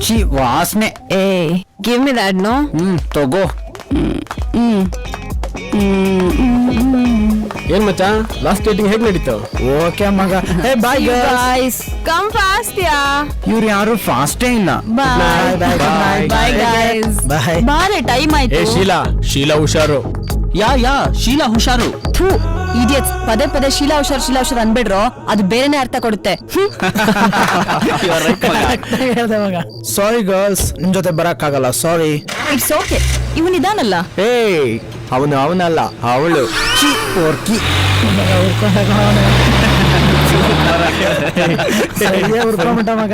ಚಿ ವಾಸನೆ. ಏ give me that no. ತಗೋ. ಏನ್ ಮಚ್ಚ ಲಾಸ್ಟ್ ಡೇಟಿಂಗ್ ಹೇಗ್ ನಡೀತು? ಓಕೆ ಮಗ. ಹೇ ಬಾಯ್ ಗೈಸ್ ಕಮ್ ಫಾಸ್ಟ್ ಯಾ. ಇವ್ರು ಯಾರು ಫಾಸ್ಟೇ ಇಲ್ಲ. ಬಾಯ್ ಬಾಯ್ ಗೈಸ್. ಬಾಯ್. ಬಾರೆ ಟೈಮ್ ಆಯ್ತು. ಏ ಶೀಲಾ ಹುಷಾರು. ಯಾ ಶೀಲಾ ಹುಷಾರು. ಥೂ ಇಡಿಯಟ್ಸ್, ಪದೇ ಪದೇ ಶೀಲಾ ಹುಷಾರ್ ಅನ್ಬೇಡ್ರೋ, ಅದು ಬೇರೆನೆ ಅರ್ಥ ಕೊಡುತ್ತೆ. ಸಾರಿ ಗರ್ಲ್ಸ್, ನಿಮ್ ಜೊತೆ ಬರಕ್ಕಾಗಲ್ಲ, ಸಾರಿ. It's okay, ಇವನಿದಾನಲ್ಲ. ಏ ಅವನಲ್ಲ ಅವಳು. ಪೋರ್ಕಿ. ಮಗ.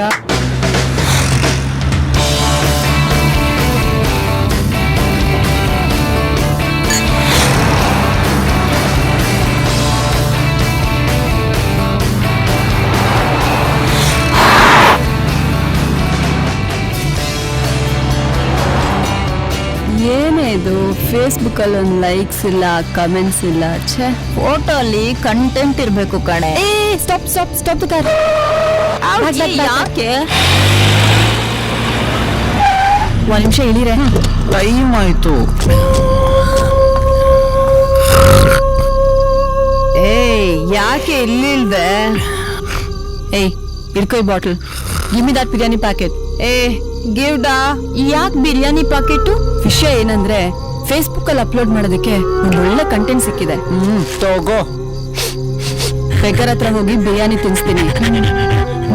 ಏನೇ ಇದು, ಫೇಸ್ಬುಕ್ ಅಲ್ಲಿ ಒಂದು ಲೈಕ್ಸ್ ಇಲ್ಲ, ಕಮೆಂಟ್ಸ್ ಇಲ್ಲ. ಛೇ, ಫೋಟೋ ಅಲ್ಲಿ ಕಂಟೆಂಟ್ ಇರ್ಬೇಕು ಕಣೆ. ಏ ಸ್ಟಾಪ್ ಯಾಕೆ? ಒಂದ್ ನಿಮಿಷ ಇಳಿರೆ, ಟೈಮ್ ಆಯ್ತು. ಏಯ್ ಯಾಕೆ ಇಲ್ಲಿಲ್ದೆ? ಏಯ್ ಇಡ್ಕೊ ಈ bottle. Give me that biryani packet. ಏ ಗಿವ್ ಡಾ. ಯಾಕೆ ಬಿರಿಯಾನಿ ಪ್ಯಾಕೆಟ್? ವಿಷಯ ಏನಂದ್ರೆ ಫೇಸ್ಬುಕ್ ಅಲ್ಲಿ ಅಪ್ಲೋಡ್ ಮಾಡೋದಕ್ಕೆ ಒಂದು ಒಳ್ಳೆ ಕಂಟೆಂಟ್ ಸಿಕ್ಕಿದೆ. ತಗೋ. ಬೇಕರ್ ಹತ್ರ ಹೋಗಿ ಬಿರಿಯಾನಿ ತಿನ್ಸ್ತೀನಿ,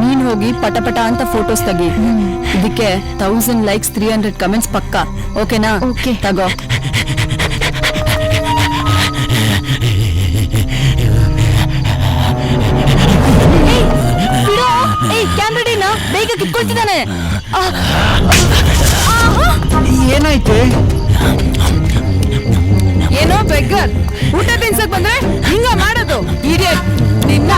ನೀನ್ ಹೋಗಿ ಪಟ ಅಂತ ಫೋಟೋಸ್ ತೆಗಿ. ಇದಕ್ಕೆ 1000 ಲೈಕ್ಸ್ 300 ಕಮೆಂಟ್ಸ್ ಪಕ್ಕ. ಓಕೆನಾ? ಓಕೆ ತಗೋ. ಕ್ಯಾಮ್ರಾಡಿನ ಬೇಗ ಕಿತ್ಕೊಳ್ತಿದ್ದಾನೆ. ಏನಾಯ್ತು? ಏನೋ ಬೆಗ್ಗರ್, ಊಟ ತಿನ್ಸಕ್ ಬಂದ್ರೆ ಹಿಂಗ ಮಾಡೋದು. ಇಡಿಯಟ್ ನಿನ್ನ.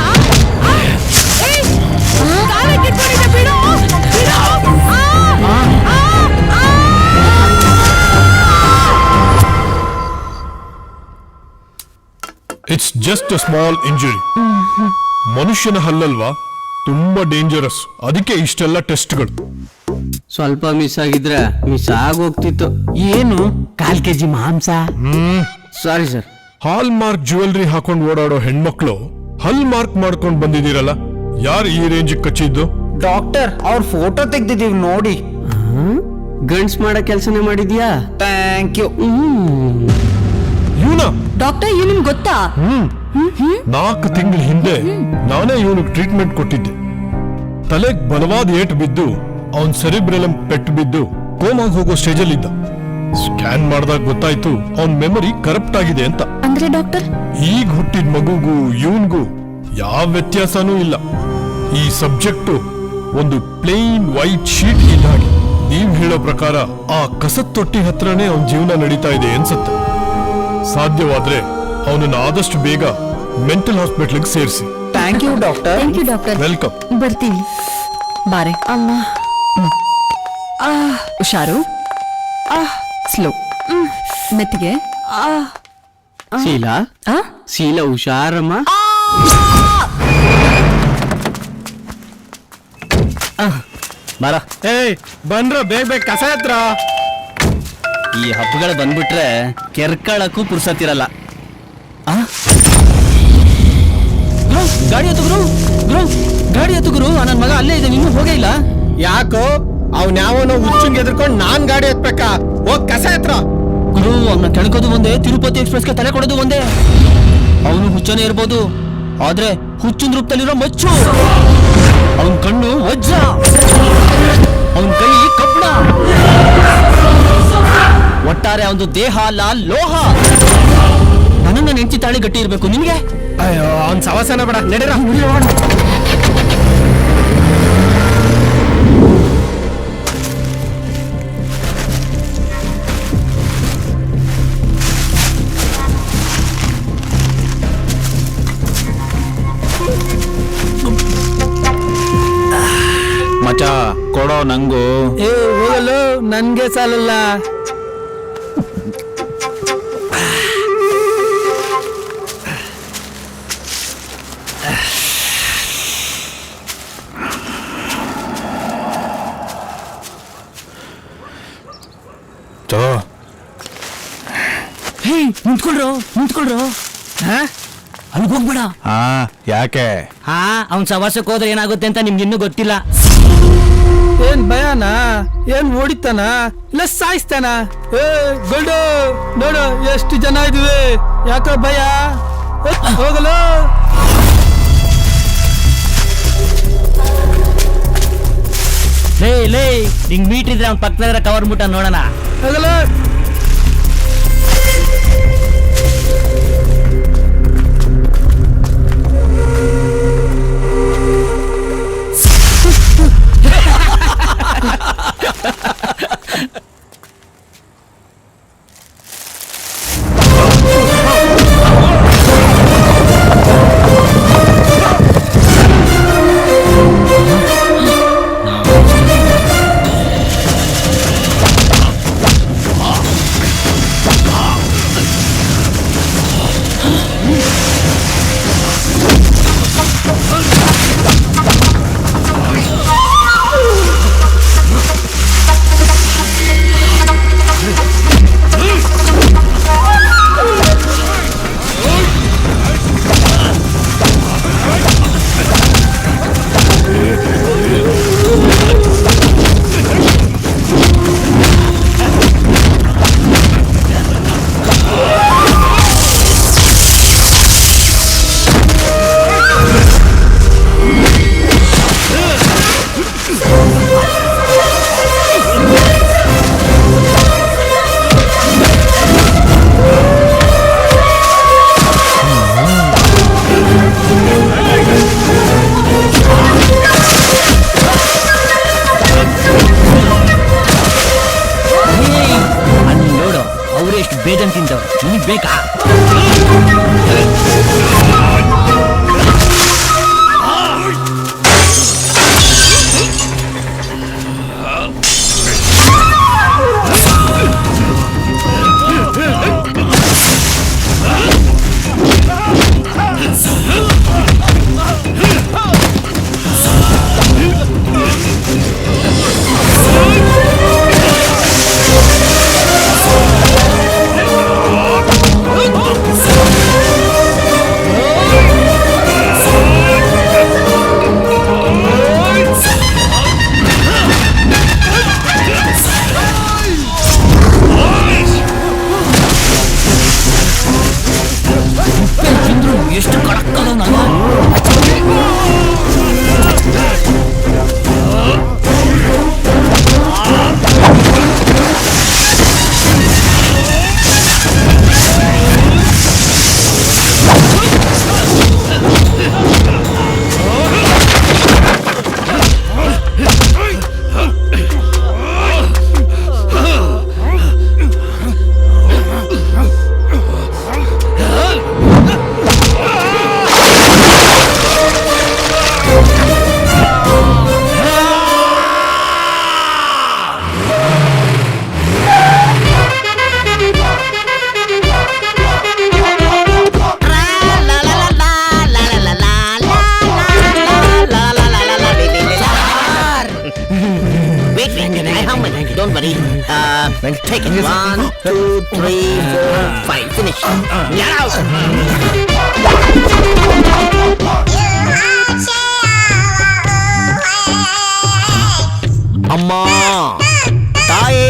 It's just a small injury. ಮನುಷ್ಯನ ಹಲ್ಲಲ್ವಾ, ತುಂಬಾ ಡೇಂಜರಸ್. ಅದಕ್ಕೆ ಇಷ್ಟೆಲ್ಲ ಟೆಸ್ಟ್ಗಳು. ಸ್ವಲ್ಪ ಮಿಸ್ ಆಗಿದ್ರೆ ಮಿಸ್ ಆಗೋಗ್ತಿತ್ತು. ಏನು 1/4 kg ಮಾಂಸ? Sorry sir. Hallmark jewellery ಹಾಕೊಂಡ್ ಓಡಾಡೋ ಹೆಣ್ಮಕ್ಳು ಹಲ್ ಮಾರ್ಕ್ ಮಾಡ್ಕೊಂಡ್ ಬಂದಿದ್ದೀರಲ್ಲ, ಯಾರು ಈ ರೇಂಜ್ ಕಚ್ಚಿದ್ದು? ಡಾಕ್ಟರ್, ಅವ್ರ ಫೋಟೋ ತೆಗ್ದಿದೀವಿ ನೋಡಿ. ಗಂಡ್ಸ್ ಮಾಡೋ ಕೆಲ್ಸನೇ ಮಾಡಿದ್ಯಾ? Thank you. ಇವನಾ? ಡಾಕ್ಟರ್ ಇವ್ ನಿಮ್ಗೆ ಗೊತ್ತಾ? 4 ತಿಂಗಳ ಹಿಂದೆ ನಾನೇ ಇವನಿಗೆ ಟ್ರೀಟ್ಮೆಂಟ್ ಕೊಟ್ಟಿದ್ದೆ. ತಲೆಗ್ ಬಲವಾದ ಏಟು ಬಿದ್ದು ಅವನ್ ಸೆರಿಬ್ರೆಲಮ್ ಪೆಟ್ಟು ಬಿದ್ದು ಕೋಮಾಗ್ ಹೋಗೋ ಸ್ಟೇಜಲ್ಲಿ ಇದ್ದ. ಸ್ಕ್ಯಾನ್ ಮಾಡಿದಾಗ ಗೊತ್ತಾಯ್ತು ಅವನ್ ಮೆಮೊರಿ ಕರಪ್ಟ್ ಆಗಿದೆ ಅಂತ. ಅಂದ್ರೆ ಡಾಕ್ಟರ್, ಈಗ ಹುಟ್ಟಿದ ಮಗುಗೂ ಇವನ್ಗೂ ಯಾವ ವ್ಯತ್ಯಾಸನೂ ಇಲ್ಲ. ಈ ಸಬ್ಜೆಕ್ಟ್ ಒಂದು ಪ್ಲೇನ್ ವೈಟ್ ಶೀಟ್ ಇದ್ದ ಹಾಗೆ. ನೀವ್ ಹೇಳೋ ಪ್ರಕಾರ ಆ ಕಸದ ತೊಟ್ಟಿ ಹತ್ರನೇ ಅವನ್ ಜೀವನ ನಡೀತಾ ಇದೆ ಅನ್ಸುತ್ತೆ. ಸಾಧ್ಯವಾದ್ರೆ ಅವನನ್ನ ಆದಷ್ಟು ಬೇಗ ಮೆಂಟಲ್ ಹಾಸ್ಪಿಟಲ್ಗೆ ಸೇರಿಸಿ. Thank you doctor. Thank you doctor. Welcome. ಬರ್ತೀವಿ. ಬಾರೆ ಅಮ್ಮ. ಹುಷಾರು. ಸ್ಲೋ. ಮೆತ್ತಿಗೆ. ಶೀಲಾ ಹುಷಾರಮ್ಮ. ಬರ. ಏಯ್ ಬಂದ್ರ ಬೇಗ ಕಸ ಹತ್ರ. ಈ ಹಬ್ಬಗಳು ಬಂದ್ಬಿಟ್ರೆ ಕೆರ್ಕಳಕ್ಕೂ ಪುರ್ಸತ್ತಿರಲ್ಲ. ಗಾಡಿ ಹತ್ತು ಗುರು. ನನ್ನ ಮಗ ಅಲ್ಲೇ ಇದೆ, ನೀನು ಹೋಗೇ ಇಲ್ಲ. ಯಾಕೋ ಅವ್ನ್ಯಾವನೋ ಹುಚ್ಚಂಗೆ ಎದ್ರಕೊಂಡು ನಾನ್ ಗಾಡಿ ಎತ್ಬೇಕಾ? ಹೋಗ್ ಕಸ ಹತ್ರ. ಗುರು, ಅವನ್ನ ಕೆಣಕೋದು ಒಂದೇ, ತಿರುಪತಿ ಎಕ್ಸ್ಪ್ರೆಸ್ಗೆ ತಲೆ ಕೊಡೋದು ಒಂದೇ. ಅವನು ಹುಚ್ಚನೇ ಇರ್ಬೋದು, ಆದ್ರೆ ಹುಚ್ಚಿನ ರೂಪದಲ್ಲಿರೋ ಮಚ್ಚು. ಅವನ ಕಣ್ಣು ವಜ್ರ, ಅವನ ಕೈ ಕಬ್ಬಣ. ಒಟ್ಟಾರೆ ಅವನ ದೇಹ ಅಲ್ಲ ಲೋಹ. ನನ್ನನ್ನ ನೆಂಚಿ ತಾಳಿ ಗಟ್ಟಿ ಇರ್ಬೇಕು ನಿನ್ಗೆ. ಅಯ್ಯೋ ಅವ್ನ್ ಸವಾಸನ ಬೇಡ, ನಡೆರ. ಮಚ ಕೊಡೋ ನಂಗು. ಏ ಹೋಗಲು, ನನ್ಗೆ ಸಾಲಲ್ಲ. ಗೊತ್ತಾಯ್ತಾ? ಹೇ ನಿಂತ್ಕೊಳ್ರು ಅಲ್ಲಿಗೆ ಹೋಗ್ಬೇಡ. ಹಾ ಯಾಕೆ? ಹಾ ಅವ್ನ್ ಸವಾಸಕ್ಕೆ ಹೋದ್ರೆ ಏನಾಗುತ್ತೆ ಅಂತ ನಿಮ್ಗೆ ಇನ್ನೂ ಗೊತ್ತಿಲ್ಲ. ಏನ್ ಭಯನ? ಏನ್ ಓಡಿತಾನ? ಇಲ್ಲ ಸಾಯಿಸ್ತಾನ? ಏ ಗೋಲ್ಡು ನೋಡು ಎಷ್ಟು ಜನ ಇದ್ವಿ, ಯಾಕ ಭಯ? ಹೋಗಲು ಲೇ ನಿಂಗ್ ಮೀಟ್ ಇದ್ರೆ ಅವ್ನ ಪಕ್ಕದ ಕವರ್ ಮುಟ್ಟ ನೋಡೋಣ. ಹೋಗಲು ಬೇಜನ್ ತಿಂತವ್ರೆ, ನಿನಗ್ ಬೇಕಾ? ಎಷ್ಟು ಕಡಕ್ಕದ ನಾನು. Don't worry. Take it. 1, 2, 3, 4, 5. Finish. Get out. Amma. Taye.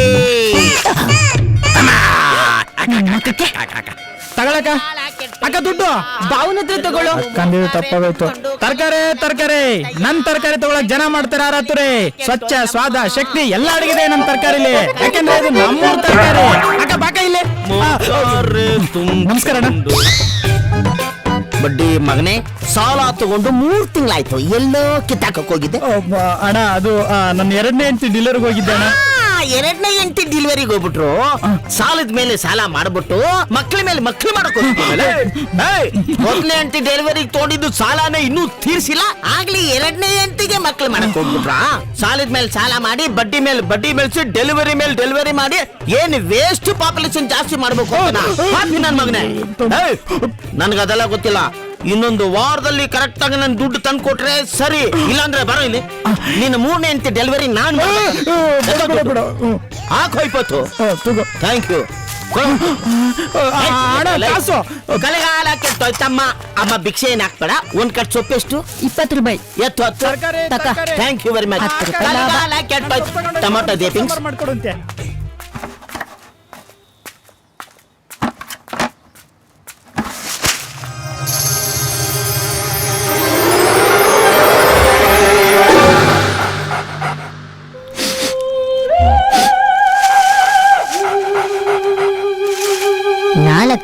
ತಗೊಳಕ ಅಕ್ಕ ದುಡ್ಡು ಬಾವನ ಹತ್ರ ತಗೊಳ್ಳೋ. ಕಂದಿದ್ದು ತಪ್ಪಾಗೋಯ್ತು. ತರಕಾರಿ ನನ್ ತರಕಾರಿ ತಗೊಳಕ್ ಜನ ಮಾಡ್ತಾರೆ ಆರತ್ತುರೆ. ಸ್ವಚ್ಛ ಸ್ವಾದ ಶಕ್ತಿ ಎಲ್ಲ ಅಡಗಿದೆ ನಮ್ ತರಕಾರಿಲಿ, ಯಾಕೆಂದ್ರೆ ಇದು ನಮ್ಮೂರ್ ತರಕಾರಿ. ಅಕ್ಕ ಬಾಕ ಇಲ್ಲಿ. ನಮಸ್ಕಾರ ಅಣ್ಣ. ಬಡ್ಡಿ ಮಗನೇ, ಸಾಲ ತಗೊಂಡು 3 ತಿಂಗಳಾಯ್ತು. ಎಲ್ಲೋ ಕಿತ್ತಾಕಕ್ ಹೋಗಿದ್ದೆ? ಅಣ್ಣ ಅದು ನನ್ನ 2ನೇ ಹೆಂಡತಿ ಡಿಲ್ಲರ್ಗೆ ಹೋಗಿದ್ದೆ ಅಣ್ಣ. 2ನೇ ಹೆಂಡತಿ ಡೆಲಿವರಿಗೆ ಹೋಗ್ಬಿಟ್ರು. ಸಾಲದ ಮೇಲೆ ಸಾಲ ಮಾಡ್ಬಿಟ್ಟು ಮಕ್ಳ ಮೇಲೆ ಮಕ್ಳು ಮಾಡಕ್ ಹೋಗ್ತಿದ್ದೆ. 1ನೇ ಹೆಂಡತಿ ಡೆಲಿವರಿಗೆ ತಗೊಂಡಿದ್ದು ಸಾಲನೇ ಇನ್ನೂ ತೀರ್ಸಿಲ್ಲ, ಆಗ್ಲಿ 2ನೇ ಹೆಂಡತಿಗೆ ಮಕ್ಳು ಮಾಡಕ್ ಹೋಗ್ಬಿಟ್ರ. ಸಾಲದ ಮೇಲೆ ಸಾಲ ಮಾಡಿ ಬಡ್ಡಿ ಮೇಲೆ ಬಡ್ಡಿ ಬೆಳೆಸಿ ಡೆಲಿವರಿ ಮೇಲೆ ಡೆಲಿವರಿ ಮಾಡಿ ಏನ್ ವೇಸ್ಟ್ ಪಾಪ್ಯುಲೇಷನ್ ಜಾಸ್ತಿ ಮಾಡ್ಬೇಕು ನನ್ ಮಗನೇ. ನನ್ಗ ಅದೆಲ್ಲ ಗೊತ್ತಿಲ್ಲ. ಇನ್ನೊಂದು ವಾರದಲ್ಲಿ ಕರೆಕ್ಟ್ ಆಗಿ ನನ್ ದುಡ್ಡು ತಂದು ಕೊಟ್ರೆ ಸರಿ, ಇಲ್ಲಾಂದ್ರೆ ಬರೋ ಇಲ್ಲಿ. ನಿನ್ನ 3ನೇ ಹೆಂಡತಿ ಡೆಲಿವರಿ ನಾನು ಹಾಕೋಯ್ಪತ್ತು. Thank you. ಕಲೆಗಾಲ ಕೆಟ್ಟೋಯ್ತಮ್ಮ. ಅಮ್ಮ ಭಿಕ್ಷೆ ಏನ್ ಹಾಕ್ಬೇಡ. ಒಂದ್ ಕಟ್ ಸೊಪ್ಪೆಷ್ಟು? 20 ರೂಪಾಯಿ. ಎತ್ತು 10. ತಕ. Thank you very much. 10 ರೂಪಾಯಿ. ಕಲೆಗಾಲ ಕೆಟ್ಟೋಯ್ತು. ಟೊಮೊಟೊ ದೇಪಿಂಗ್ಸ್ ಮಾಡ್ಕೊಡುಂತೆ.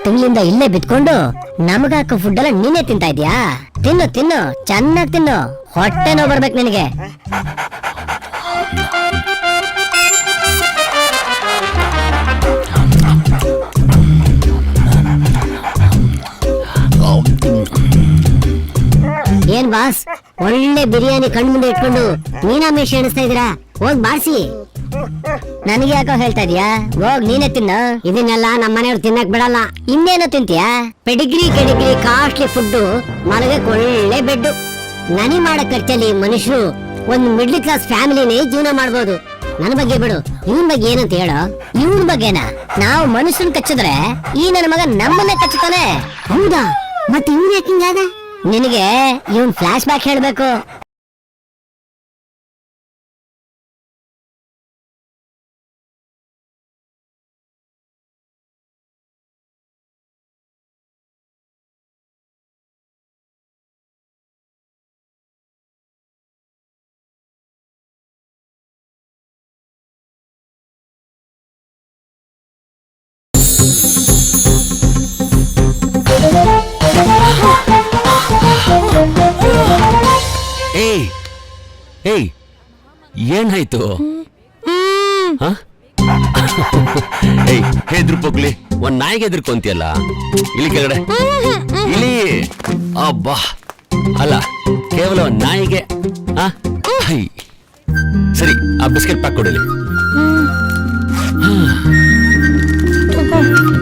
ತಿಂಗಳಿಂದ ಇಲ್ಲೇ ಬಿತ್ಕೊಂಡು ನಮಗಾಕ ಫುಡ್ ಎಲ್ಲ ನೀನೇ ತಿಂತಾ ಇದೀಯಾ? ತಿನ್ನು ತಿನ್ನು, ಚೆನ್ನಾಗಿ ತಿನ್ನು, ಹೊಟ್ಟೆ ನೋವು ಬರ್ಬೇಕು ನಿನಗೆ. ಏನ್ ಬಾಸ್, ಒಳ್ಳೆ ಬಿರಿಯಾನಿ ಕಣ್ಮುಂದೆ ಇಟ್ಕೊಂಡು ಮೀನಾಮೇಶ ಎಣಿಸ್ತಾ ಇದೀರಾ? ಹೋಗ್ ಬಾರ್ಸಿ. ನನಗೆ ಯಾಕೋ ಹೇಳ್ತಾ ಇದೀಯಾ? ಹೋಗ್ ನೀನೇ ತಿನ್ನ. ಇದನ್ನೆಲ್ಲ ನಮ್ಮ ಮನೆಯವ್ರು ತಿನ್ನಕ್ ಬಿಡಲ್ಲ. ಇನ್ನೇನೋ ತಿಂತೀಯಾ? ಪೆಡಿಗ್ರಿ ಕೆಡಿಗ್ರಿ ಕಾಸ್ಟ್ಲಿ ಫುಡ್, ಮಲಗಕ್ ಒಳ್ಳೆ ಬೆಡ್. ನನಿ ಮಾಡೋ ಖರ್ಚಲ್ಲಿ ಮನುಷ್ಯರು ಒಂದ್ ಮಿಡ್ಲ್ ಕ್ಲಾಸ್ ಫ್ಯಾಮಿಲಿನೇ ಜೀವನ ಮಾಡ್ಬೋದು. ನನ್ನ ಬಗ್ಗೆ ಬಿಡು, ಇವನ್ ಬಗ್ಗೆ ಏನಂತ ಹೇಳೋ? ಇವನ್ ಬಗ್ಗೆನಾ? ನಾವು ಮನುಷ್ಯನ್ ಕಚ್ಚಿದ್ರೆ ಈ ನನ್ನ ಮಗ ನಮ್ಮನ್ನೇ ಕಚ್ಚುತ್ತಾನೆ. ಹೌದಾ? ಮತ್ತೆ ಇವನ್ ಯಾಕೆ ಹಿಂಗಾದ? ನಿನಗೆ ಇವನ್ ಫ್ಲಾಶ್ ಬ್ಯಾಕ್ ಹೇಳ್ಬೇಕು. ಏಯ್, ಏನಾಯ್ತು? ಏಯ್, ಹೆದ್ರು ಪೋಗ್ಲಿ, ಒಂದ್ ನಾಯಿಗೆ ಹೆದರ್ಕೊಂತಿಯಲ್ಲ, ಇಲ್ಲಿ ಕೆಳಗಡೆ ಇಲ್ಲಿ. ಅಬ್ಬಾ, ಅಲ್ಲ ಕೇವಲ ಒಂದ್ ನಾಯಿಗೆ. ಸರಿ, ಆ ಬಿಸ್ಕೆಟ್ ಪ್ಯಾಕ್ ಕೊಡಲಿ.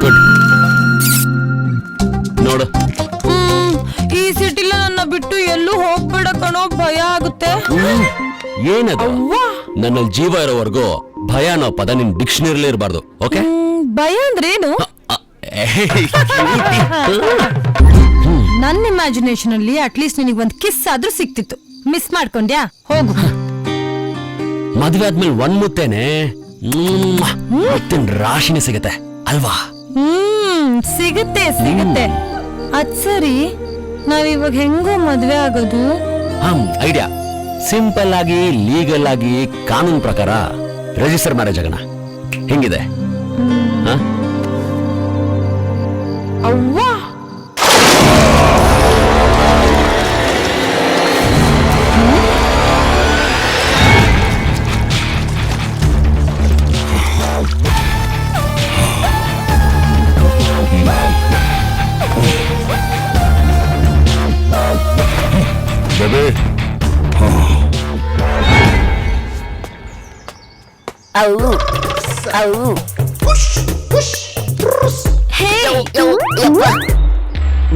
ಗುಡ್. ನೋಡು, ಈ ಸಿಟಿಲ ನನ್ನ ಬಿಟ್ಟು ಎಲ್ಲೂ ಹೋಗ್ಬೇಡ ಕಣೋ, ಭಯ ಆಗುತ್ತೆ. ಏನದು? ನನ್ನಲ್ಲಿ ಜೀವ ಇರೋವರೆಗೂ ಭಯ ಅನ್ನೋ ಪದ ನಿನ್ ಡಿಕ್ಷನರಿಲೇ ಇರಬಾರ್ದು. ಓಕೆ? ಭಯ ಅಂದ್ರೇನು? ನನ್ನ ಇಮ್ಯಾಜಿನೇಷನ್ ಅಲ್ಲಿ ಅಟ್ಲೀಸ್ಟ್ ನಿನಗೆ ಒಂದ್ ಕಿಸ್ ಆದ್ರೂ ಸಿಕ್ತಿತ್ತು. ಮಿಸ್ ಮಾಡ್ಕೊಂಡ್ಯಾ? ಹೋಗು. ಮದ್ವೆ ಆದ್ಮೇಲೆ ಒಂದ್ ಮುತ್ತೇನೆ ಮುತ್ತಿನ ರಾಶಿನೇ ಸಿಗತ್ತೆ ಅಲ್ವಾ? ಸಿಗುತ್ತೆ ಸಿಗುತ್ತೆ. ಅದ್ ಸರಿ, ನಾವಿವಾಗ ಹೆಂಗೋ ಮದ್ವೆ ಆಗೋದು? ಐಡಿಯಾ ಸಿಂಪಲ್ ಆಗಿ, ಲೀಗಲ್ ಆಗಿ, ಕಾನೂನು ಪ್ರಕಾರ ರಿಜಿಸ್ಟರ್ ಮ್ಯಾರೇಜ್ ಆಗೋಣ. ಹೆಂಗಿದೆ? ಅವ್ವಾ,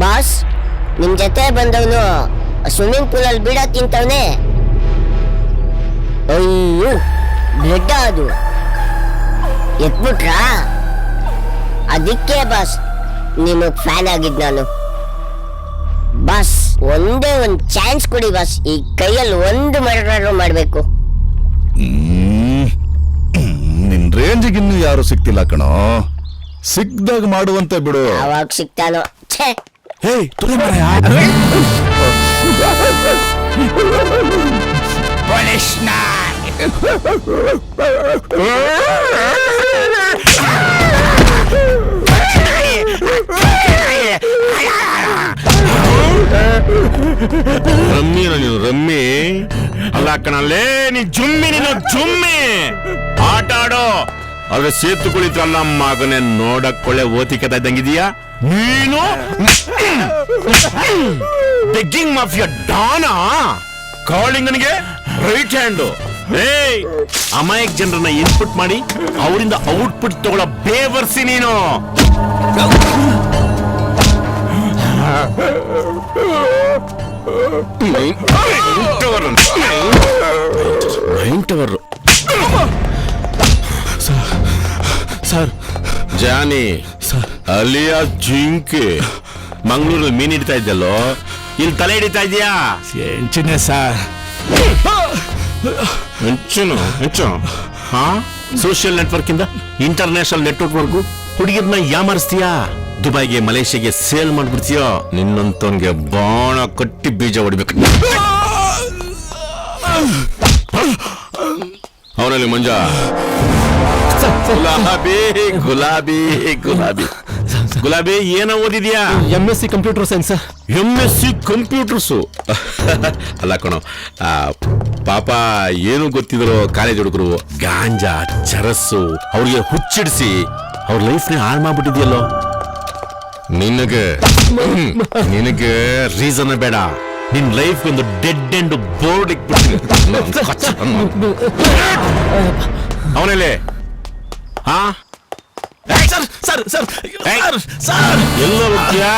ಬಾಸ್, ನಿಮ್ ಜೊತೆ ಬಂದವನು ಸ್ವಿಮ್ಮಿಂಗ್ ಪೂಲ್ ಅಲ್ಲಿ ಬೀಡ ತಿಂತವನೆ. ಅಯ್ಯೋ, ಬ್ಲಡ್ ಅದು ಎತ್ಬಿಟ್ರಾ? ಅದಕ್ಕೆ ಬಾಸ್ ನಿಮಗ್ ಫ್ಯಾನ್ ಆಗಿದ್ ನಾನು. ಬಾಸ್, ಒಂದೇ ಒಂದ್ ಚಾನ್ಸ್ ಕೊಡಿ ಬಾಸ್. ಈ ಕೈಯಲ್ಲಿ ಒಂದು ಮರ್ಡರ್ ಮಾಡ್ಬೇಕು. ನಿನ್ ರೇಂಜಿಗೆ ಇನ್ನು ಯಾರು ಸಿಕ್ತಿಲ್ಲ ಕಣೋ. ಸಿಕ್ದಾಗ ಮಾಡುವಂತೆ ಬಿಡು. ಅವಾಗ ಸಿಕ್ತಾನೋ? ಛೇ, ಹೇ ತುಳಿ ಮರ. ರಮ್ಮಿ ನೀನು ರಮ್ಮಿ ಅಲ್ಲ ಕಣಲ್ಲೇ, ನೀ ಜುಮ್ಮಿ, ನೀನು ಜುಮ್ಮಿ. ಆಟ ಆಡೋ. ಅದ್ರ ಸೇತು ಕುಳಿತಲ್ಲ ಮಗನೇ, ನೋಡಕ್ಕೊಳ್ಳೆ ಓತಿಕತ ಇದ್ದಂಗಿದೀಯಾ ನೀನು? ಬೆಗ್ಗಿಂಗ್ ಮಾಫಿಯಾ ಡಾನಾ? ಕಾಲಿಂಗ್ ನನಗೆ ರೈಟ್ ಹ್ಯಾಂಡು. ಏಯ್, ಅಮಾಯಕ್ ಜನರನ್ನ ಇನ್ಪುಟ್ ಮಾಡಿ ಅವರಿಂದ ಔಟ್ಪುಟ್ ತಗೊಳ್ಳೋ ಬೇವರ್ಸಿ ನೀನು. ಸರ್ ಜಾನಿ ಅಲಿಯಾ ಜಿಂಕೆ ಮಂಗಳೂರಲ್ಲಿ ಮೀನ್ ಹಿಡಿತಾ ಇದ್ದಲ್ಲೋ, ಇಲ್ಲಿ ತಲೆ ಹಿಡಿತಾ ಇದೀಯಾ? ಎಂಚಿನೇ ಸರ್. ಹೆಚ್ಚು ಹಾ ಸೋಷಿಯಲ್ ನೆಟ್ವರ್ಕ್ ಇಂದ ಇಂಟರ್ನ್ಯಾಷನಲ್ ನೆಟ್ವರ್ಕ್ ವರ್ಗು ಹುಡುಗಿರ್ನ ಯಾಮಾರಿಸ್ತೀಯಾ? ದುಬೈಗೆ ಮಲೇಷ್ಯಾಗೆ ಸೇಲ್ ಮಾಡ್ಬಿಡ್ತೀಯೋ? ನಿನ್ನಂತವನ್ಗೆ ಬಾಣ ಕಟ್ಟಿ ಬೀಜ ಹೊಡಿಬೇಕು. ಅವನಲ್ಲಿ ಮಂಜ ಗುಲಾಬಿ ಗುಲಾಬಿ ಗುಲಾಬಿ ಗುಲಾಬಿ ಏನೋ ಓದಿದ್ಯಾ? MSc computer science. MSc computers ಅಲ್ಲ ಕಣೋ, ಪಾಪ ಏನು ಗೊತ್ತಿದ್ರು ಕಾಲೇಜ್ ಹುಡುಗರು ಗಾಂಜಾ ಚರಸ್ಸು ಅವ್ರಿಗೆ ಹುಚ್ಚಿಡಿಸಿ ಅವ್ರ ಲೈಫ್ನ ಹಾಳು ಮಾಡ್ಬಿಟ್ಟಿದ್ಯಲ್ಲೋ. ನಿನಗೆ ರೀಸನ್ ಬೇಡ, ನಿನ್ ಲೈಫ್ ಒಂದು ಡೆಡ್ ಅಂಡ್ ಬೋರ್ಡ್ ಅವನಲ್ಲಿ ಹಾ ಎಲ್ಲೋ ಹೋಗ್ತೀಯಾ?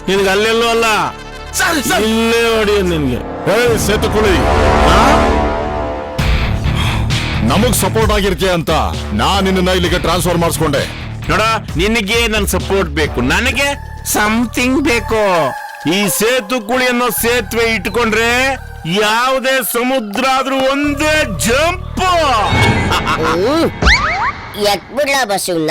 ನಿನ್ಗೆ ಅಲ್ಲೆಲ್ಲೋ ಅಲ್ಲ, ಇಲ್ಲೇ ಹೊಡಿ ನಿನ್ಗೆ. ಸೇತುಕುಳಿ ನಮಗ್ ಸಪೋರ್ಟ್ ಆಗಿರ್ತೀಯ ಅಂತ ನಿನ್ನ ಇಲ್ಲಿಗೆ ಟ್ರಾನ್ಸ್ಫರ್ ಮಾಡಿಸ್ಕೊಂಡೆ. ನೋಡ, ನಿನಗೆ ನನ್ ಸಪೋರ್ಟ್ ಬೇಕು, ನನಗೆ ಸಮಥಿಂಗ್ ಬೇಕು. ಈ ಸೇತುಕುಳಿ ಅನ್ನೋ ಸೇತುವೆ ಇಟ್ಕೊಂಡ್ರೆ ಯಾವುದೇ ಸಮುದ್ರ ಆದ್ರೂ ಒಂದೇ ಜಂಪ್. ಎತ್ಬಿಡ್ಲ ಬಸವಣ್ಣ.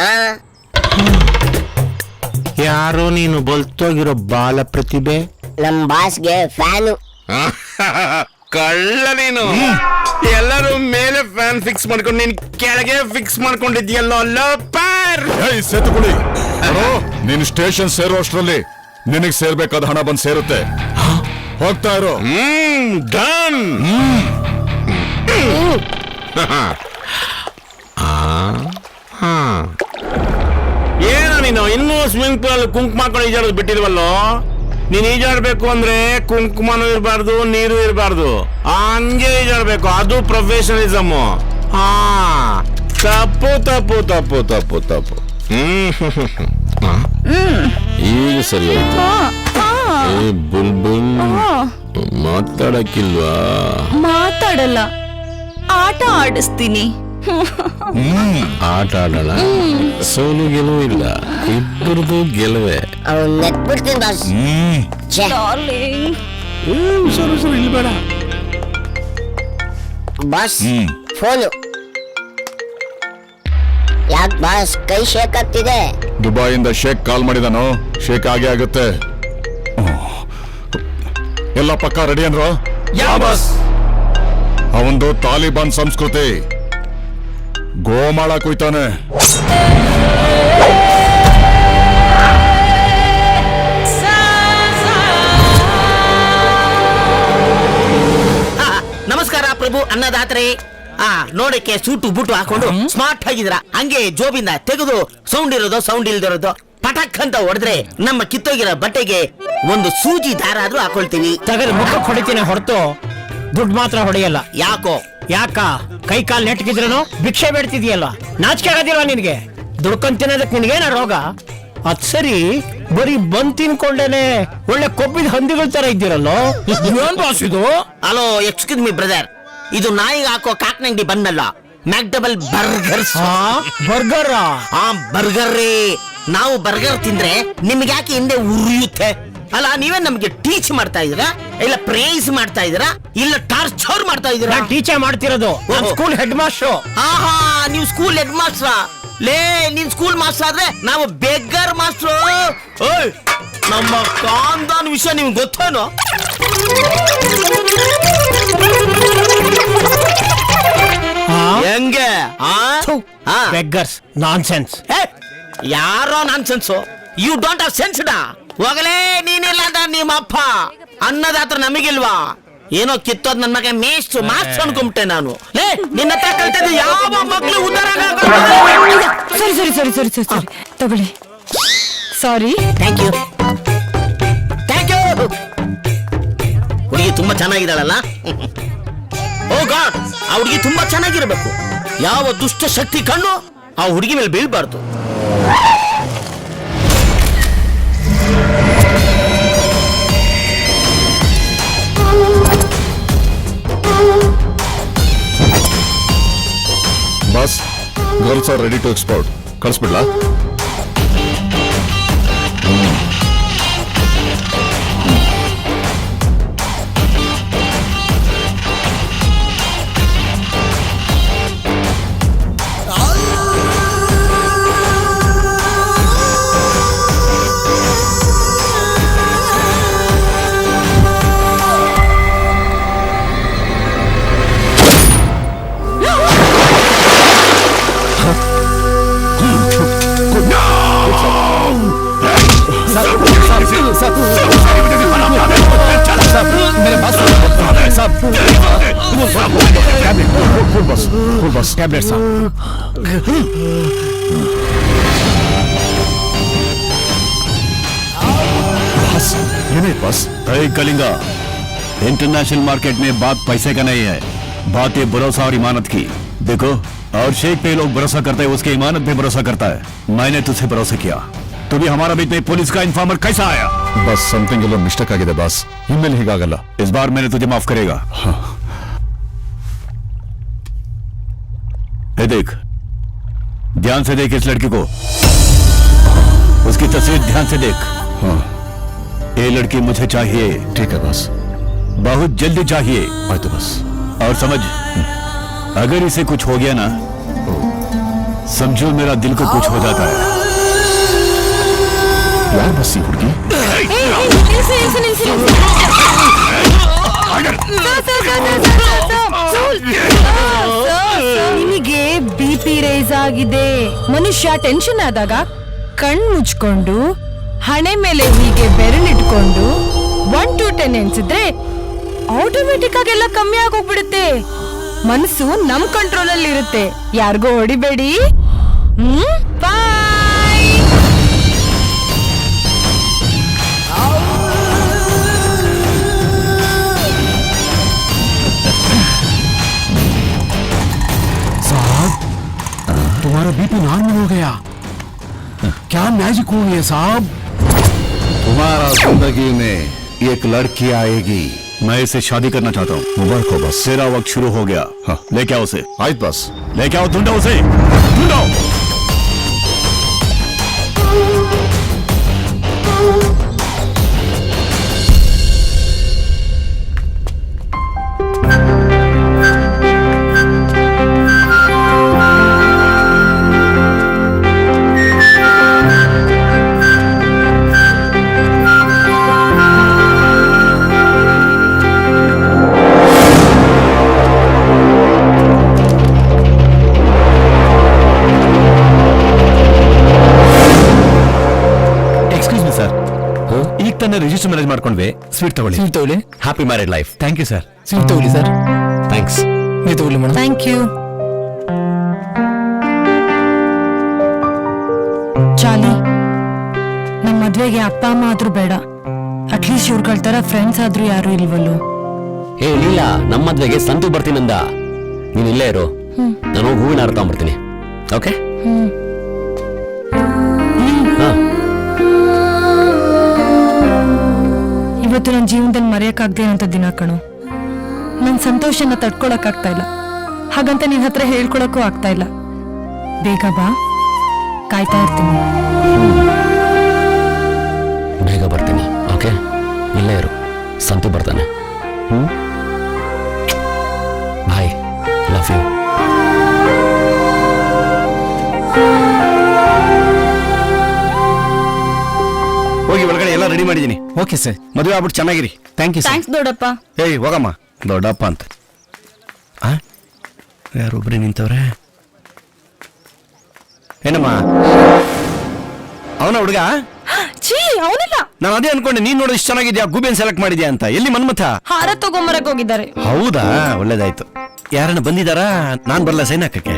ಯಾರೋ ನೀನು ಬಲ್ತೋಗಿರೋ ಬಾಲ ಪ್ರತಿಭೆ, ನಮ್ ಬಾಸ್ಗೆ ಫ್ಯಾನು. ಕಳ್ಳ ನೀನು. ಎಲ್ಲರೂ ಮೇಲೆ ಫ್ಯಾನ್ ಫಿಕ್ಸ್ ಮಾಡ್ಕೊಂಡು ನೀನ್ ಕೆಳಗೆ ಫಿಕ್ಸ್ ಮಾಡ್ಕೊಂಡಿದ್ಯಲ್ಲೋ ಲೋಪರ್. ಸೇತುಕುಳಿ, ನೀನು ಸ್ಟೇಷನ್ ಸೇರೋ ಅಷ್ಟರಲ್ಲಿ ನಿನಗ್ ಸೇರ್ಬೇಕಾದ ಹಣ ಬಂದ್ ಸೇರುತ್ತೆ. ಹೋಗ್ತಾ ಇರೋ. ಡನ್. ಏನೋ ನೀನು ಇನ್ನೂ ಸ್ವಿಮ್ಮಿಂಗ್ ಪೂಲ್ ಅಲ್ಲಿ ಕುಂಕುಮ ಹಾಕೊಂಡು ಈಜಾಡೋದು ಬಿಟ್ಟಿಲ್ವಲ್ಲೋ? ನೀನ್ ಈಜಾಡ್ಬೇಕು ಅಂದ್ರೆ ಕುಂಕುಮನೂ ಇರಬಾರ್ದು, ನೀರು ಇರಬಾರ್ದು, ಹಂಗೆ ಈಜಾಡ್ಬೇಕು. ಅದು ಪ್ರೊಫೆಷನಲಿಸಮ್. ಹಾ, ತಪ್ಪು ತಪ್ಪು ತಪ್ಪು ತಪ್ಪು ತಪ್ಪು. ಈಗ ಸರಿ ಆಯ್ತು. ಬುಲ್ಬುಲ್ ಮಾತಾಡಕ್ಕಿಲ್ವಾ? ಮಾತಾಡಲ್ಲ, ಆಟ ಆಡಿಸ್ತೀನಿ. ಆಟ ಆಡೋಣ. ಸೋಲು ಗೆಲುವು ಇಲ್ಲ, ಇಬ್ಬರದು ಗೆಲುವೆ. ಅವ್ನು ನೆಟ್ಬಿಡ್ತೀನಿ ಬಾಸ್. ಸರಿ ಇಲ್ಲಿ ಬೇಡ ಬಾಸ್. ಫೋನು ಯಾಕೆ ಬಾಸ್ ಕೈ ಶೇಕ್ ಆಗ್ತಿದೆ? ದುಬೈಯಿಂದ ಶೇಕ್ ಕಾಲ್ ಮಾಡಿದಾನು. ಶೇಕ್ ಆಗೇ ಆಗುತ್ತೆ. ಎಲ್ಲ ಪಕ್ಕ ರೆಡಿ ಅಂದ್ರು? ಅವಂದು ತಾಲಿಬಾನ್ ಸಂಸ್ಕೃತಿ. ಗೋಮಾಳ ಕುಯ್ತಾನೆ. ನಮಸ್ಕಾರ ಪ್ರಭು ಅನ್ನದಾತ್ರೆ. ನೋಡಕ್ಕೆ ಸೂಟು ಬೂಟು ಹಾಕೊಂಡು ಸ್ಮಾರ್ಟ್ ಆಗಿದ್ರ, ಹಂಗೆ ಜೋಬಿಂದ ತೆಗೆದು ಸೌಂಡ್ ಇರೋದು ಸೌಂಡ್ ಇಲ್ದಿರೋದು ಪಟಕ್ ಅಂತ ಹೊಡೆದ್ರೆ ನಮ್ಮ ಕಿತ್ತೋಗಿರೋ ಬಟ್ಟೆಗೆ ಒಂದು ಸೂಜಿ ದಾರ ಆದ್ರೂ ಹಾಕೊಳ್ತೀವಿ. ತಗದು ಮುಖಕ್ಕೆ ಹೊಡಿತೀನಿ ಹೊರತು ದುಡ್ಡು ಮಾತ್ರ ಹೊಡೆಯಲ್ಲ. ಯಾಕ ಕೈ ಕಾಲ್ ನೆಟ್ಗಿದ್ರೂ ಭಿಕ್ಷೆ ಬೇಡ್ತಿದ್ಯಲ್ಲ, ನಾಚಿಕೆ ಆಗೋದಿಲ್ವಾ ನಿನ್ಗೆ? ದುಡ್ಕೊಂಡ್ ತಿನ್ನೋದಕ್ಕೆ ನಿನ್ಗೇನ ರೋಗ? ಅದ್ ಸರಿ, ಬರೀ ಬಂದ್ ತಿನ್ಕೊಂಡೇನೆ ಒಳ್ಳೆ ಕೊಬ್ಬಿದ ಹಂದಿಗಳ ತರ ಇದ್ದೀರಲ್ಲೋ. ಏನ್ ಬಾಸ್ ಇದು? ಹಲೋ, ಎಕ್ಸ್ಕ್ಯೂಸ್ ಮಿ ಬ್ರದರ್, ಇದು ನಾಯಿಗೆ ಹಾಕೋ ಕಾಕ್ನಂಗಡಿ ಬಂದಲ್ಲ, ಮ್ಯಾಕ್ಡಬಲ್ ಬರ್ಗರ್ಸ್. ಬರ್ಗರ್? ಬರ್ಗರ್ ರೀ. ನಾವು ಬರ್ಗರ್ ತಿಂದ್ರೆ ನಿಮ್ಗೆ ಯಾಕೆ ಹಿಂದೆ ಉರಿಯುತ್ತೆ? ಅಲ್ಲ, ನೀವೇ ನಮ್ಗೆ ಟೀಚ್ ಮಾಡ್ತಾ ಇದೀರಾ, ಇಲ್ಲ ಪ್ರೈಸ್ ಮಾಡ್ತಾ ಇದೀರಾ, ಇಲ್ಲ ಟಾರ್ಚರ್ ಮಾಡ್ತಾ ಇದೀರಾ? ಟೀಚರ್ ಮಾಡ್ತಿರೋದು ಸ್ಕೂಲ್ ಹೆಡ್ ಮಾಸ್ಟರ್. ಆಹಾ, ನೀವು ಸ್ಕೂಲ್ ಹೆಡ್ ಮಾಸ್ಟರ್. ಲೇ, ನೀನ್ ಸ್ಕೂಲ್ ಮಾಸ್ಟರ್ ಆದ್ರೆ ನಾವು ಬೆಗ್ಗರ್ ಮಾಸ್ಟರ್. ನಮ್ಮ ಕಾಂದಾನ್ ವಿಷಯ ನಿಮ್ಗೆ ಗೊತ್ತೇನೋ? ಹೆಂಗೆ? Beggars nonsense. ಯಾರೋ ನಾನ್ಸೆನ್ಸು. ಯು ಡೋಂಟ್ ಹ್ಯಾವ್ ಸೆನ್ಸ್ ಡಾ. ಹೋಗಲೇ, ನೀನಿಲ್ಲ ಅಂತ ನಿಮ್ಮ ಅಪ್ಪ ಅನ್ನದಾತ್ರ ನಮಗಿಲ್ವಾ? ಏನೋ ಕಿತ್ತೋದ್ ನನ್ನ ಮಗ ಮೇಸ್ಟ್ ಮಾರ್ಕ್ಸ್ ಅನ್ಕೊಂಬಿಟ್ಟೆ ನಾನು. ಲೇ, ನಿನ್ನ ಹತ್ರ ಕಲ್ತಿದ್ದು ಯಾವ ಮಕ್ಳು ಉದ್ದಾರ ಸರಿ ಸರಿ ಸರಿ ಸರಿ ಸರಿ ಸರಿ ತಗೊಳ್ಳಿ. Sorry. Thank you thank you. ಹುಡುಗಿ ತುಂಬಾ ಚೆನ್ನಾಗಿದ್ದಾಳಲ್ಲ. ಓ ಗಾಡ್, ಆ ಹುಡುಗಿ ತುಂಬಾ ಚೆನ್ನಾಗಿರ್ಬೇಕು. ಯಾವ ದುಷ್ಟ ಶಕ್ತಿ ಕಣ್ಣು ಆ ಹುಡುಗಿ ಮೇಲೆ ಬೀಳ್ಬಾರ್ದು. Boss girls are ready to export. ಕಳಿಸ್ಬಿಡ್ಲಾ? ಟ್ಯಾಬ್ಲೆಟ್ ಸಾಬ್. बस कलिंगा, इंटरनेशनल मार्केट में बात पैसे का नहीं है, बात है भरोसा और इमानत की. देखो, और शेख पे लोग भरोसा करते हैं, उसके इमानत पे भरोसा करता है. मैंने तुझसे भरोसा किया, तू भी हमारा बीच में पुलिस का इन्फॉर्मर कैसा आया? बस समथिंग ಎಲ್ಲೋ ಮಿಸ್ಟೇಕ್ ಆಗಿದೆ ಬಾಸ್. ಇನ್ಮೇಲೆ ಹೀಗಾಗಲ್ಲ. इस बार मैंने तुझे माफ करेगा. ये देख, ध्यान से देख इस लड़की को, उसकी तस्वीर ध्यान से देख. हाँ ये लड़की मुझे चाहिए, ठीक है बस. बहुत जल्दी चाहिए. आइए बस. और समझ, अगर इसे कुछ हो गया ना, समझो मेरा दिल को कुछ हो जाता है. यार बस ये हुड़की ನಿಮಗೆ BP ರೈಸ್ ಆಗಿದೆ. ಮನುಷ್ಯ ಟೆನ್ಷನ್ ಆದಾಗ ಕಣ್ ಮುಚ್ಕೊಂಡು ಹಣೆ ಮೇಲೆ ಹೀಗೆ ಬೆರಳಿಟ್ಕೊಂಡು 1 to 10 ಎನ್ಸಿದ್ರೆ ಆಟೋಮೆಟಿಕ್ ಆಗಿ ಎಲ್ಲ ಕಮ್ಮಿ ಆಗೋಗ್ಬಿಡುತ್ತೆ. ಮನಸ್ಸು ನಮ್ ಕಂಟ್ರೋಲ್ ಅಲ್ಲಿ ಇರುತ್ತೆ. ಯಾರಿಗೂ ಹೊಡಿಬೇಡಿ. ಬಾಯ್. तुम्हारा बीपी नॉर्मल हो गया. क्या मैजिक हो गया साहब? तुम्हारा जिंदगी में एक लड़की आएगी. मैं इसे शादी करना चाहता हूँ. मुबारक हो बस. तेरा वक्त शुरू हो गया. हाँ. लेके आओ उसे. आइए बस. लेके आओ, ढूंढो उसे, ढूंढो. ಈಗ ತಾನೇ ರಿಜಿಸ್ಟರ್ ಮ್ಯಾರೇಜ್ ಮಾಡ್ಕೊಂಡ್ವಿ. ಸ್ವೀಟ್ ತಗೊಳ್ಳಿ. ಸ್ವೀಟ್ ತಗೊಳ್ಳಿ. Happy married life. Thank you sir. Sweet ತಗೊಳ್ಳಿ ಸರ್. ಥ್ಯಾಂಕ್ಸ್. ನೀವು ತಗೊಳ್ಳಿ ಮೇಡಮ್. Thank you. ಚಾಲಿ, ನಮ್ಮ ಮದ್ವೆಗೆ ಅಪ್ಪ ಅಮ್ಮ ಆದ್ರೂ ಬೇಡ, ಅಟ್ಲೀಸ್ಟ್ ಇವ್ರುಗಳ ತರ ಫ್ರೆಂಡ್ಸ್ ಆದ್ರೂ ಯಾರು ಇಲ್ವಲ್ಲೋ. ಏ ಲೀಲಾ, ನಮ್ಮ ಮದ್ವೆಗೆ ಸಂತು ಬರ್ತೀನಂದ. ನೀನ್ ಇಲ್ಲೇ ಇರು, ನಾನು ಹೋಗಿ ಹೂವಿನ ಹಾರ ತಗೊಂಡ್ಬರ್ತೀನಿ. ಓಕೆ? ಇವತ್ತು ನನ್ನ ಜೀವನದಲ್ಲಿ ಮರೆಯಕ್ಕಾಗದೆ ಅಂತ ದಿನ ಕಣು. ನನ್ನ ಸಂತೋಷನ ತಡ್ಕೊಳಕ್ ಆಗ್ತಾ ಇಲ್ಲ, ಹಾಗಂತ ನಿನ್ ಹತ್ರ ಹೇಳ್ಕೊಳಕ್ಕೂ ಆಗ್ತಾ ಇಲ್ಲ. ಬೇಗ ಬಾ, ಕಾಯ್ತಾ ಇರ್ತೀನಿ. ಬೇಗ ಬರ್ತೀನಿ. ಓಕೆ, ಇಲ್ಲೇ ಇರು, ಸಂತು ಬರ್ತಾನೆ. Bye, love you. ಹೋಗಿ ಒಳಗಡೆ ಎಲ್ಲ ರೆಡಿ ಮಾಡಿದ್ದೀನಿ. Okay sir. ಮದುವೆ ಆಗ್ಬಿಟ್ಟು ಚೆನ್ನಾಗಿರಿ. Thank you sir. ಥ್ಯಾಂಕ್ಸ್ ದೊಡ್ಡಪ್ಪ. ಏಯ್ ಹೋಗಮ್ಮ. ದೊಡ್ಡಪ್ಪ ಅಂತ ಯಾರೊಬ್ರೆ ನಿಂತವ್ರೆ. ಏನಮ್ಮ ಅವನ ಹುಡುಗ? ಛೀ, ಅವನಿಲ್ಲ. ನಾನು ಅದೇ ಅನ್ಕೊಂಡೆ, ನೀನ್ ನೋಡು ಇಷ್ಟು ಚೆನ್ನಾಗಿದ್ಯಾ, ಗೂಬೆನ್ ಸೆಲೆಕ್ಟ್ ಮಾಡಿದ್ಯಾ ಅಂತ. ಎಲ್ಲಿ ಮನ್ಮಥ? ಹಾರ ತಗೊಂಬರಕ್ ಹೋಗಿದ್ದಾರೆ. ಹೌದಾ, ಒಳ್ಳೇದಾಯ್ತು. ಯಾರನ್ನ ಬಂದಿದಾರಾ? ನಾನ್ ಬರ್ಲ ಸೈನ್ ಹಾಕಕ್ಕೆ?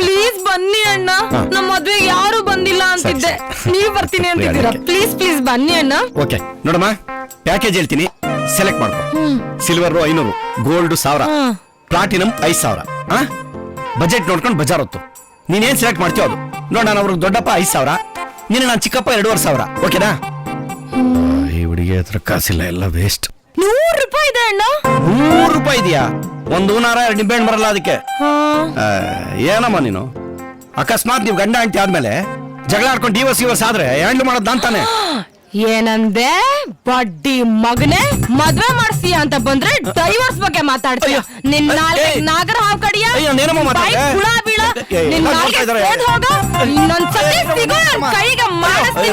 ಪ್ಲೀಸ್ ಬನ್ನಿ ಅಣ್ಣ, ನಮ್ಮ ಮದ್ವೆಗೆ ಯಾರು ಬಂದಿಲ್ಲ ಅಂತಿದ್ದೆ, ನೀವ್ ಬರ್ತೀನಿ ಅಂತಿದ್ದೀರಾ. ಪ್ಲೀಸ್ ಪ್ಲೀಸ್ ಬನ್ನಿ ಅಣ್ಣ. ಓಕೆ ನೋಡಮ್ಮ, ಪ್ಯಾಕೇಜ್ ಹೇಳ್ತೀನಿ, ಸೆಲೆಕ್ಟ್ ಮಾಡ್ಕೊ. Silver 500, gold 1000, platinum 5000. ಬಜೆಟ್ ನೋಡ್ಕೊಂಡು ಬಜಾರ್ ಹೊತ್ತು ನೀನೇನ್ ಸೆಲೆಕ್ಟ್ ಮಾಡ್ತೀವ ಅದು ನೋಡ. ನಾನು ಅವ್ರಿಗೆ ದೊಡ್ಡಪ್ಪ 5000, ನೀನು ನಾನು ಚಿಕ್ಕಪ್ಪ 2500. ಓಕೆನಾ? ಈ ಹುಡುಗಿ ಹತ್ರ ಕಾಸಿಲ್ಲ, ಎಲ್ಲ ವೇಸ್ಟ್. 100 ರೂಪಾಯಿ ಇದೆ ಅಣ್ಣ. 100 ರೂಪಾಯಿ ಇದೆಯಾ? ಒಂದು ಹೂನಾರ 2 ನಿಂಬೆಹಣ್ಣು ಬರಲ್ಲ ಅದಕ್ಕೆ. ಏನಮ್ಮ ನೀನು? ಅಕಸ್ಮಾತ್ ನೀವು ಗಂಡ ಹೆಂಡತಿ ಆದ್ಮೇಲೆ ಜಗಳ ಆಡ್ಕೊಂಡು ಡಿವೋರ್ಸ್ ಆದ್ರೆ ಹ್ಯಾಂಡ್ಲ್ ಮಾಡೋದು ನಾನ್ ತಾನೆ. ಏನಂದೆ ಬಡ್ಡಿ ಮಗನೇ? ಮದ್ವೆ ಮಾಡ್ಸಿ ಅಂತ ಬಂದ್ರೆ ಡೈವರ್ಸ್ ಬಗ್ಗೆ ಮಾತಾಡ್ತೀಯ? ನಿನ್ನ ನಾಗರ ಹಾವು ಕಡಿಯ ಹುಳ ಬೀಳ ಇನ್ನೊಂದ್ಸತಿ ಸಿಗೋ ನನ್ ಕೈಗೆ ಮಾಡಿಸ್ತೀನಿ.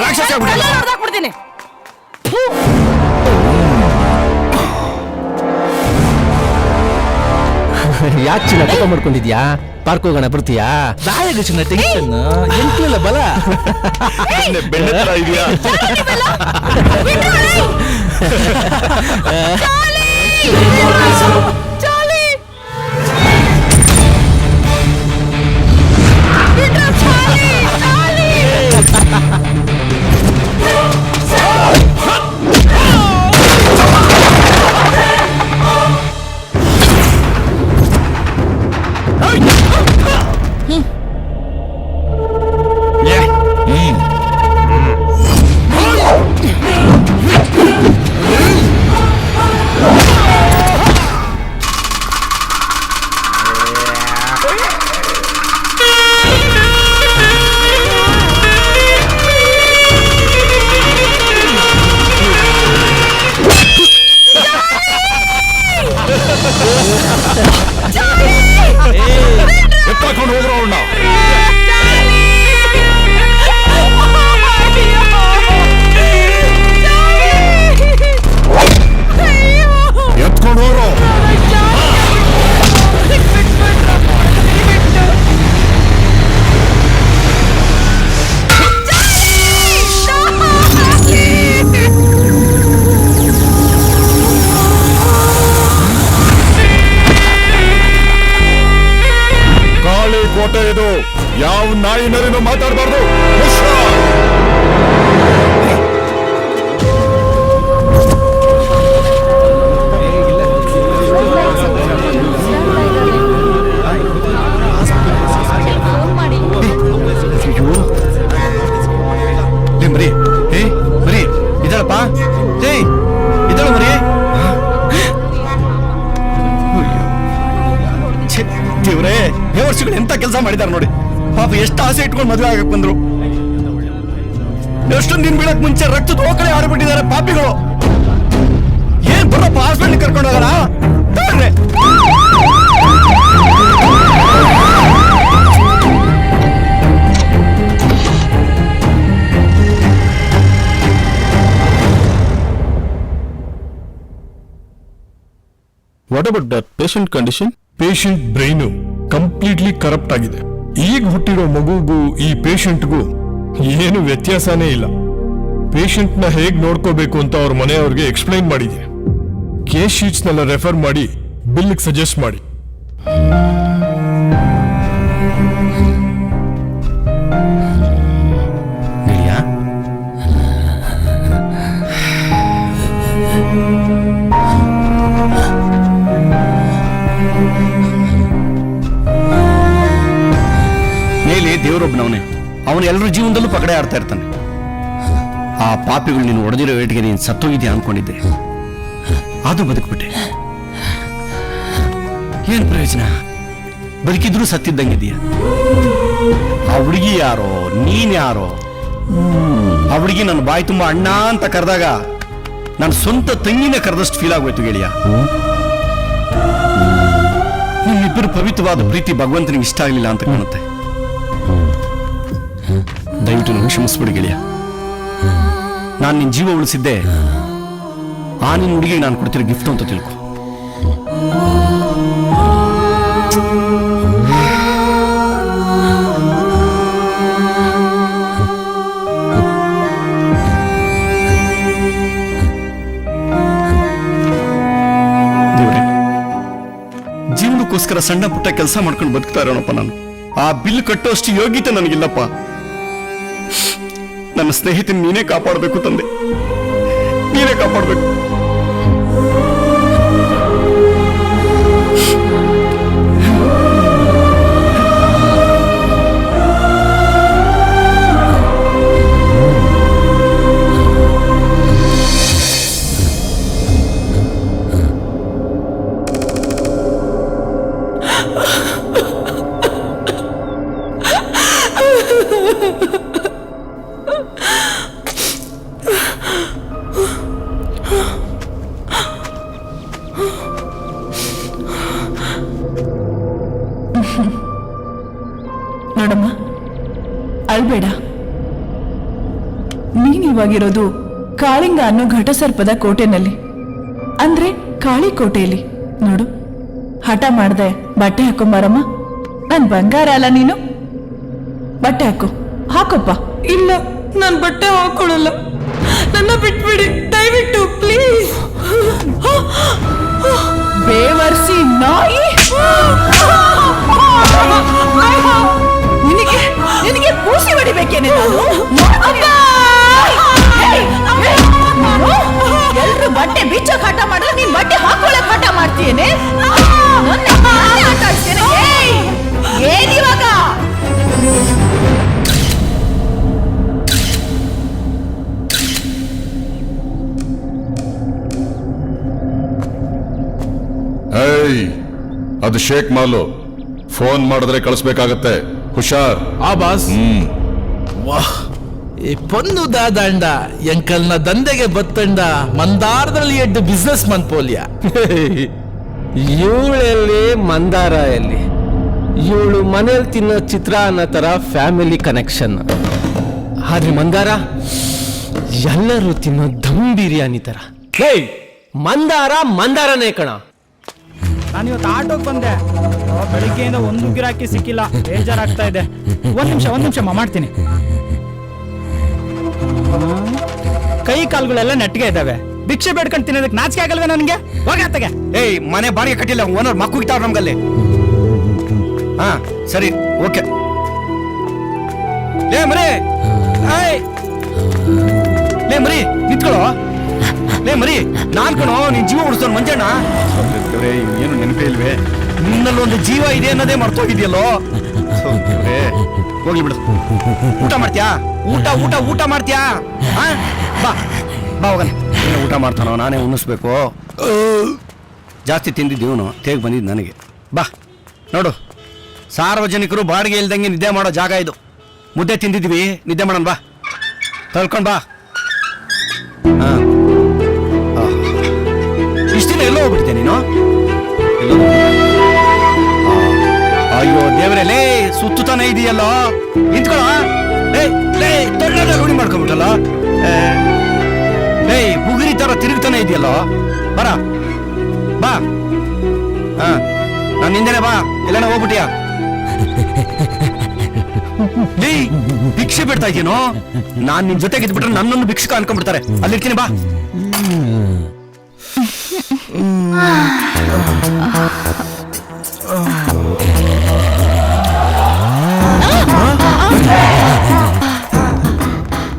ಯಾಕೆ ಚಿನ್ನ ತಗೊಂಡ್ ಮಾಡ್ಕೊಂಡಿದ್ಯಾ? ಪಾರ್ಕ್ ಹೋಗೋಣ ಬರ್ತೀಯಾ? ದಾಯಾಗ ಚಿನ್ನ ಟೆನ್ಷನ್ ಎಂತಿಲ್ಲ ಬಲ ಬೆಣ್ಣೆ ತರ ಇದೆಯಾ? ಎತ್ತಾಕೊಂಡು ಹೋಗ್ರ ಅವನ್ನ. ಎತ್ಕೊಂಡು ಹೋಗ್ರು. ಕಾಳಿ ಕೋಟೆ ಇದು, ಯಾವ ನಾಯಿ ನರಿನೂ ಮಾತಾಡಬಾರ್ದು. ಮರಿ ಮರಿ ಇದಳಪ್ಪ, ಇದಳು ಮರಿ. ದೇವ್ರೇ, ಬೇವರ್ಸಿಗಳು ಎಂತ ಕೆಲಸ ಮಾಡಿದಾರೆ ನೋಡಿ. ಪಾಪ ಎಷ್ಟು ಆಸೆ ಇಟ್ಕೊಂಡು ಮದುವೆ ಆಗಕ್ ಬಂದ್ರು. ಎಷ್ಟೊಂದು ದಿನ ಬೀಳಕ್ ಮುಂಚೆ ರಕ್ತದ ಓಕಳೆ ಆಡ್ಬಿಟ್ಟಿದ್ದಾರೆ ಪಾಪಿಗಳು. ಏನ್ ಬರಪ್ಪ, ಹಾಸ್ಪಿಟಲ್ ಕರ್ಕೊಂಡು ಹೋಗೋಣ. What about that patient condition? Patient brain completely corrupt ಆಗಿದೆ. ಈಗ ಹುಟ್ಟಿರೋ ಮಗುಗೂ ಈ ಪೇಷಂಟ್ಗೂ ಏನು ವ್ಯತ್ಯಾಸನೇ ಇಲ್ಲ. ಪೇಷಂಟ್ ನ ಹೇಗ್ ನೋಡ್ಕೋಬೇಕು ಅಂತ ಅವ್ರ ಮನೆಯವ್ರಿಗೆ ಎಕ್ಸ್ಪ್ಲೈನ್ ಮಾಡಿದ್ದೀನಿ. ಕೇಸ್ ಶೀಟ್ಸ್ ನೆಲ್ಲ ರೆಫರ್ ಮಾಡಿ ಬಿಲ್ ಸಜೆಸ್ಟ್ ಮಾಡಿ. ಮೇಲೆ ದೇವರೊಬ್ಬನವನೇ, ಅವನು ಎಲ್ಲರ ಜೀವನದಲ್ಲೂ ಪಕಡೆ ಆಡ್ತಾ ಇರ್ತಾನೆ. ಆ ಪಾಪಿಗಳು ನೀನು ಹೊಡೆದಿರೋ ಏಟಿಗೆ ನೀನು ಸತ್ತೋಗಿದ್ಯಾ ಅನ್ಕೊಂಡಿದ್ದೆ, ಅದು ಬದುಕ್ಬಿಟ್ಟೆ. ಏನ್ ಪ್ರಯೋಜನ? ಬದುಕಿದ್ರು ಸತ್ತಿದ್ದಂಗಿದೀಯ. ಆ ಹುಡುಗಿ ಯಾರೋ, ನೀನ್ ಯಾರೋ? ಆ ಹುಡುಗಿ ನನ್ನ ಬಾಯಿ ತುಂಬಾ ಅಣ್ಣ ಅಂತ ಕರೆದಾಗ ನನ್ನ ಸ್ವಂತ ತಂಗಿನ ಕರೆದಷ್ಟು ಫೀಲ್ ಆಗೋಯ್ತು ಗೆಳೆಯ. ನಿಮ್ಮಿಬ್ಬರು ಪವಿತ್ರವಾದ ಪ್ರೀತಿ ಭಗವಂತನಿಗೆ ಇಷ್ಟ ಆಗಲಿಲ್ಲ ಅಂತ ಕಾಣುತ್ತೆ. ದಯವಿಟ್ಟು ನನಗೆ ಕ್ಷಮಿಸ್ಬಿಡಿ ಗೆಳೆಯ. ನಾನು ನಿನ್ನ ಜೀವ ಉಳಿಸಿದ್ದೆ ಆ ನಿನ್ನ ಹುಡುಗಿಗೆ ನಾನು ಕೊಡ್ತಿರೋ ಗಿಫ್ಟ್ ಅಂತ ತಿಳ್ಕೊ. ದೇವ್ರೆ, ಜೀವನಕ್ಕೋಸ್ಕರ ಸಣ್ಣ ಪುಟ್ಟ ಕೆಲಸ ಮಾಡ್ಕೊಂಡು ಬದುಕ್ತಾ ಇರೋಣಪ್ಪ ನಾನು. ಆ ಬಿಲ್ ಕಟ್ಟೋಷ್ಟು ಯೋಗ್ಯತೆ ನನಗಿಲ್ಲಪ್ಪ. ನನ್ನ ಸ್ನೇಹಿತನ ನೀನೇ ಕಾಪಾಡಬೇಕು ತಂದೆ, ನೀನೇ ಕಾಪಾಡಬೇಕು. ನೋಡಮ್ಮ, ಅಳ್ಬೇಡ. ನೀನ್ ಇವಾಗಿರೋದು ಕಾಳಿಂಗ ಅನ್ನೋ ಘಟಸರ್ಪದ ಕೋಟೆನಲ್ಲಿ, ಅಂದ್ರೆ ಕಾಳಿ ಕೋಟೆಯಲ್ಲಿ. ನೋಡು, ಹಠ ಮಾಡ್ದೆ ಬಟ್ಟೆ ಹಾಕೊಂಬಾರಮ್ಮ. ನನ್ ಬಂಗಾರ ಅಲ್ಲ ನೀನು. ಬಟ್ಟೆ ಹಾಕೋಪ್ಪ. ಇಲ್ಲ, ನಾನ್ ಬಟ್ಟೆ ಹಾಕೊಳ್ಳಲ್ಲ. ನನ್ನ ಬಿಟ್ಬಿಡಿ ದಯವಿಟ್ಟು, ಪ್ಲೀಸ್. ಬೇವರ್ಸಿ ನಾಯಿ. ನಿನಗೆ ಪೂಸಿ ಹೊಡಿಬೇಕೇನೆ ನಾನು? ಎಲ್ರು ಬಟ್ಟೆ ಬಿಚ್ಚಕ್ ಹಠ ಮಾಡಿದ್ರೆ ನೀನ್ ಬಟ್ಟೆ ಹಾಕೊಳ್ಳಕ್ ಹಠ ಮಾಡ್ತೀಯೇನೆ? ಆಟ ಆಡ್ತೇನೆ. ಏನಿವಾಗ? ಏಯ್, ಅದು ಶೇಕ್ ಮಾಲು. ಫೋನ್ ಮಾಡಿದ್ರೆ ಕಳಿಸ್ಬೇಕಾಗತ್ತೆ, ಹುಷಾರ್. ಆ ಬಾಸ್. ವಾಹ್, ಈ ಪೊನ್ನು ದಾದಂಡ ಎಂಕಲ್ನ ದಂಧೆಗೆ ಬತ್ತಂಡ ಮಂದಾರದಲ್ಲಿ ಎಡ್ಡು ಬಿಸ್ನೆಸ್ ಮನ್ ಪೋಲ್ಯ. ಇವಳಲ್ಲಿ ಮಂದಾರ ಎಲ್ಲಿ? ಇವಳು ಮನೇಲಿ ತಿನ್ನೋ ಚಿತ್ರಾನ್ನ ತರ ಫ್ಯಾಮಿಲಿ ಕನೆಕ್ಷನ್. ಆದ್ರೆ ಮಂದಾರ ಎಲ್ಲರೂ ತಿನ್ನೋ ದಮ್ ಬಿರಿಯಾನಿ ತರ. ಮಂದಾರನೇ ಕಣ. ನಾನು ಇವತ್ತು ಆಟೋಗೆ ಬಂದೆ. ಬೆಳಿಗ್ಗೆಯಿಂದ ಒಂದು ಗಿರಾಕಿ ಸಿಕ್ಕಿಲ್ಲ, ಬೇಜಾರಾಗ್ತಾ ಇದೆ. ಒಂದ್ ನಿಮಿಷ ಮಾಡ್ತೀನಿ. ಕೈ ಕಾಲುಗಳೆಲ್ಲ ನೆಟ್ಟಿಗೆ ಇದಾವೆ. ಭಿಕ್ಷೆ ಬೇಡ್ಕೊಂಡು ತಿನ್ನೋದಕ್ಕೆ ನಾಚಿಕೆ ಆಗಲ್ವೇ ನನಗೆ? ಹೋಗತ್ತಗೆ. ಏಯ್, ಮನೆ ಬಾಡಿಗೆ ಕಟ್ಟಿಲ್ಲ, ಓನರ್ ಮಕ್ಕಳಿತಾವ್ರ ನಮ್ಗಲ್ಲಿ. ಹಾ ಸರಿ, ಓಕೆ. ಲೇ ಮರಿ, ಲೇ ಮರಿ ನಿಂತ್ಕೊಳ್ಳೋ. ಲೇ ಮರಿ, ನಾನ್ ಕಣೋ ನಿನ್ ಜೀವ ಉಳಿಸೋನ್ ಮಂಜಣ್ಣ. ಏನು ನೆನಪೇ ಇಲ್ವೇ? ನಿನ್ನಲ್ಲಿ ಒಂದು ಜೀವ ಇದೆ ಅನ್ನೋದೇ ಮರ್ತೋಗಿದ್ಯಲ್ಲೋ. ಹೋಗ್ಲಿ ಬಿಡು. ಊಟ ಮಾಡ್ತೀಯಾ? ಊಟ ಮಾಡ್ತೀಯಾ? ಬಾ ಬಾ ಹೋಗಣ. ಊಟ ಮಾಡ್ತಾನೋ, ನಾನೇ ಉಣಿಸ್ಬೇಕು. ಜಾಸ್ತಿ ತಿಂದಿದ್ದೀವನು, ತೇಗ್ ಬಂದಿದ್ದು ನನಗೆ. ಬಾ ನೋಡು, ಸಾರ್ವಜನಿಕರು ಬಾಡಿಗೆ ಇಲ್ದಂಗೆ ನಿದ್ದೆ ಮಾಡೋ ಜಾಗ ಇದು. ಮುದ್ದೆ ತಿಂದಿದ್ವಿ, ನಿದ್ದೆ ಮಾಡೋಣ ಬಾ. ತಳ್ಕೊಂಡ್ ಬಾ. ಇಷ್ಟ ದಿನ ಎಲ್ಲೋ ಹೋಗ್ಬಿಡ್ತೆ ನೀನು? ಅಯ್ಯೋ ದೇವರೇ, ಲೇ ಸುತ್ತಾನೆ ಇದೆಯಲ್ಲೋ. ನಿಂತ್ಕೊಳ್ಳ. ತೊಳ್ಳದ ರೂಢಿ ಮಾಡ್ಕೊಂಡ್ಬಿಟ್ಟಲ್ಲ. ಲೇ ಬುಗುರಿ ತರ ತಿರುಗ್ತಾನೆ ಇದೆಯಲ್ಲೋ. ಬರ ಬಾ. ನಾನು ನಿಂದೇನೆ ಬಾ. ಎಲ್ಲಾನ ಹೋಗ್ಬಿಟ್ಟಿಯ? ಲೇ ಭಿಕ್ಷೆ ಬಿಡ್ತಾ ಇದೀನೋ. ನಾನ್ ನಿನ್ ಜೊತೆಗೆ ಇದ್ಬಿಟ್ರೆ ನನ್ನನ್ನು ಭಿಕ್ಷಕ ಅನ್ಕೊಂಡ್ಬಿಡ್ತಾರೆ. ಅಲ್ಲಿರ್ತೀನಿ ಬಾ.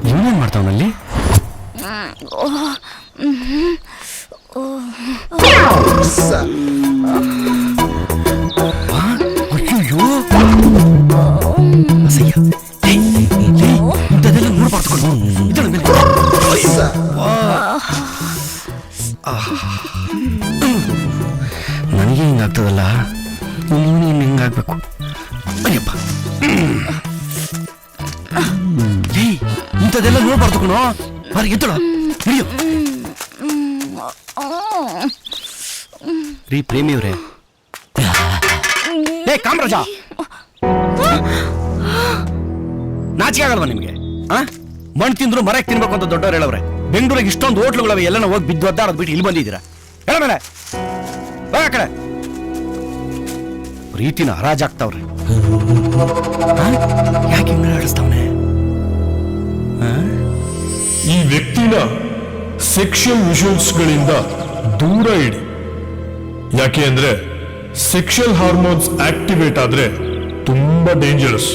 ಏನೇನ್ ಮಾಡ್ತಾವನಲ್ಲಿ? ಅಯ್ಯೋ, ಇಂಥದೆಲ್ಲ ನೋಡ್ಬಾರ್ದು. ಇದಳ ಮೇಲೆ ನನಗೆ ಹಿಂಗಾಗ್ತದಲ್ಲ, ನೀನು ಹಿಂಗಾಗ್ಬೇಕು. ಅಯ್ಯಪ್ಪ, ಇಂಥದೆಲ್ಲ ನೋಡ್ಬಾರ್ದು ಕಣೋ. ಬಾರಿ ಎತ್ತಳ ಹಿಡಿಯೋ. ರೀ ಪ್ರೇಮಿಯವ್ರೆ, ಕಾಮರಾಜ, ನಾಚಿಕೆ ಆಗಲ್ವಾ ನಿಮ್ಗೆ? ಮಣ್ಣು ತಿಂದ್ರು ಮರಕ್ಕೆ ತಿನ್ಬೇಕು ಅಂತ ದೊಡ್ಡವ್ರು ಹೇಳವ್ರೆ. ಬೆಂಗಳೂರಿಗೆ ಇಷ್ಟೊಂದು ಹೋಟ್ಲುಗಳವೆ, ಎಲ್ಲನ ಹೋಗಿ ಬಿದ್ದು ಒದ್ದಾಡೋದು ಬಿಟ್ಟು ಇಲ್ಲಿ ಬಂದಿದ್ದೀರಾ? ಹೇಳ ಮೇಲೆ ಆ ಕಡೆ ರೀತಿನ ಹರಾಜಾಗ್ತಾವ್ರೆ. ಯಾಕೆ ಹಿಂಗೆ ಆಡಿಸ್ತಾವನೆ? ಈ ವ್ಯಕ್ತಿನ ಸೆಕ್ಷುಯಲ್ ವಿಷುವಲ್ಸ್ಗಳಿಂದ ದೂರ ಇಡಿ. ಯಾಕೆ ಅಂದ್ರೆ ಸೆಕ್ಷುಯಲ್ ಹಾರ್ಮೋನ್ಸ್ ಆಕ್ಟಿವೇಟ್ ಆದ್ರೆ ತುಂಬಾ ಡೇಂಜರಸ್.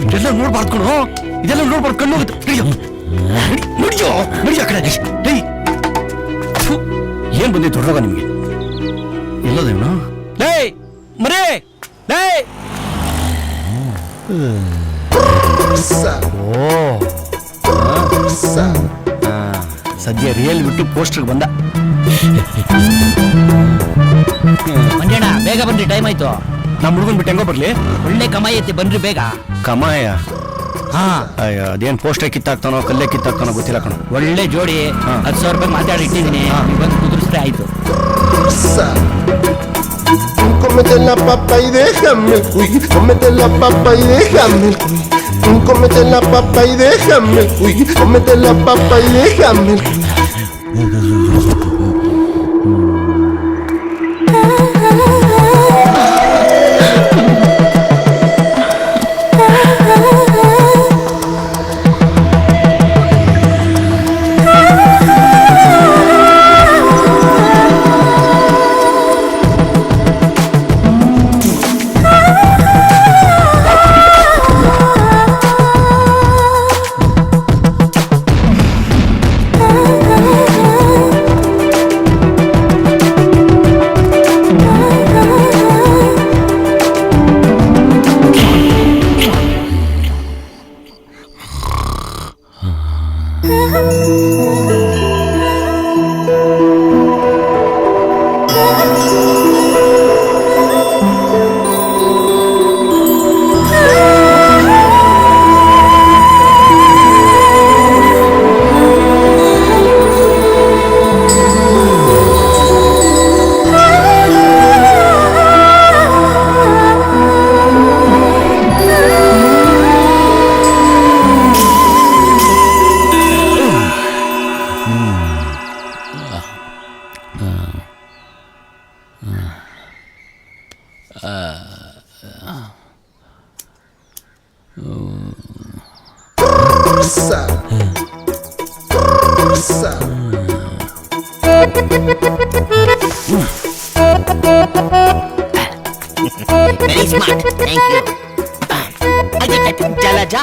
ಇದೆಲ್ಲ ನೋಡ್ಬಾರ್ದು ಕಣೋ. ಇದೆಲ್ಲ ನೋಡ್ಬಾರ್ದು, ಕಣ್ಣು ಹೋಗುತ್ತೆ. ನಡಿಯೋ ಕಡೆ. ಏನ್ ಬಂದಿ ದೊಡ್ಡವಾಗ ನಿಮ್ಗೆ? ಎಲ್ಲೋದೇವನು? ಲೇ ಮರೇ, ಲೇ ಸದ್ಯ ರಿಯಲ್ ಬಿಟ್ಟು ಪೋಸ್ಟರ್ ಬಂದ. ಮಂಜಣ್ಣ ಬೇಗ ಬನ್ರಿ, ಟೈಮ್ ಆಯ್ತು. ನಮ್ಮ ಹುಡುಗನ್ ಬಿಟ್ಟು ಹೆಂಗೋ ಬರ್ಲಿ? ಒಳ್ಳೆ ಕಮಾಯಿ ಐತಿ, ಬನ್ರಿ ಬೇಗ. ಕಮಾಯ ಅಯ್ಯೋ ಅದೇನ್ ಪೋಸ್ಟೇ ಕಿತ್ತಾಕ್ತಾನೋ ಕಲ್ಲೇ ಕಿತ್ತಾಕ್ತಾನೋ ಗೊತ್ತಿಲ್ಲ ಕಣ. ಒಳ್ಳೆ ಜೋಡಿ 10,000 ರೂಪಾಯಿ ಮಾತಾಡಿ ಇಟ್ಟಿದ್ದೀನಿ, ಬಂದು ಕುದುರಿಸ್ರೆ ಆಯ್ತು. Cómete la papa y déjame el cuy. Cómete la papa y déjame el cuy. Cómete la papa y déjame el cuy. Cómete la papa y déjame el cuy. Very smart, thank you. Jalaja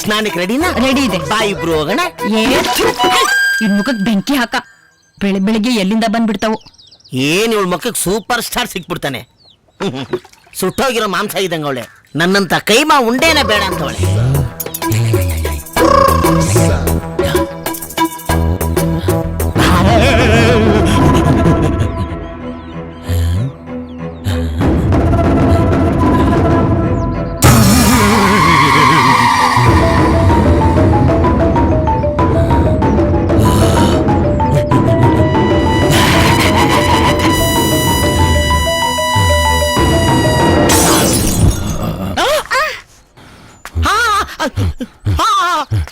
ಸ್ನಾನಕ್ಕೆ ರೆಡಿನಾ? Ready ಇದೆ. ಬಾ ಇಬ್ರು ಹೋಗೋಣ. ಇನ್ ಮುಖಕ್ ಬೆಂಕಿ ಹಾಕ. ಬೆಳಿಗ್ಗೆ ಎಲ್ಲಿಂದ ಬಂದ್ಬಿಡ್ತಾವು. ಏನ್ ಇವಳ ಮಕ್ಕಳಿಗೆ ಸೂಪರ್ ಸ್ಟಾರ್ ಸಿಕ್ಬಿಡ್ತಾನೆ. ಸುಟ್ಟೋಗಿರೋ ಮಾಂಸ ಇದ್ದಂಗ ಅವಳೆ. ನನ್ನಂತ ಕೈಮಾ ಉಂಡೇನ ಬೇಡ ಅಂತವಳೆ.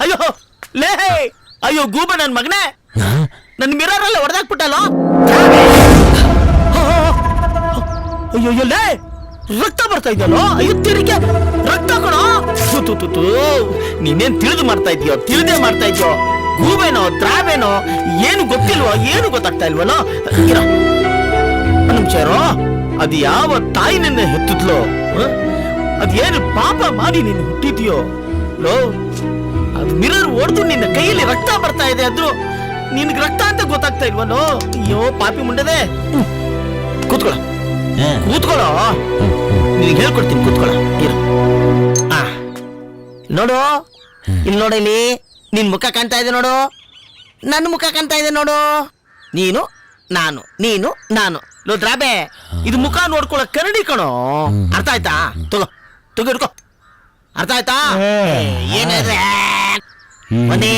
ಅಯ್ಯೋ ಲೇ, ಅಯ್ಯೋ ಗೂಬ ನನ್ ಮಗನೇ, ನನ್ ಮಿರರ್ ಅಲ್ಲೇ ಹೊಡೆದಾಕ್ಬಿಟ್ಟಲ್ಲ. ಅಯ್ಯೋ ಲೇ, ರಕ್ತ ಬರ್ತಾ ಇದೆಯಲ್ಲೋ. ಅಯ್ಯೋ ತಿರುಗಿ ರಕ್ತ ಕಣೋ. ನೀನೇನ್ ತಿಳಿದು ಮಾಡ್ತಾ ಇದೀಯೋ, ತಿಳಿದೇ ಮಾಡ್ತಾ ಇದೆಯೋ. ಗೂಬೇನೋ ದ್ರಾವೇನೋ ಏನು ಗೊತ್ತಿಲ್ವೋ, ಏನು ಗೊತ್ತಾಗ್ತಾ ಇಲ್ವನೋ. ನಿಮಿಷರೋ, ಅದು ಯಾವ ತಾಯಿ ನಿನ್ನ ಹೆತ್ತಿದ್ಲೋ, ಅದೇನು ಪಾಪ ಮಾಡಿ ನೀನು ಹುಟ್ಟಿದ್ಯೋ ಲೋ. ಅದು ಮಿರರ್ ಹೊಡೆದು ನಿನ್ನ ಕೈಯಲ್ಲಿ ರಕ್ತ ಬರ್ತಾ ಇದೆ, ಅದು ನಿನ್ಗೆ ರಕ್ತ ಅಂತ ಗೊತ್ತಾಗ್ತಾ ಇಲ್ವನೋ. ಅಯ್ಯೋ ಪಾಪಿ ಮುಂಡದೆ. ಕೂತ್ಕೊಳ್ಳೋ ಕೂತ್ಕೊಳ್ಳೋ, ನಿನಗೆ ಹೇಳ್ಕೊಡ್ತೀನಿ, ಕೂತ್ಕೊಳ್ಳೋ. ಇರು. ನೋಡು ಇಲ್ಲಿ, ನೋಡು ಇಲ್ಲಿ, ನಿನ್ ಮುಖ ಕಾಣ್ತಾ ಇದೆ ನೋಡು, ನನ್ನ ಮುಖ ಕಾಣ್ತಾ ಇದೆ ನೋಡು. ನೀನು ನಾನು, ನೀನು ನಾನು. ಲೋ ದ್ರಾಬೆ, ಇದು ಮುಖ ನೋಡ್ಕೊಳ್ಳೋ ಕರಡಿ ಕಣೋ. ಅರ್ಥ ಆಯ್ತಾ? ತಗೋ ತಗೋ ಹಿಡ್ಕೋ. ಅರ್ಥ ಆಯ್ತಾ? ಏನಾದ್ರೆ ಒಂದೇ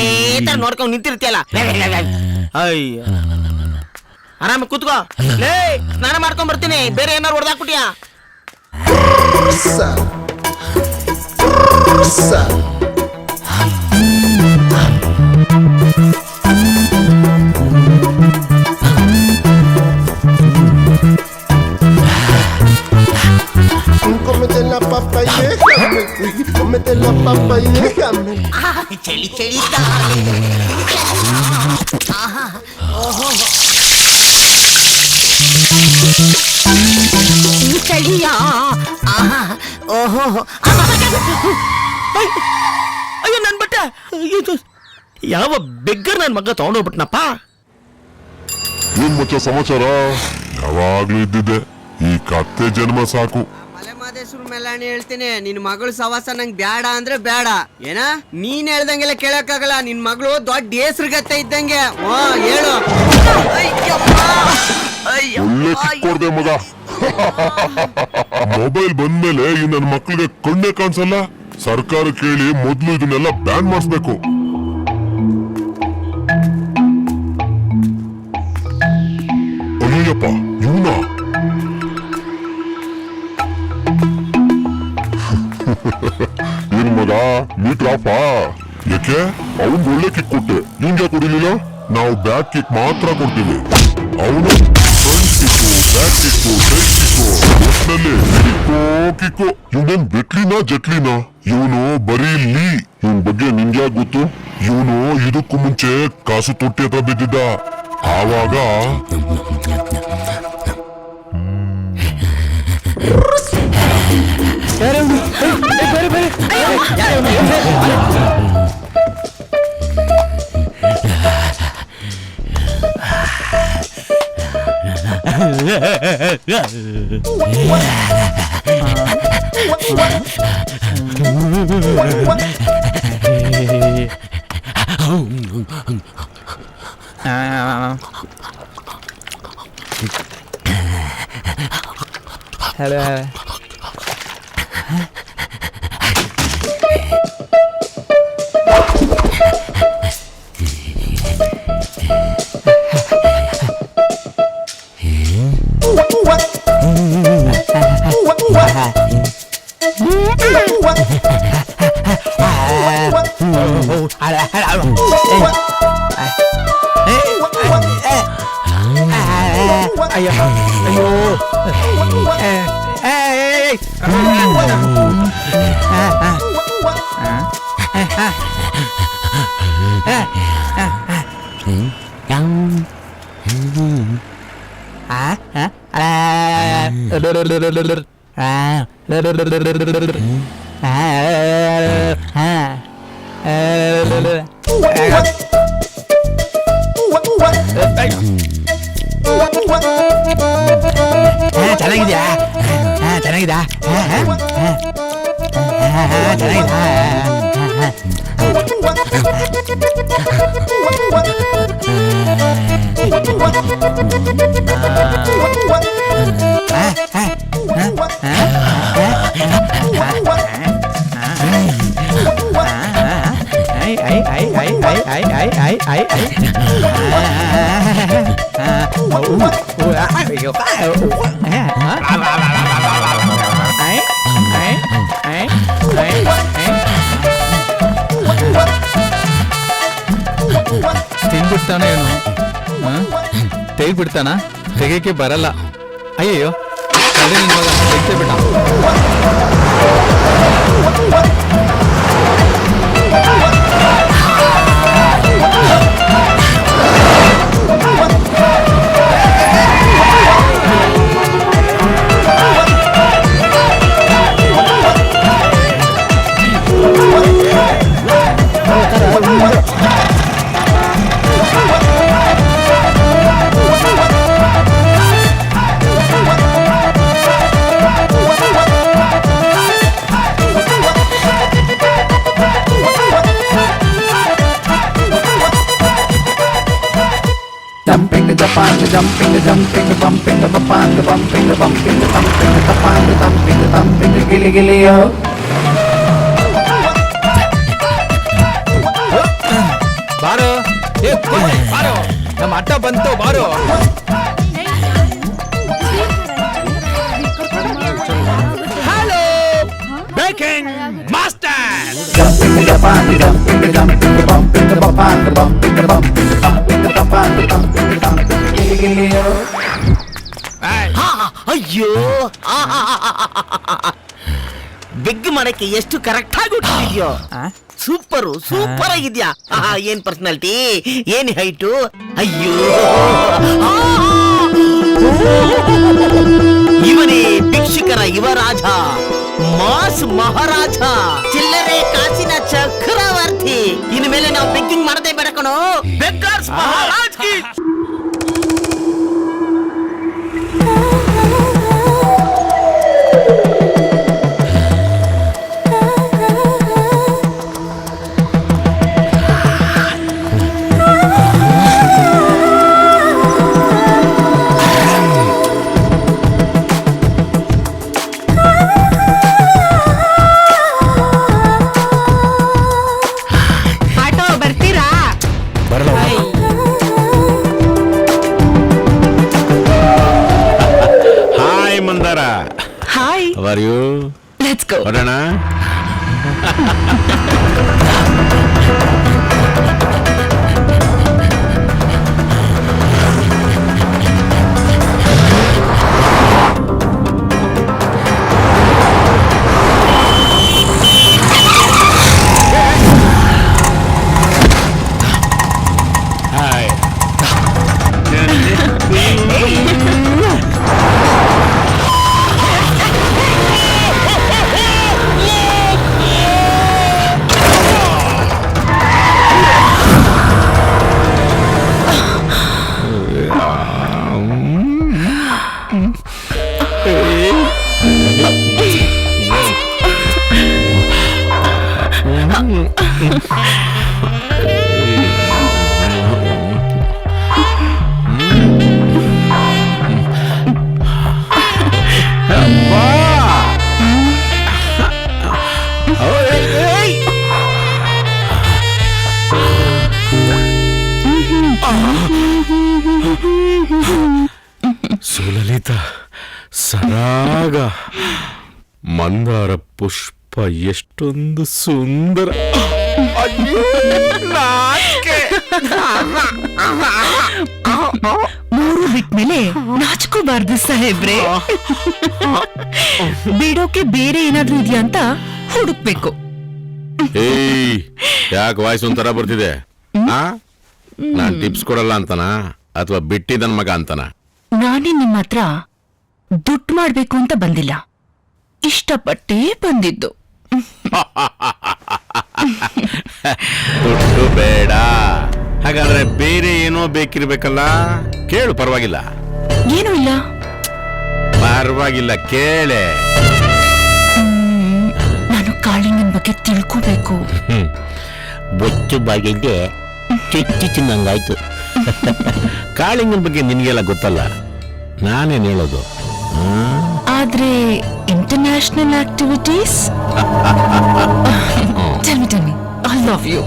ತರ ನೋಡ್ಕೊಂಡು ನಿಂತಿರ್ತೀಯಲ್ಲ. ಅಯ್ಯ, ಆರಾಮ ಕೂತ್ಕೋ. ಲೇ, ಸ್ನಾನ ಮಾಡ್ಕೊಂಡ್ ಬರ್ತೀನಿ. ಬೇರೆ ಏನಾರು ಹೊಡೆದಾಕ್ಬಿಟ್ಯಾ? Cómete la papa y déjame el cuy. Cómete la papa y déjame. ಚಳಿ ಚಳಿ ಚಳಿಯ. ಓಹೋ, ಅಯ್ಯೋ ನನ್ ಬಟ್ಟೆ. ಯಾವ ಬೆಗ್ಗರ್ ನನ್ ಮಗ ತಗೊಂಡೋಗ್ಬಿಟ್ನಪ್ಪ. ಏನ್ ಮಚ್ಚ ಸಮಾಚಾರ? ಯಾವಾಗ್ಲೂ ಇದ್ದಿದ್ದೆ, ಈ ಕತ್ತೆ ಜನ್ಮ ಸಾಕು. ಮಲೆಮಾದೇಶ್ವರ ಮೇಲಾಣಿ ಹೇಳ್ತೀನಿ, ನಿನ್ ಮಗಳು ಸವಾಸ ನಂಗ್ ಬ್ಯಾಡ ಅಂದ್ರೆ ಬೇಡ. ಏನ ನೀನ್ ಹೇಳ್ದಂಗೆಲ್ಲ ಕೇಳಕ್ಕಾಗಲ್ಲ. ನಿನ್ ಮಗಳು ದೊಡ್ಡ ಹೆಸ್ರುಗತ್ತೆ ಇದ್ದಂಗೆ. ಹೇಳು. ಒಳ್ಳೆ ಕಿಕ್ಕೊಡ್ದೆ ಮಗ. ಮೊಬೈಲ್ ಬಂದ್ಮೇಲೆ ಈ ನನ್ ಮಕ್ಳಿಗೆ ಕಣ್ಣೇ ಕಾಣಿಸಲ್ಲ. ಸರ್ಕಾರ ಕೇಳಿ ಮೊದ್ಲು ಇದನ್ನೆಲ್ಲ ಬ್ಯಾನ್ ಮಾಡಿಸ್ಬೇಕು. ಅಯ್ಯಪ್ಪ ಇವನ ಏನ್ ಮಗ ಮೀಟರ್ ಆಫಾ? ಯಾಕೆ ಅವ್ನ್ ಒಳ್ಳೆ ಕಿಕ್ ಕೊಟ್ಟೆ, ನಿಂಗೆ ಕೊಡಿಲಿಲ್ಲ? ನಾವು ಬ್ಯಾಕ್ ಕಿಕ್ ಮಾತ್ರ ಕೊಡ್ತೀವಿ. ಅವನು front kick, back kick, side kick, ಒಟ್ಟಿನಲ್ಲಿ ಕಿಕ್ಕು. ಇವನೇನ್ ಬೆಟ್ಲಿನಾ ಜಟ್ಲಿನಾ? ಇವನು ಬರೀ ಲೀ. ಇವನ್ ಬಗ್ಗೆ ನಿಂಗೆ ಗೊತ್ತು? ಇವನು ಇದಕ್ಕೂ ಮುಂಚೆ ಕಾಸು ತೊಟ್ಟಿ ಹತ್ರ ಬಿದ್ದಿದ್ದ. ಆವಾಗ Hello. ಚೆನ್ನಾಗಿದ್ಯಾ? ಚೆನ್ನಾಗಿದಾ? ತಿನ್ಬಿಡ್ತಾನ ಏನು? ತೆಗ್ಬಿಡ್ತಾನ? ತೆಗೆಯಕ್ಕೆ ಬರಲ್ಲ. ಅಯ್ಯಯ್ಯೋ ನಿನ್ ಮಗ ತೆಗ್ದೇ ಬಿಟ್ಟ. ಬಾರೋ ಬಾರೋ, ನಮ್ಮ ಅಟ್ಟ ಬಂತು ಬಾರೋ. Hello baking master. ಅಯ್ಯೋ ಬಿಗ್ ಮಾಡಕ್ಕೆ ಎಷ್ಟು ಕರೆಕ್ಟ್ ಆಗಿ ಹುಟ್ಟಿದ್ಯೋ. ಸೂಪರು ಸೂಪರ್ ಆಗಿದ್ಯಾ. ಏನ್ ಪರ್ಸನಾಲಿಟಿ, ಏನ್ ಹೈಟು. ಅಯ್ಯೋ ಇವನೇ ಭಿಕ್ಷುಕರ ಯುವರಾಜ, ಮಾಸ್ ಮಹಾರಾಜ, ಚಿಲ್ಲರೆ ಕಾಸಿನ ಚಕ್ರವರ್ತಿ. ಇನ್ಮೇಲೆ ನಾವು ಬೆಗ್ಗಿಂಗ್ ಮಾಡದೇ ಬೇಡ ಕಣೋ. ಬೆಗ್ಗರ್ಸ್ ಮಹಾರಾಜ್ ಕಿ. Are you? Let's go. ಹೊರಡೋಣ. ಸುಲಲಿತ ಸರಾಗ ಮಂದಾರ ಪುಷ್ಪ ಎಷ್ಟೊಂದು ಸುಂದರ. ಮೂರು ಬಿಟ್ಮೇಲೆ ನಾಚ್ಕೋಬಾರ್ದು ಸಾಹೇಬ್ರೆ. ಬಿಡೋಕೆ ಬೇರೆ ಏನಾದ್ರೂ ಇದೆಯಾ ಅಂತ ಹುಡುಕ್ಬೇಕು. ಏಯ್, ಯಾಕೆ ವಾಯ್ಸ್ ಒಂಥರ ಬರ್ತಿದೆ? ನಾನ್ ಟಿಪ್ಸ್ ಕೊಡಲ್ಲ ಅಂತನ ಅಥವಾ ಬಿಟ್ಟಿದನ್ ಮಗ ಅಂತನ? ನಾನೇ ನಿಮ್ಮ ಹತ್ರ ದುಡ್ಡು ಮಾಡ್ಬೇಕು ಅಂತ ಬಂದಿಲ್ಲ, ಇಷ್ಟಪಟ್ಟೇ ಬಂದಿದ್ದು. ದುಡ್ಡು ಬೇಡ, ಹಾಗಾದ್ರೆ ಬೇರೆ ಏನೋ ಬೇಕಿರ್ಬೇಕಲ್ಲ? ಕೇಳು, ಪರವಾಗಿಲ್ಲ. ಏನೂ ಇಲ್ಲ. ಪರವಾಗಿಲ್ಲ, ಕೇಳೆ. ನಾನು ಕಾಳಿಂಗನ್ ಬಗ್ಗೆ ತಿಳ್ಕೋಬೇಕು. ಬೊಚ್ಚು ಬಾಗಿಗೆ ಚುಚ್ಚು ತಿನ್ನಂಗಾಯ್ತು. ಕಾಳಿಂಗನ ಬಗ್ಗೆ ನಿನ್ಗೆಲ್ಲ ಗೊತ್ತಲ್ಲ, ನಾನೇನ್ ಹೇಳೋದು? ಆದ್ರೆ international activities, tell me I love you.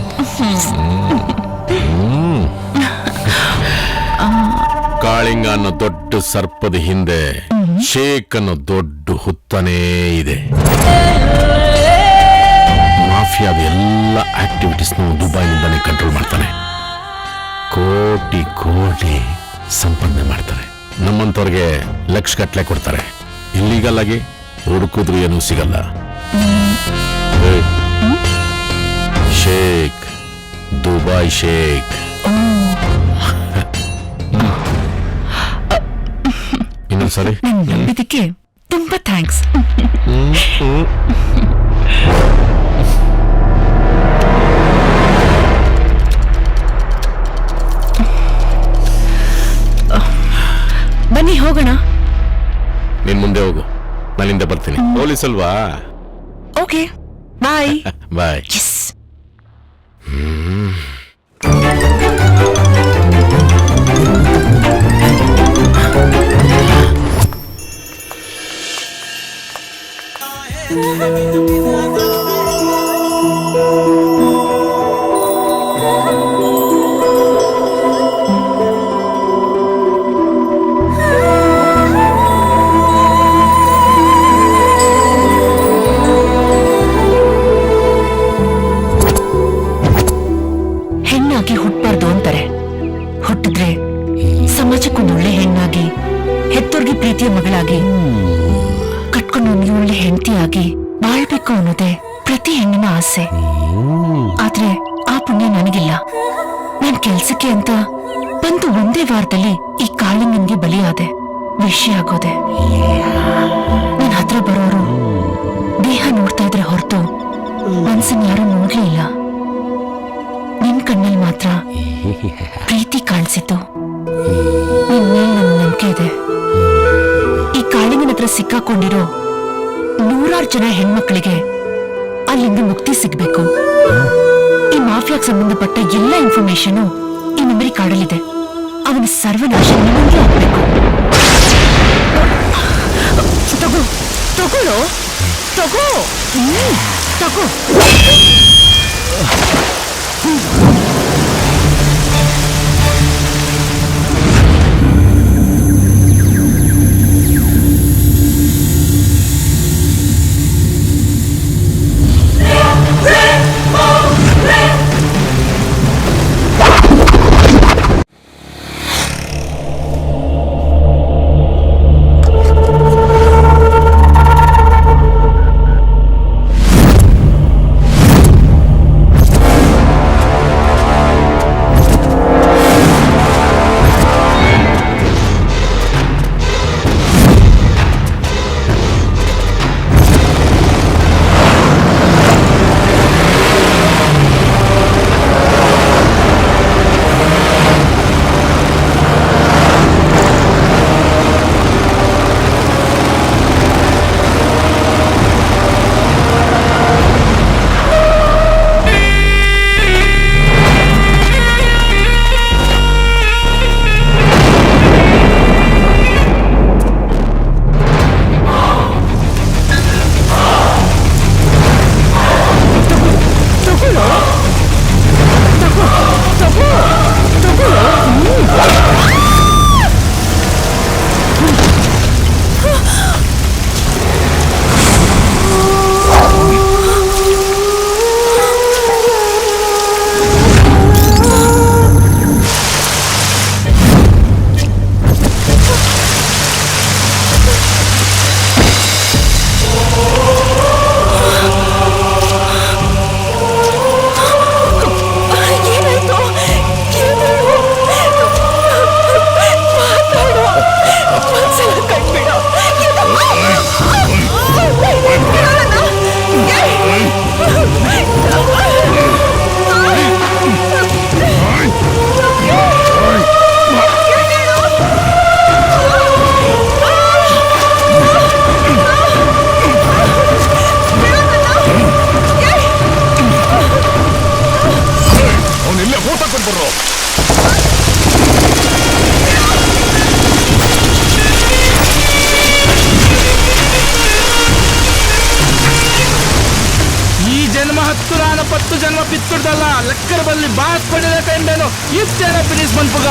ಕಾಳಿಂಗ ಅನ್ನೋ ದೊಡ್ಡ ಸರ್ಪದ ಹಿಂದೆ ಶೇಕ್ ಅನ್ನೋ ದೊಡ್ಡ ಹುತ್ತನೇ ಇದೆ. ಮಾಫಿಯಾದ ಎಲ್ಲ ಆಕ್ಟಿವಿಟೀಸ್ ದುಬೈನಿಂದಾನೇ ಕಂಟ್ರೋಲ್ ಮಾಡ್ತಾನೆ. ಕೋಟಿ ಕೋಟಿ ಸಂಪಾದನೆ ಮಾಡ್ತಾರೆ. ನಮ್ಮಂತವ್ರಿಗೆ ಲಕ್ಷ ಗಟ್ಟಲೆ ಕೊಡ್ತಾರೆ. ಇಲ್ಲಿಗಲ್ ಆಗಿ ಹುಡುಕಿದ್ರು ಏನೂ ಸಿಗಲ್ಲ. ಶೇಕ್, ದುಬೈ ಶೇಕ್. ಇನ್ನೊಂದ್ಸರಿ ನಂಬಿದ್ದಕ್ಕೆ ತುಂಬಾ ಥ್ಯಾಂಕ್ಸ್. ಬನ್ನಿ ಹೋಗೋಣ. ನೀನ್ ಮುಂದೆ ಹೋಗು, ನಾನಿಂದ ಬರ್ತೀನಿ. ಪೊಲೀಸ್ ಅಲ್ವಾ? ಓಕೆ, ಬಾಯ್. ಬಾಯ್. ಹೆಣ್ಣಾಗಿ ಹುಟ್ಟಬಾರ್ದು ಅಂತಾರೆ. ಹುಟ್ಟಿದ್ರೆ ಸಮಾಜಕ್ಕೊಂದು ಒಳ್ಳೆ ಹೆಣ್ಣಾಗಿ, ಹೆತ್ತೋರ್ಗೆ ಪ್ರೀತಿಯ ಮಗಳಾಗಿ, ಕಟ್ಕೊಂಡು ಒಳ್ಳೆ ಹೆಂಡತಿಯಾಗಿ ಬಾಳ್ಬೇಕು ಅನ್ನೋದೇ ಪ್ರತಿ ಹೆಣ್ಣಿನ ಆಸೆ. ಆದ್ರೆ ಆ ಪುಣ್ಯ ನನಗಿಲ್ಲ. ನನ್ ಕೆಲ್ಸಕ್ಕೆ ಅಂತ ಬಂದು ಒಂದೇ ವಾರದಲ್ಲಿ ಈ ಕಾಳಿಂಗನ್ಗೆ ಬಲಿಯಾದೆ. ವಿಷಯ ಆಗೋದೆ. ನನ್ ಹತ್ರ ಬರೋರು ದೇಹ ನೋಡ್ತಾ ಇದ್ರೆ ಹೊರತು ಮನ್ಸನ್ ಯಾರು ನೋಡ್ಲೇ ಇಲ್ಲ. ನಿನ್ ಕಣ್ಣಲ್ಲಿ ಮಾತ್ರ ಪ್ರೀತಿ ಕಾಣಿಸಿತು. ನಿನ್ ಮೇಲ್ ನನ್ ನಂಬಿಕೆ ಇದೆ. ಈ ಕಾಳಿಂಗನ ಹತ್ರ ಸಿಕ್ಕಾಕೊಂಡಿರೋ 100 ಜನ ಹೆಣ್ಮಕ್ಳಿಗೆ ಅಲ್ಲಿಂದ ಮುಕ್ತಿ ಸಿಗ್ಬೇಕು. ಈ ಮಾಫಿಯಾಗ್ ಸಂಬಂಧಪಟ್ಟ ಎಲ್ಲ ಇನ್ಫಾರ್ಮೇಶನ್ ಈ ಮೆಮರಿ ಕಾರ್ಡಲ್ಲಿದೆ. ಅವನ ಸರ್ವನಾಶ ನಿಮಗೆ ಆಗ್ಬೇಕು. ತಗೋ, ತಗೊಳ್ಳೋ, ತಗೋ, ತಗೋ. ಬಾಸ್ ಪಡೆದ ಇಷ್ಟೇನ ಫಿನಿಶ್ ಬಂದ್ಪುಗ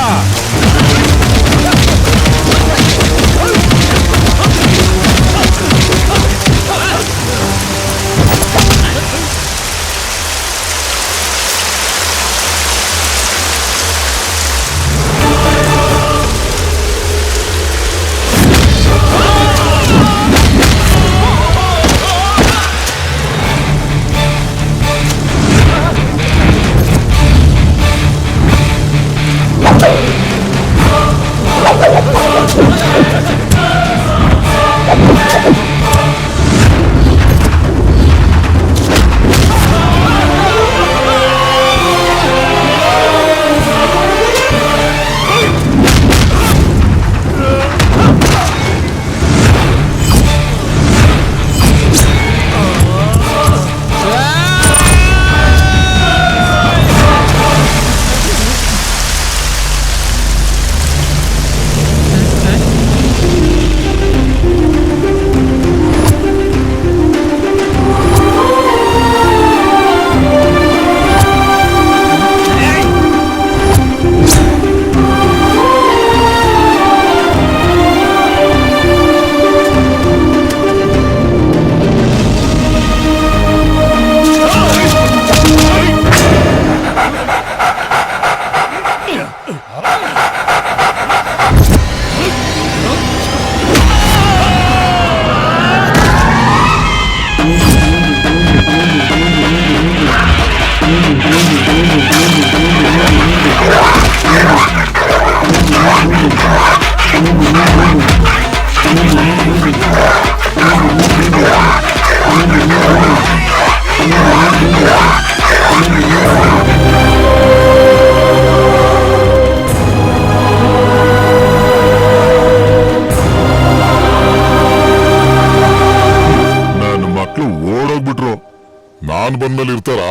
ನಾನ್ ಬಂದ್ಮೇಲೆ ಇರ್ತಾರ?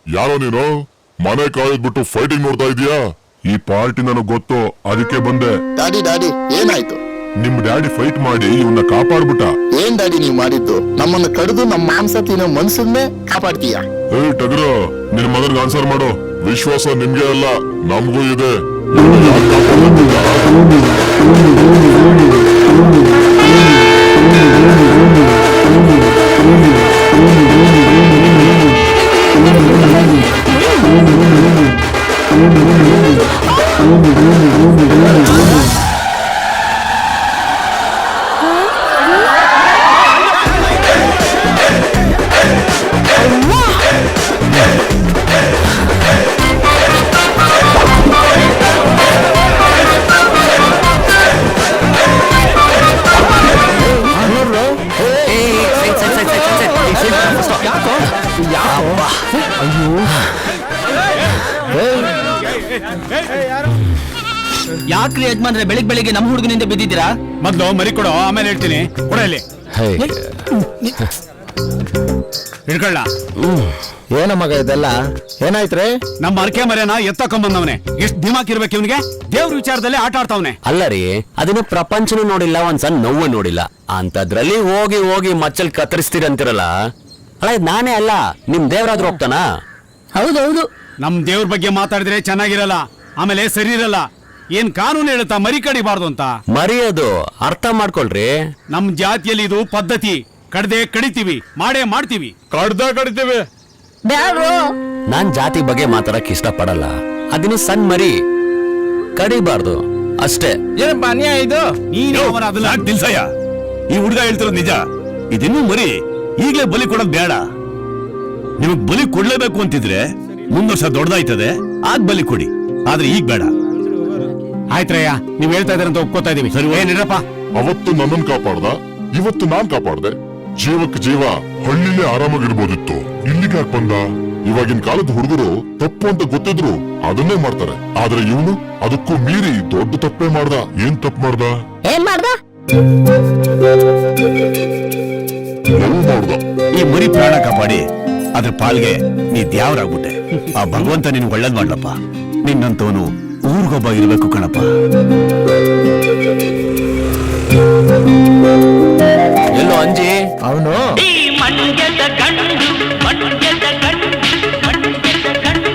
ಯಾರೋ ನೀನು ಮನೆ ಕಾಯ್ದ್ಬಿಟ್ಟು ಫೈಟಿಂಗ್ ನೋಡ್ತಾ ಇದೀಯಾ? ಈ ಪಾರ್ಟಿ ನನಗ್ ಗೊತ್ತು, ಅದಕ್ಕೆ ಬಂದೆ. ಡ್ಯಾಡಿ ಡ್ಯಾಡಿ ಏನಾಯ್ತು? ನಿಮ್ ಡ್ಯಾಡಿ ಫೈಟ್ ಮಾಡಿ ಇವನ್ನ ಕಾಪಾಡ್ಬಿಟ್ಟ. ಏನ್ ಡ್ಯಾಡಿ ನೀವ್ ಮಾಡಿದ್ದು? ನಮ್ಮನ್ನ ಕಡಿದು ನಮ್ಮ ಮಾಂಸ ತಿನ್ನೋ ಮನ್ಸನ್ನೇ ಕಾಪಾಡ್ತೀಯ? ಏ ಟಗರು, ನಿನ್ ಮಗನ್ಗೆ ಆನ್ಸರ್ ಮಾಡು. ವಿಶ್ವಾಸ ನಿಮ್ಗೆ ಅಲ್ಲ, ನಮ್ಗೂ ಇದೆ. ಯಾಕ್ರಿ ಯಜಮಾನ್ರೆ ಬೆಳಿಗ್ಗೆ ಬೆಳಿಗ್ಗೆ ನಮ್ಮ ಹುಡುಗನಿಂದ ಬಿದ್ದಿದ್ದೀರಾ? ಮೊದ್ಲು ಮರಿ ಕೊಡೋ, ಆಮೇಲೆ ಹೇಳ್ತೀನಿ. ಕೊಡ ಇಲ್ಲಿ ಹಿಡ್ಕೊಳ್ಳ. ಏನ ಮಗ ಇದೆಲ್ಲ? ಏನಾಯ್ತ್ರಿ? ನಮ್ಮ ಅರ್ಕೆ ಮರ್ಯಾನ ಎತ್ತಕೊಂಬಂದವನೆ. ಎಷ್ಟ್ ದಿಮಾಕ್ ಇರ್ಬೇಕು ಇವನಿಗೆ? ದೇವ್ರ ವಿಚಾರದಲ್ಲಿ ಆಟ ಆಡ್ತಾವನೆ. ಅಲ್ಲ ರೀ, ಅದನ್ನ ಪ್ರಪಂಚನೂ ನೋಡಿಲ್ಲ, ಒಂದ್ ಸಣ್ಣ ನೋವು ನೋಡಿಲ್ಲ, ಅಂತದ್ರಲ್ಲಿ ಹೋಗಿ ಹೋಗಿ ಮಚ್ಚಲ್ ಕತ್ತರಿಸ್ತೀರಿ ಅಂತಿರಲ್ಲ. ಅಲ್ಲ ಇದ್ ನಾನೇ ಅಲ್ಲ, ನಿಮ್ ದೇವ್ರಾದ್ರೂ ಹೋಗ್ತಾನ? ಹೌದೌದು. ನಮ್ ದೇವ್ರ ಬಗ್ಗೆ ಮಾತಾಡಿದ್ರೆ ಚೆನ್ನಾಗಿರಲ್ಲ, ಆಮೇಲೆ ಸರಿ ಇರಲ್ಲ. ಏನ್ ಕಾನೂನು ಹೇಳುತ್ತಾ ಮರಿ ಕಡಿಬಾರ್ದು ಅಂತ? ಮರಿಯೋದು ಅರ್ಥ ಮಾಡ್ಕೊಳ್ರಿ. ನಮ್ ಜಾತಿಯಲ್ಲಿ ಇದು ಪದ್ಧತಿ. ಕಡ್ದೆ ಕಡಿತೀವಿ, ಮಾಡೇ ಮಾಡ್ತೀವಿ. ಕಡಿತೀವಿ. ನಾನ್ ಜಾತಿ ಬಗ್ಗೆ ಮಾತಾಡಕ್ ಇಷ್ಟ ಪಡಲ್ಲ. ಅದನ್ನು ಸಣ್ಣ ಮರಿ ಕಡಿಬಾರ್ದು ಅಷ್ಟೇ. ಏನಪ್ಪ ಅನ್ಯಾಯ ಇದು? ದಿಲ್ಸಯ್ಯ, ಈ ಹುಡುಗ ಹೇಳ್ತಿರೋದು ನಿಜ. ಇದಿನ್ನೂ ಮರಿ, ಈಗ್ಲೇ ಬಲಿ ಕೊಡೋದ್ ಬೇಡ. ನಿಮಗ್ ಬಲಿ ಕೊಡ್ಲೇಬೇಕು ಅಂತಿದ್ರೆ ಮುಂದ್ ವರ್ಷ ದೊಡ್ಡದಾಯ್ತದೆ, ಆಗ ಬಲಿ ಕೊಡಿ, ಆದ್ರೆ ಈಗ ಬೇಡ. ಆಯ್ತ್ರಯ್ಯ, ನೀವ್ ಹೇಳ್ತಾ ಇದಾರಂತ ಒಪ್ಕೋತಾ ಇದೀವಿ. ಸರಿ ಏನಿರಪ್ಪ. ಅವತ್ತು ನನ್ನನ್ ಕಾಪಾಡ್ದ, ಇವತ್ತು ನಾನ್ ಕಾಪಾಡ್ದೆ. ಜೀವಕ್ಕೆ ಜೀವ, ಹಳ್ಳಿಲೇ ಆರಾಮಾಗಿರ್ಬೋದಿತ್ತು. ಇಲ್ಲಿಗೆ ಯಾಕೆ ಬಂದ? ಇವಾಗಿನ ಕಾಲದ ಹುಡುಗರು ತಪ್ಪು ಅಂತ ಗೊತ್ತಿದ್ರು ಅದನ್ನೇ ಮಾಡ್ತಾರೆ. ಆದ್ರೆ ಇವನು ಅದಕ್ಕೂ ಮೀರಿ ದೊಡ್ಡ ತಪ್ಪೇ ಮಾಡ್ದ. ಏನ್ ತಪ್ಪು ಮಾಡ್ದ? ಈ ಮರಿ ಪ್ರಾಣ ಕಾಪಾಡಿ ಅದ್ರ ಪಾಲ್ಗೆ ನೀ ದ್ಯಾವ್ರಾಗ್ಬಿಟ್ಟೆ. ಆ ಭಗವಂತ ನಿನ್ ಒಳ್ಳೇದ್ ಮಾಡ್ಲಪ್ಪ. ನಿನ್ನಂತವನು ಊರ್ಗೊಬ್ಬ ಇರ್ಬೇಕು ಕಣಪ್ಪ. ಎಲ್ಲೋ ಅಂಜಿ ಅವನು ಮಂಡ್ಯದ ಗಂಡು ಮಂಡ್ಯದ ಗಂಡು ಮಂಡ್ಯದ ಗಂಡು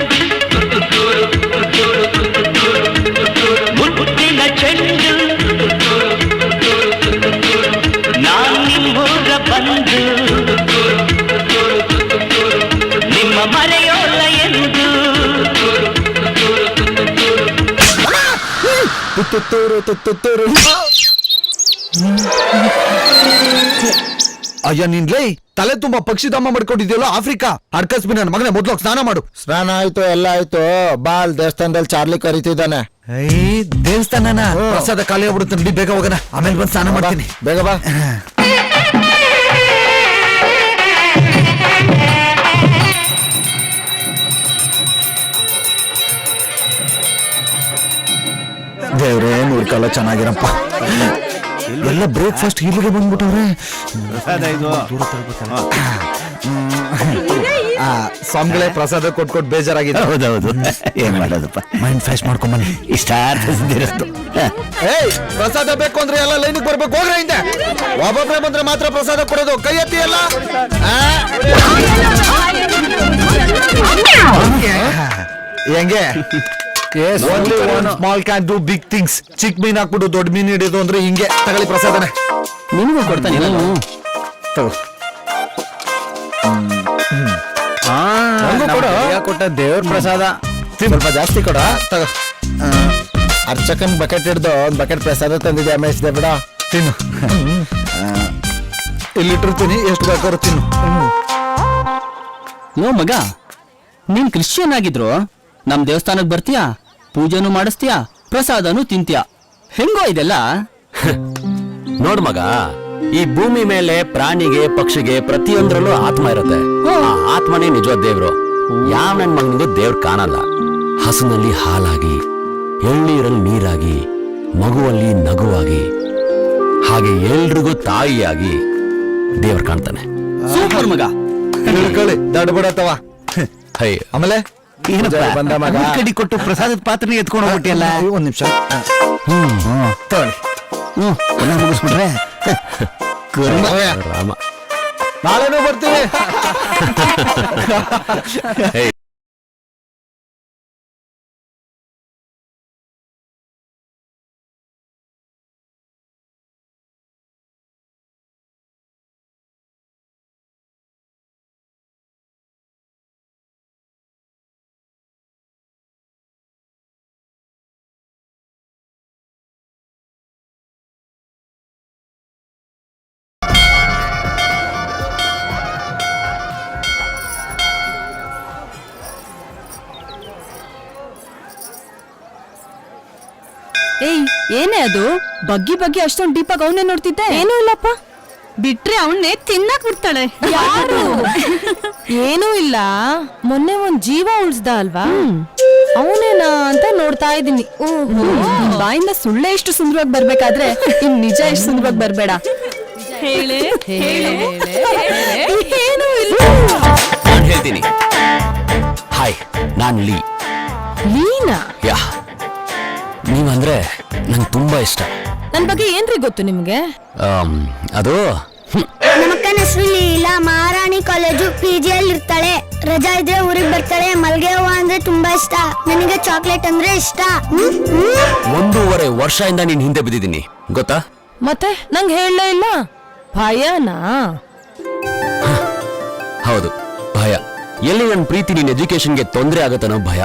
ಅಯ್ಯ ನಿನ್ಲೇ ತಲೆ ತುಂಬಾ ಪಕ್ಷಿಧಾಮ ಮಾಡ್ಕೊಂಡಿದ್ಯಲ್ಲ ಆಫ್ರಿಕಾ ಅಡ್ಕಸ್ಬಿ ನನ್ನ ಮಗನೇ ಮೊದ್ಲು ಸ್ನಾನ ಮಾಡು. ಸ್ನಾನ ಆಯ್ತು ಎಲ್ಲ ಆಯ್ತು ಬಾಲ್ ದೇವಸ್ಥಾನದಲ್ಲಿ ಚಾರ್ಲಿ ಕರಿತಿದ್ದಾನೆ. ದೇವಸ್ಥಾನನ ಪ್ರಸಾದ ಖಾಲಿ ಆಗ್ಬಿಡುತ್ತೆ ನಡಿ ಬೇಗ ಹೋಗೋಣ, ಆಮೇಲೆ ಬಂದು ಸ್ನಾನ ಮಾಡ್ತೀನಿ. ಬೇಗ ಬಾ. ದೇವ್ರೇ ನೋಡ್ಕಲ್ಲ ಚೆನ್ನಾಗಿರಪ್ಪ. ಎಲ್ಲ ಬ್ರೇಕ್ಫಾಸ್ಟ್ ಇಲ್ಲಿಗೆ ಬಂದ್ಬಿಟ್ಟವ್ರೆ. ಸ್ವಾಮಿಗಳೇ ಪ್ರಸಾದ ಕೊಟ್ಕೊಟ್ ಬೇಜಾರಾಗಿದೆ. ಹೌದೌದು, ಏನ್ ಮಾಡೋದಪ್ಪ, ಮೈಂಡ್ ಫ್ರೆಶ್ ಮಾಡ್ಕೊಂಬನ್ನಿ. ಇಷ್ಟ ಇರತ್ತು. ಏಯ್ ಪ್ರಸಾದ ಬೇಕು ಅಂದ್ರೆ ಎಲ್ಲ ಲೈನಿಗೆ ಬರ್ಬೇಕು, ಹೋಗ್ರೆ ಹಿಂದೆ. ಒಬ್ಬೊಬ್ರೆ ಬಂದ್ರೆ ಮಾತ್ರ ಪ್ರಸಾದ ಕೊಡೋದು, ಕೈ ಎತ್ತಿ ಎಲ್ಲ. ಹೆಂಗೆ only one small can do big things. ಚಿಕ್ಕ ಮೀನ್ ಹಾಕ್ಬಿಟ್ಟು ದೊಡ್ಡ ಮೀನ್ ಹಿಡಿಯೋದು ಅಂದ್ರೆ ಹಿಂಗೆ. ತಗೊಳ್ಳಿ ಪ್ರಸಾದನೆ. ನಿನಗೂ ಕೊಡ್ತಾನೆ ತಗೋ. ಕೊಟ್ಟ ದೇವ್ರ ಪ್ರಸಾದ ಸ್ವಲ್ಪ ಜಾಸ್ತಿ ಕೊಡ. ತಗೋ. ಅರ್ಚಕನ್ ಬಕೆಟ್ ಹಿಡ್ದು ಒಂದ್ ಬಕೆಟ್ ಪ್ರಸಾದ ತಂದಿದೆ, ಅಮೇಶ್ ಬಿಡ. ತಿನ್ನು. ಇಲ್ಲಿಟ್ಟಿರ್ತೀನಿ, ಎಷ್ಟು ಬೇಕಾದ್ರೂ ತಿನ್ನು. ಯೋ ಮಗ, ನೀನ್ ಕ್ರಿಶ್ಚಿಯನ್ ಆಗಿದ್ರು ನಮ್ ದೇವಸ್ಥಾನಕ್ ಬರ್ತೀಯಾ, ಪೂಜೆನೂ ಮಾಡಿಸ್ತೀಯಾ, ಪ್ರಸಾದನೂ ತಿಂತೀಯಾ. ಹೆಂಗೋ ಇದೆಲ್ಲ? ನೋಡ್ ಮಗ, ಈ ಭೂಮಿ ಮೇಲೆ ಪ್ರಾಣಿಗೆ ಪಕ್ಷಿಗೆ ಪ್ರತಿಯೊಂದ್ರಲ್ಲೂ ಆತ್ಮ ಇರುತ್ತೆ. ಆ ಆತ್ಮನೇ ನಿಜವಾದ ದೇವ್ರು. ಯಾವ ನನ್ ಮಗನಿಗೂ ದೇವ್ರು ಕಾಣಲ್ಲ. ಹಸುನಲ್ಲಿ ಹಾಲಾಗಿ, ಎಳ್ನೀರಲ್ಲಿ ನೀರಾಗಿ, ಮಗುವಲ್ಲಿ ನಗುವಾಗಿ, ಹಾಗೆ ಎಲ್ರಿಗೂ ತಾಯಿಯಾಗಿ ದೇವ್ರು ಕಾಣ್ತಾನೆ. ಸೂಪರ್ ಮಗ. ತಿಳ್ಕೊಳ್ಳಿ, ದಡ್ಬಿಡತ್ತವ. ಹೈ ಆಮೇಲೆ ಬಂದ ಮಗ ಕಡಿ ಕೊಟ್ಟು ಪ್ರಸಾದದ ಪಾತ್ರನೇ ಎತ್ಕೊಂಡು ಹೋಗ್ಬಿಟ್ಟಿಯಲ್ಲ. ಒಂದ್ ನಿಮಿಷ ತಗೊಳ್ಳಿ. ಮುಗಿಸ್ಬಿಟ್ರೆ ರಾಮ. ನಾಳೆನೂ ಬರ್ತೀವಿ. ಏಯ್, ಏನೇ ಅದು ಬಗ್ಗಿ ಬಗ್ಗಿ ಅಷ್ಟೊಂದು ಡೀಪಾಗಿ ಅವನ್ನೇ ನೋಡ್ತಿದ್ದೆ? ಏನೂ ಇಲ್ಲಪ್ಪ, ಬಿಟ್ರೆ ಅವನ್ನೇ ತಿನ್ನಕ್ ಬಿಡ್ತಾಳೆ. ಯಾರು? ಏನೂ ಇಲ್ಲ, ಮೊನ್ನೆ ಒಂದ್ ಜೀವ ಉಳಿಸ್ದ ಅಲ್ವಾ, ಅವನೇನಾ ಅಂತ ನೋಡ್ತಾ ಇದ್ದೀನಿ. ಬಾಯಿಂದ ಸುಳ್ಳೆ ಇಷ್ಟು ಸುಂದರವಾಗಿ ಬರ್ಬೇಕಾದ್ರೆ ಇನ್ ನಿಜ ಇಷ್ಟು ಸುಂದರವಾಗಿ ಬರ್ಬೇಡ. ಏನೂ ಇಲ್ಲ. ನಾನ್ ಹೇಳ್ತೀನಿ. ಹಾಯ್, ನಾನ್ ಲೀನಾ? ಯಾ, ನೀವಂದ್ರೆ ನಂಗೆ ತುಂಬಾ ಇಷ್ಟ. ನನ್ ಬಗ್ಗೆ ಏನ್ರಿ ಗೊತ್ತು ನಿಮ್ಗೆ? ಅದು ನಮ್ಮಕ್ಕನ ಹೆಸರು ಲೀಲಾ, ಮಹಾರಾಣಿ ಕಾಲೇಜು PG ಅಲ್ಲಿ ಇರ್ತಾಳೆ. ರಜಾ ಇದ್ರೆ ಊರಿಗೆ ಬರ್ತಾಳೆ. ಮಲ್ಗೆ ಹೂವ ಅಂದ್ರೆ ತುಂಬಾ ಇಷ್ಟ. ನನಗೆ ಚಾಕ್ಲೇಟ್ ಅಂದ್ರೆ ಇಷ್ಟ. 1.5 ವರ್ಷದಿಂದ ನೀನ್ ಹಿಂದೆ ಬಿದ್ದಿದ್ದೀನಿ ಗೊತ್ತಾ? ಮತ್ತೆ ನಂಗೆ ಹೇಳಲೇ ಇಲ್ಲ. ಭಯನಾ? ಹೌದು, ಭಯ. ಎಲ್ಲಿ ನನ್ನ ಪ್ರೀತಿ ನಿನ್ ಎಜುಕೇಶನ್ಗೆ ತೊಂದರೆ ಆಗತ್ತನೋ ಭಯ.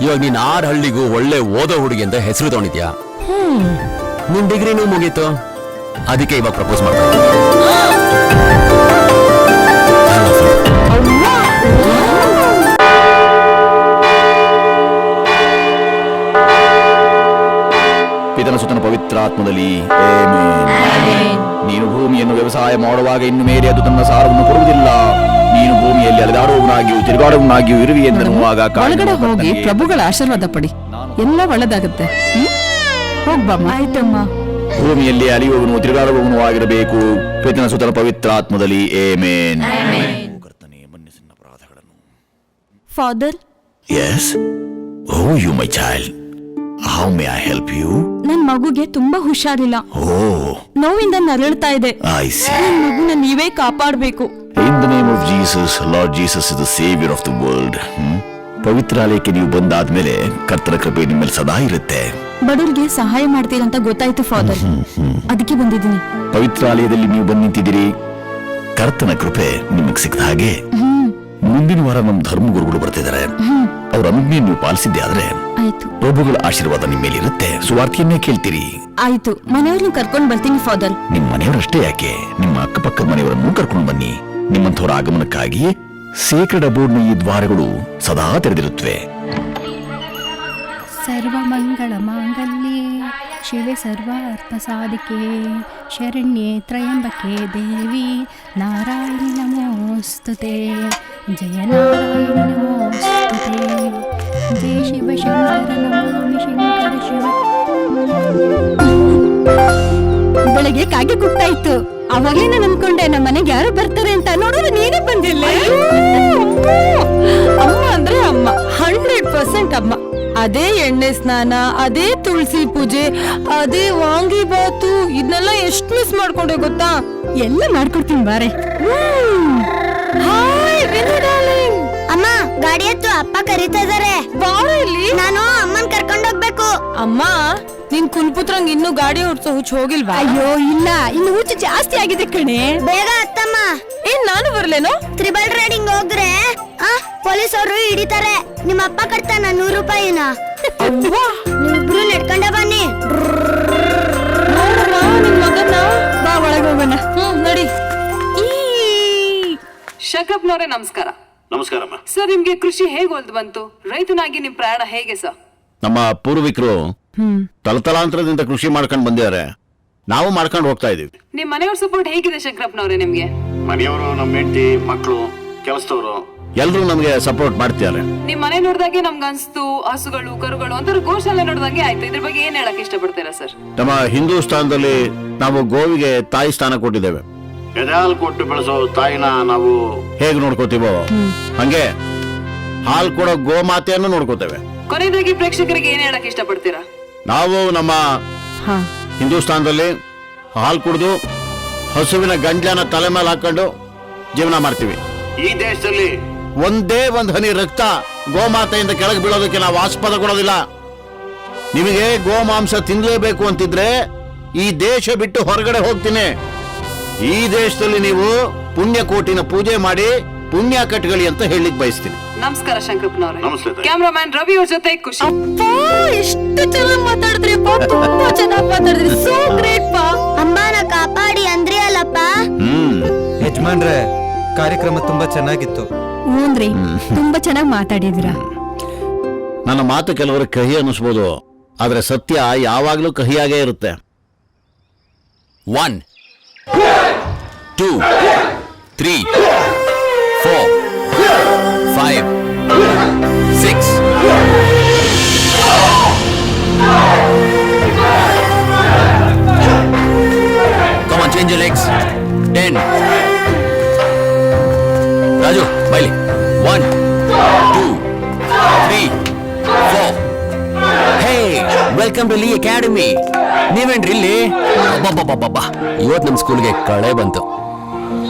ಇವಾಗ ನೀನ್ 6 ಹಳ್ಳಿಗೂ ಒಳ್ಳೆ ಓದೋ ಹುಡುಗಿ ಅಂತ ಹೆಸರು ತಗೊಂಡಿದ್ಯಾ. ನಿನ್ ಡಿಗ್ರಿನೂ ಮುಗೀತು, ಅದಕ್ಕೆ ಇವಾಗ ಪ್ರಪೋಸ್ ಮಾಡ್ತಾ ಪಿತನ ಸುತನ ಪವಿತ್ರ ಆತ್ಮದಲ್ಲಿ ಆಮೆನ್. ನೀನು ಭೂಮಿಯನ್ನು ವ್ಯವಸಾಯ ಮಾಡುವಾಗ ಇನ್ನು ಮೇಲೆ ಅದು ತನ್ನ ಸಾರವನ್ನು ಕೊಡುವುದಿಲ್ಲ. ನೀನು ಭೂಮಿಯಲ್ಲಿ ಅಲೆದಾಡುವವನಾಗಿಯೂ ತಿರುಗಾಡುವವನಾಗಿಯೂ ಇರುವಿ ಎಂದೆನ್ನುವಾಗ ಒಳಗಡೆ ಹೋಗಿ ಪ್ರಭುಗಳ ಆಶೀರ್ವಾದ ಪಡಿ, ಎಲ್ಲ ಒಳ್ಳೆದಾಗುತ್ತೆ. ಹೋಗ್ಬಮ್ಮ. ಆಯ್ತಮ್ಮ. ಭೂಮಿಯಲ್ಲಿ ಅಲಿಯುವವನು ತಿರುಗಾಡುವವನು ಆಗಿರಬೇಕು. ಪಿತನ ಸುತನ ಪವಿತ್ರ ಆತ್ಮದಲ್ಲಿ amen. Father. Yes. Oh, you my child. How may I help you? ನನ್ ಮಗುಗೆ ತುಂಬಾ ಹುಷಾರಿಲ್ಲ. Oh. ನೋವಿಂದ ನರಳ್ತಾ ಇದೆ. I see. ನನ್ ಮಗುನ ನೀವೇ ಕಾಪಾಡಬೇಕು. In the name of Jesus, Lord Jesus is the savior of the world. ಪವಿತ್ರಾಲಯಕ್ಕೆ ನೀವು ಬಂದಾದ್ಮೇಲೆ ಕರ್ತನ ಕೃಪೆ ನಿಮ್ಮ ಮೇಲೆ ಸದಾ ಇರುತ್ತೆ. ಬಡವರಿಗೆ ಸಹಾಯ ಮಾಡ್ತೀರಂತ ಗೊತ್ತಾಯ್ತು ಫಾದರ್, ಅದಕ್ಕೆ ಬಂದಿದ್ದೀನಿ. ಪವಿತ್ರಾಲಯದಲ್ಲಿ ನೀವು ಬಂದು ನಿಂತಿದ್ದೀರಿ, ಕರ್ತನ ಕೃಪೆ ನಿಮಗೆ ಸಿಕ್ಕಿದ ಹಾಗೆ ಮುಂದಿನ ವಾರ ನಮ್ಮ ಧರ್ಮಗುರುಗಳು ಬರ್ತಿದ್ದಾರೆ. ಅವ್ರ ಅನುಜ್ಞೆ ನೀವು ಪಾಲಿಸಿದ್ದೆ ಆದ್ರೆ ಆಯ್ತು ಪ್ರಭುಗಳ ಆಶೀರ್ವಾದ ನಿಮ್ಮ ಮೇಲಿರುತ್ತೆ, ಸುವಾರ್ತೆಯನ್ನೇ ಕೇಳ್ತೀರಿ. ಆಯ್ತು, ಮನೆಯವ್ರನ್ನ ಕರ್ಕೊಂಡ್ ಬರ್ತೀನಿ ಫಾದರ್. ನಿಮ್ ಮನೆಯವರಷ್ಟೇ ಯಾಕೆ, ನಿಮ್ಮ ಅಕ್ಕಪಕ್ಕದ ಮನೆಯವರನ್ನು ಕರ್ಕೊಂಡು ಬನ್ನಿ. ನಿಮ್ಮಂಥವರ ಆಗಮನಕ್ಕಾಗಿ ಸೇಕ್ರೆಡ್ ಅಬೋರ್ಡ್ನ ಈ ದ್ವಾರಗಳು ಸದಾ ತೆರೆದಿರುತ್ತವೆ. ಸರ್ವಮಂಗಳ ಮಾಂಗಲ್ಯೆ ಶಿವೆ ಸರ್ವಾರ್ಥ ಸಾಧಿಕೆ ಶರಣ್ಯೆ ತ್ರಯಂಬಕೆ ದೇವಿ ನಾರಾಯಣಿ ನಮೋಸ್ತುತೆ ಜಯ ನಾರಾಯಣಿ ನಮೋಸ್ತುತೆ ಜಯ ಶಿವ ಶಂಕರ ನಮಾಮಿ ಶಂಕರ ಶಿವ. ಬೆಳಗ್ಗೆ ಕಾಗೆ ಕೂಗ್ತಾ ಇತ್ತು, ಅವಾಗ್ಲೇ ನಾನು ಅನ್ಕೊಂಡೆ ನಮ್ಮ ಮನೆಗೆ ಯಾರು ಬರ್ತಾರೆ ಅಂತ. ನೋಡಿದ್ರೆ ನೀನೇ ಬಂದಿಲ್ಲ. ಅಮ್ಮ ಅಂದ್ರೆ ಅಮ್ಮ, 100% ಅಮ್ಮ. ಅದೇ ಎಣ್ಣೆ ಸ್ನಾನ, ಅದೇ ತುಳಸಿ ಪೂಜೆ, ಅದೇ ವಾಂಗಿ ಬಾತು, ಇದನ್ನೆಲ್ಲ ಎಷ್ಟು ಮಿಸ್ ಮಾಡ್ಕೊಂಡೆ ಗೊತ್ತಾ. ಎಲ್ಲ ಮಾಡ್ಕೊಡ್ತೀನಿ ಬಾರೆ. Hi Vini darling. ಅಮ್ಮ ಗಾಡಿ ಹತ್ತು, ಅಪ್ಪ ಕರೀತಾ ಇದಾರೆ. ಬಾರೆ ಇಲ್ಲಿ. ನಾನು ಅಮ್ಮನ್ ಕರ್ಕೊಂಡು ಹೋಗ್ಬೇಕು. ಅಮ್ಮ ನಿನ್ ಕುಲ್ಪುತ್ರಂಗ್ ಇನ್ನೂ ಗಾಡಿ ಓಡ್ಸೋ ಹುಚ್ಚ ಹೋಗಿಲ್ವಾ? ಅಯ್ಯೋ ಇಲ್ಲ, ಇನ್ನು ಹುಚ್ಚು ಜಾಸ್ತಿ ಆಗಿದೆ ಕಣೆ. ಬೇಗ ಹತ್ತಮ್ಮ. ಏನ್ ನಾನು ಬರ್ಲೇನೋ? ತ್ರಿಬಲ್ ರೈಡಿಂಗ್ ಹೋದ್ರೆ ಪೊಲೀಸ್ ಅವರು ಹಿಡಿತಾರೆ. ನಿಮ್ಮ ಅಪ್ಪ ಕಟ್ತಾನ 100 ರೂಪಾಯಿನ. ನೀವಿಬ್ರು ನಡ್ಕೊಂಡೆ ಬನ್ನಿ. ನಿನ್ ಮಗನ ಬಾ ಒಳಗೆ ಹೋಗೋಣ. ನಡಿ. ಶಂಕರಪ್ಪನವರೇ ನಮಸ್ಕಾರ. ನಮಸ್ಕಾರಮ್ಮ. ಸರ್, ನಿಮ್ಗೆ ಕೃಷಿ ಹೇಗೆ ಒಲ್ದು ಬಂತು? ರೈತನಾಗಿ ನಿಮ್ ಪ್ರಯಾಣ ಹೇಗೆ ಸರ್? ನಮ್ಮ ಪೂರ್ವಿಕರು ತಲತಲಾಂತರದಿಂದ ಕೃಷಿ ಮಾಡ್ಕೊಂಡು ಬಂದಿದ್ದಾರೆ, ನಾವು ಮಾಡ್ಕೊಂಡು ಹೋಗ್ತಾ ಇದೀವಿ. ನಿಮ್ ಮನೆಯವ್ರ ಸಪೋರ್ಟ್ ಹೇಗಿದೆ ಶಂಕರಪ್ಪನವರೇ ನಿಮ್ಗೆ? ಮನೆಯವರು, ನಮ್ಮ ಹೆಂಡತಿ, ಮಕ್ಕಳು, ಕೆಲಸದವರು ಎಲ್ಲರೂ ನಮಗೆ ಸಪೋರ್ಟ್ ಮಾಡ್ತಿದ್ದಾರೆ. ನಿಮ್ ಮನೆ ನೋಡ್ದಾಗೆ ನಮ್ಗೆ ಅನ್ಸ್ತು, ಹಸುಗಳು ಕರುಗಳು ಒಂಥರ ಗೋಶಾಲೆ ನೋಡ್ದಂಗೆ ಆಯ್ತು. ಇದ್ರ ಬಗ್ಗೆ ಏನ್ ಹೇಳಕ್ ಇಷ್ಟಪಡ್ತೀರಾ ಸರ್? ನಮ್ಮ ಹಿಂದೂಸ್ತಾನದಲ್ಲಿ ನಾವು ಗೋವಿಗೆ ತಾಯಿ ಸ್ಥಾನ ಕೊಟ್ಟಿದ್ದೇವೆ. ಎದೆಹಾಲು ಕೊಟ್ಟು ಬೆಳೆಸೋ ತಾಯಿನ ನಾವು ಹೇಗೆ ನೋಡ್ಕೋತೀವೋ ಹಂಗೆ ಹಾಲು ಕೊಡೋ ಗೋಮಾತೆಯನ್ನು ನೋಡ್ಕೋತೇವೆ. ಕೊನೆಯದಾಗಿ ಪ್ರೇಕ್ಷಕರಿಗೆ ಏನ್ ಹೇಳಕ್ ಇಷ್ಟಪಡ್ತೀರಾ? ನಾವು ನಮ್ಮ ಹಿಂದೂಸ್ತಾನದಲ್ಲಿ ಹಾಲು ಕುಡಿದು ಹಸುವಿನ ಗಂಟ್ಲನ್ನ ತಲೆ ಮೇಲೆ ಹಾಕೊಂಡು ಜೀವನ ಮಾಡ್ತೀವಿ. ಈ ದೇಶದಲ್ಲಿ ಒಂದೇ ಒಂದು ಹನಿ ರಕ್ತ ಗೋಮಾತೆಯಿಂದ ಕೆಳಗೆ ಬೀಳೋದಕ್ಕೆ ನಾವು ಆಸ್ಪದ ಕೊಡೋದಿಲ್ಲ. ನಿಮಗೆ ಗೋಮಾಂಸ ತಿನ್ನಲೇಬೇಕು ಅಂತಿದ್ರೆ ಈ ದೇಶ ಬಿಟ್ಟು ಹೊರಗಡೆ ಹೋಗ್ತೀನಿ. ಈ ದೇಶದಲ್ಲಿ ನೀವು ಪುಣ್ಯಕೋಟಿನ ಪೂಜೆ ಮಾಡಿ ಪುಣ್ಯ ಕಟ್ಗಳಿ ಅಂತ ಹೇಳಿಕ್ ಬಯಸ್ತೀನಿ. ನಮಸ್ಕಾರ ಶಂಕರಪ್ಪನವರೇ. ನಮಸ್ತೆ. ಕ್ಯಾಮ್ರಾಮನ್ ರವಿ ಅವ್ರ ಜೊತೆ ಖುಷಿ. ಎಷ್ಟು ಚೆನ್ನಾಗಿ ಮಾತಾಡಿದ್ರಿಪ್ಪ, ತುಂಬಾ ಚೆನ್ನಾಗಿ ಮಾತಾಡಿದ್ರಿ. ಸೋ ಗ್ರೇಟ್ ಪಾ. ಅಮ್ಮನ ಕಾಪಾಡಿ ಅಂದ್ರಿ ಅಲ್ಲಪ್ಪ. ಯಜಮಾನ್ರೆ, ಕಾರ್ಯಕ್ರಮ ತುಂಬಾ ಚೆನ್ನಾಗಿತ್ತು. ಹ್ಞೂನ್ರಿ, ತುಂಬಾ ಚೆನ್ನಾಗಿ ಮಾತಾಡಿದ್ರ. ನನ್ನ ಮಾತು ಕೆಲವರು ಕಹಿ ಅನ್ನಿಸ್ಬೋದು, ಆದ್ರೆ ಸತ್ಯ ಯಾವಾಗ್ಲೂ ಕಹಿಯಾಗೇ ಇರುತ್ತೆ. 1 2 3 4 5 6 Come on, change your legs. 10 Raju, baile. 1 2 3 4 Hey, welcome to Lee Academy. ನೀವೇನ್ರಿ ಇಲ್ಲಿ? ಅಬ್ಬಬ್ಬಬ್ಬಬ್ಬ, ಇವತ್ತು ನಮ್ಮ ಸ್ಕೂಲ್ಗೆ ಕಳೆ ಬಂತು.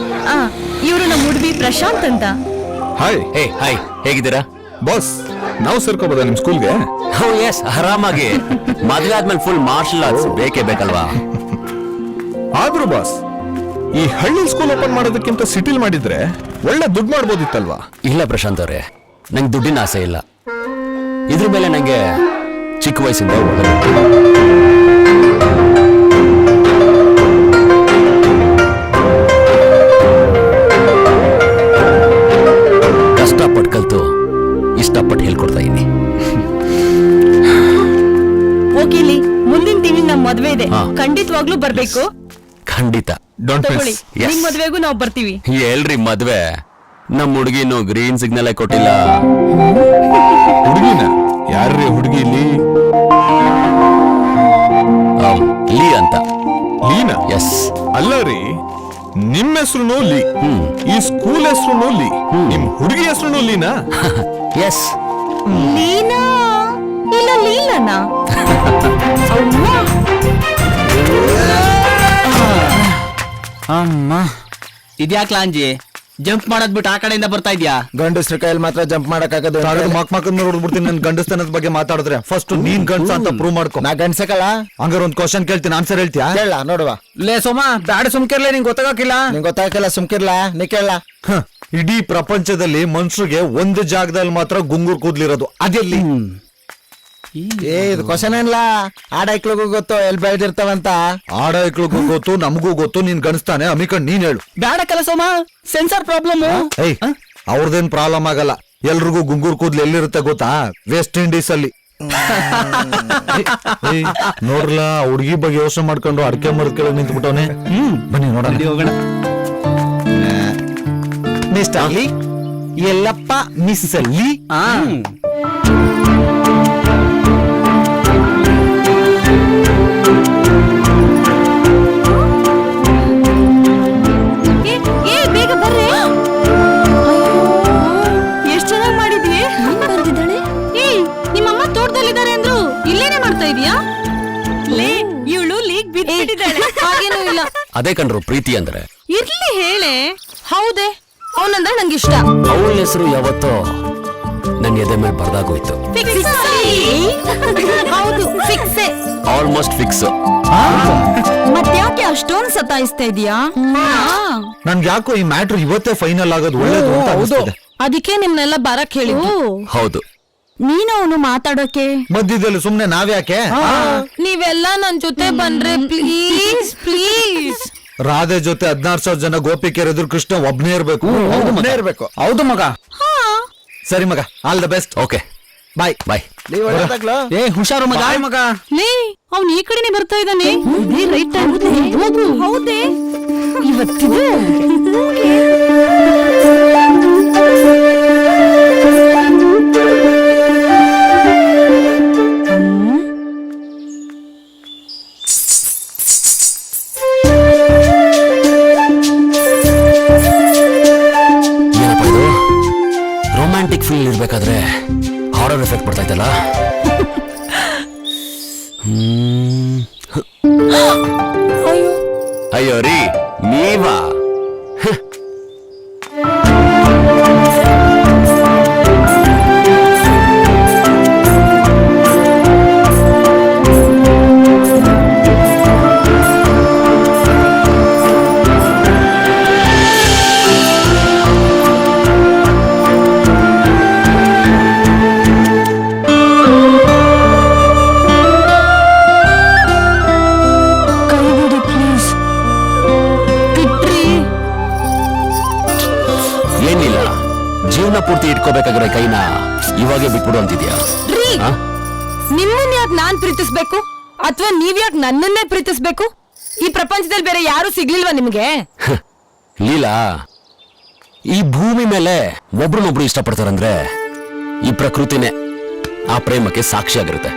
ಇವರು ನಮ್ಮ ಹುಡುಗಿ ಪ್ರಶಾಂತ್ ಅಂತ. ಹಾಯ್. ಹೇ ಹಾಯ್, ಹೇಗಿದ್ದೀರಾ ಬಾಸ್? ನಾವು ಸೇರ್ಕೋಬೋದಾ ನಿಮ್ ಸ್ಕೂಲ್ಗೆ? ಓ ಎಸ್, ಆರಾಮಾಗಿ. ಮದುವೆ ಆದ್ಮೇಲೆ ಫುಲ್ ಮಾರ್ಷಲ್ ಆರ್ಟ್ಸ್ ಬೇಕೇ ಬೇಕಲ್ವಾ? ಆದ್ರೂ ಬಾಸ್, ಈ ಹಳ್ಳಿ ಸ್ಕೂಲ್ ಓಪನ್ ಮಾಡೋದಕ್ಕಿಂತ ಸಿಟಿಲ್ ಮಾಡಿದ್ರೆ ಒಳ್ಳೆ ದುಡ್ಡು ಮಾಡ್ಬೋದಿತ್ತಲ್ವಾ? ಇಲ್ಲ ಪ್ರಶಾಂತ್ ಅವರೇ, ನಂಗೆ ದುಡ್ಡಿನ ಆಸೆ ಇಲ್ಲ. ಇದ್ರ ಮೇಲೆ ನಂಗೆ ಚಿಕ್ಕ ವಯಸ್ಸಿಂದ ಕಷ್ಟಪಟ್ಟು ಕಲ್ತು ಇಷ್ಟಪಟ್ಟು ಹೇಳ್ಕೊಡ್ತಾ ಇದ್ದೀನಿ. ಹೋಗಿಲಿ, ಮುಂದಿನ ತಿಂಗಳು ನಮ್ಮ ಮದ್ವೆ ಇದೆ, ಖಂಡಿತವಾಗ್ಲೂ ಬರ್ಬೇಕು. ಖಂಡಿತ. ತಗೊಳ್ಳಿ, ನಿಮ್ ಮದ್ವೆಗೂ ನಾವು ಬರ್ತೀವಿ. ಎಲ್ರಿ ಮದ್ವೆ? ನಮ್ ಹುಡುಗಿನು ಗ್ರೀನ್ ಸಿಗ್ನಲ್ ಕೊಟ್ಟಿಲ್ಲ. ಹುಡುಗಿನ ಯಾರ್ರೀ ಹುಡುಗಿ? ಲೀ ಅಂತ. ಲೀನಾ? ಎಸ್. ಅಲ್ಲ ರೀ, ನಿಮ್ ಹೆಸರು ಲೀ, ಈ ಸ್ಕೂಲ್ ಹೆಸರು ಲೀ, ನಿಮ್ ಹುಡುಗಿ ಹೆಸರು ಲೀನಾ? ಎಸ್. ಲೀನಾ ಇಲ್ಲ ಲೀಲನಾ? ಅಮ್ಮ, ಇದ್ಯಾಕ್ ಲಾಂಜಿ ಜಂಪ್ ಮಾಡೋದ್ ಬಿಟ್ಟು ಆ ಕಡೆಯಿಂದ ಬರ್ತಾ ಇದ್ಯಾ? ಗಂಡಸ್ರ ಕೈಯಲ್ಲಿ ಮಾತ್ರ ಜಂಪ್ ಮಾಡಕ್ ಆಗದು. ಮಕ್ ನೋಡ್ಬಿಡ್ತೀನಿ. ನನ್ ಗಂಡಸ್ತನದ ಬಗ್ಗೆ ಮಾತಾಡಿದ್ರೆ ಫಸ್ಟ್ ನೀನ್ ಗಂಡಸ ಅಂತ ಪ್ರೂವ್ ಮಾಡ್ಕೊ. ನಾ ಗಂಡಸಕಲ್ಲ. ಹಂಗಾರ ಒಂದ್ ಕ್ವಶನ್ ಕೇಳ್ತೀನಿ, ಆನ್ಸರ್ ಹೇಳ್ತೀಯಾ? ಕೇಳ ನೋಡುವ. ಲೇ ಸೋಮ, ಬ್ಯಾಡ ಸುಮ್ಕಿರ್ಲೇ, ನಿಂಗೆ ಗೊತ್ತಾಗಕ್ಕಿಲ್ಲ. ನಿಂಗೆ ಗೊತ್ತಾಗಲ್ಲ, ಸುಮ್ಕಿರ್ಲ. ನೀ ಕೇಳ. ಇಡೀ ಪ್ರಪಂಚದಲ್ಲಿ ಮನುಷ್ಯರಿಗೆ ಒಂದು ಜಾಗದಲ್ಲಿ ಮಾತ್ರ ಗುಂಗುರ್ ಕೂದ್ಲಿರೋದು, ಅದೆಲ್ಲಿ? ಇದು ಕ್ವಶನ್ ಏನ್ಲ ಆಡೈಕ್ಳಿಗೂ ಗೊತ್ತು ಎಲ್ಲಿ ಬೆಳೆದಿರ್ತಾವಂತ. ಆಡೈಕ್ಳಿಗೂ ಗೊತ್ತು, ನಮಗೂ ಗೊತ್ತು. ನೀನ್ ಗಣಿಸ್ತಾನೆ ಅಮಿಕಂಡ್ ನೀನ್ ಹೇಳು. ಬೇಡ ಕೆಲಸಮ್ಮ, ಸೆನ್ಸಾರ್ ಪ್ರಾಬ್ಲಮ್. ಏಯ್ ಅವ್ರದೇನ್ ಪ್ರಾಬ್ಲಮ್ ಆಗಲ್ಲ. ಎಲ್ರಿಗೂ ಗುಂಗೂರ್ ಕೂದ್ಲು ಎಲ್ಲಿರುತ್ತೆ ಗೊತ್ತಾ? ವೆಸ್ಟ್ ಇಂಡೀಸ್ ಅಲ್ಲಿ. ನೋಡ್ರಲ್ಲ, ಹುಡುಗಿ ಬಗ್ಗೆ ಯೋಚನೆ ಮಾಡ್ಕೊಂಡು ಅಡಿಕೆ ಮರದ ಕೆಳಗೆ ನಿಂತ್ಬಿಟ್ಟವನೆ. ಬನ್ನಿ ನೋಡೋಣ. ಹೋಗೋಣ. ಮಿಸ್ಟರ್ ಅಲ್ಲಿ ಎಲ್ಲಪ್ಪ ಮಿಸ್ ಅಲ್ಲಿ. ಬೇಗ ಬರ್ರಿ. ಎಷ್ಟ್ ಚೆನ್ನಾಗಿ ಮಾಡಿದ್ಯೆ. ಬರ್ದಿದ್ದಾಳೆ. ಏಯ್, ನಿಮ್ಮಮ್ಮ ತೋಟದಲ್ಲಿದ್ದಾರೆ ಅಂದ್ರು ಇಲ್ಲೇನೆ ಮಾಡ್ತಾ ಇದೀಯಾ? ಲೇ, ಇವಳು ಲೀಗ್ ಬಿದ್ದಿದ್ದಾಳೆ. ಹಾಗೇನೂ ಇಲ್ಲ. ಅದೇ ಕಂಡ್ರು ಪ್ರೀತಿ ಅಂದ್ರೆ. ಇರ್ಲಿ ಹೇಳೆ. ಹೌದೇ, ಅವನಂದ್ರೆ ನಂಗಿಷ್ಟ. ಅವಳ ಹೆಸರು ಯಾವತ್ತೋ ನನ್ನ ಎದೆ ಮೇಲೆ ಬರ್ದಾಗೋಯ್ತು. ಹೌದು, ಫಿಕ್ಸೆ. Almost fix. ಮತ್ತ್ಯಾಕೆ ಅಷ್ಟೊಂದ್ ಸತಾಯಿಸ್ತಾ ಇದೀಯಾ? ನನ್ಗೆ ಯಾಕೋ ಈ ಮ್ಯಾಟ್ರ್ ಇವತ್ತೇ ಫೈನಲ್ ಆಗೋದು ಒಳ್ಳೇದು ಅಂತ ಅನಿಸ್ತಿದೆ. ಅದಕ್ಕೆ ನಿಮ್ನೆಲ್ಲ ಬರಕ್ ಹೇಳಿದ್ದು. ಹೌದು. ನೀನು ಅವನು ಮಾತಾಡೋಕೆ ಮಧ್ಯದಲ್ಲಿ ಸುಮ್ನೆ ನಾವ್ಯಾಕೆ? ನೀವೆಲ್ಲ ನನ್ ಜೊತೆ ಬಂದ್ರೆ ಪ್ಲೀಸ್ ಪ್ಲೀಸ್. ರಾಧೆ ಜೊತೆ 16,000 ಜನ ಗೋಪಿಕೆಯರ್ ಎದುರು ಕೃಷ್ಣ ಒಬ್ನೇ ಇರ್ಬೇಕು. ಹೌದು ಮಗ. ಸರಿ ಮಗ, ಆಲ್ ದ ಬೆಸ್ಟ್. ಓಕೆ, ಬಾಯ್ ಬಾಯ್. ಏ ಹುಷಾರು ಮಗ. ಲೇ, ಅವ್ನು ಈ ಕಡೆನೆ ಬರ್ತಾ ಇದ್ದಾನೆ. ಇದೇ ರೈಟ್ ಟೈಮ್. ಹೌದೇ, ಇವತ್ತಿದೆ. ರೊಮ್ಯಾಂಟಿಕ್ ಫೀಲ್ ಇರ್ಬೇಕಾದ್ರೆ ಹಾರರ್ ಎಫೆಕ್ಟ್ ಬರ್ತಾ ಇತ್ತಲ್ಲ. ಅಯ್ಯೋ ರೀ, ನೀವಾ? ಪೂರ್ತಿ ಇಟ್ಕೋಬೇಕಾಗಿರೋ ಕೈನ ಇವಾಗೆ ಬಿಟ್ಬಿಡು ಅಂತಿದ್ಯಾ? ನಿಮ್ಮನ್ನ ಯಾಕೆ ನಾನ್ ಪ್ರೀತಿಸ್ಬೇಕು, ಅಥವಾ ನೀವ್ ಯಾಕೆ ನನ್ನನ್ನೇ ಪ್ರೀತಿಸ್ಬೇಕು? ಈ ಪ್ರಪಂಚದಲ್ಲಿ ಬೇರೆ ಯಾರು ಸಿಗ್ಲಿಲ್ವಾ ನಿಮ್ಗೆ? ಲೀಲಾ, ಈ ಭೂಮಿ ಮೇಲೆ ಒಬ್ರನ್ನೊಬ್ರು ಇಷ್ಟಪಡ್ತಾರಂದ್ರೆ ಈ ಪ್ರಕೃತಿನೇ ಆ ಪ್ರೇಮಕ್ಕೆ ಸಾಕ್ಷಿಯಾಗಿರುತ್ತೆ,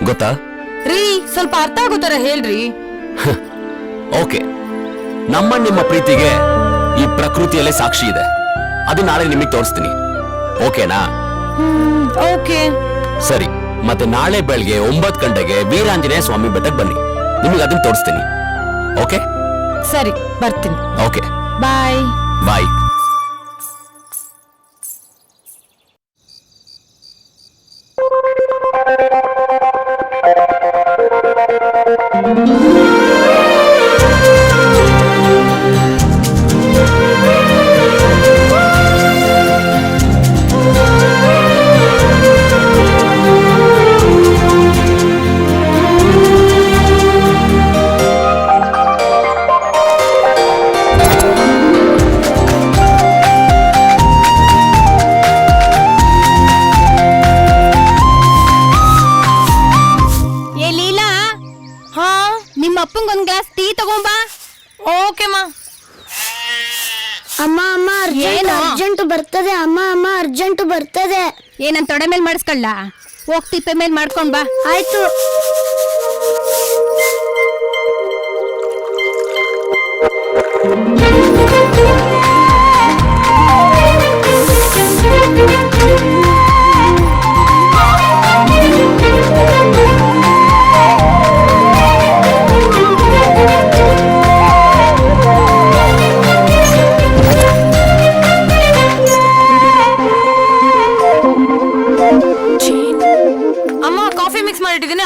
ಗೊತ್ತಾ? ರೀ, ಸ್ವಲ್ಪ ಅರ್ಥ ಆಗೋ ತರ ಹೇಳ್ರಿ. ಓಕೆ, ನಿಮ್ಮ ಪ್ರೀತಿಗೆ ಈ ಪ್ರಕೃತಿಯಲ್ಲೇ ಸಾಕ್ಷಿ ಇದೆ. ಅದು ನಾಳೆ ನಿಮಗೆ ತೋರಿಸ್ತೀನಿ, ಓಕೆನಾ? ಓಕೆ, ಸರಿ. ಮತ್ತೆ ನಾಳೆ ಬೆಳಗ್ಗೆ 9 ಗಂಟೆಗೆ ವೀರಾಂಜನೇಯ ಸ್ವಾಮಿ ಬೆಟ್ಟಕ್ಕೆ ಬನ್ನಿ, ನಿಮಗೆ ಅದನ್ನ ತೋರಿಸ್ತೀನಿ. ಓಕೆ ಸರಿ, ಬರ್ತೀನಿ. ಓಕೆ, ಬಾಯ್ ಬಾಯ್. ಅಪ್ಪಂಗೊಂದ್ ಗ್ಲಾಸ್ ಟೀ ತಗೊಂಬಾ. ಓಕೆ ಮಾ. ಅಮ್ಮ ಅಮ್ಮ ಅರ್ಜೆಂಟ್ ಬರ್ತದೆ. ಅಮ್ಮ ಅಮ್ಮ ಅರ್ಜೆಂಟ್ ಬರ್ತದೆ. ಏನನ್ ತೊಡೆ ಮೇಲ್ ಮಾಡಿಸ್ಕೊಳ್ಳ, ಹೋಗ್ ತಿಪ್ಪೆ ಮೇಲ್ ಮಾಡ್ಕೊಂಡ್ ಬಾ. ಆಯ್ತು.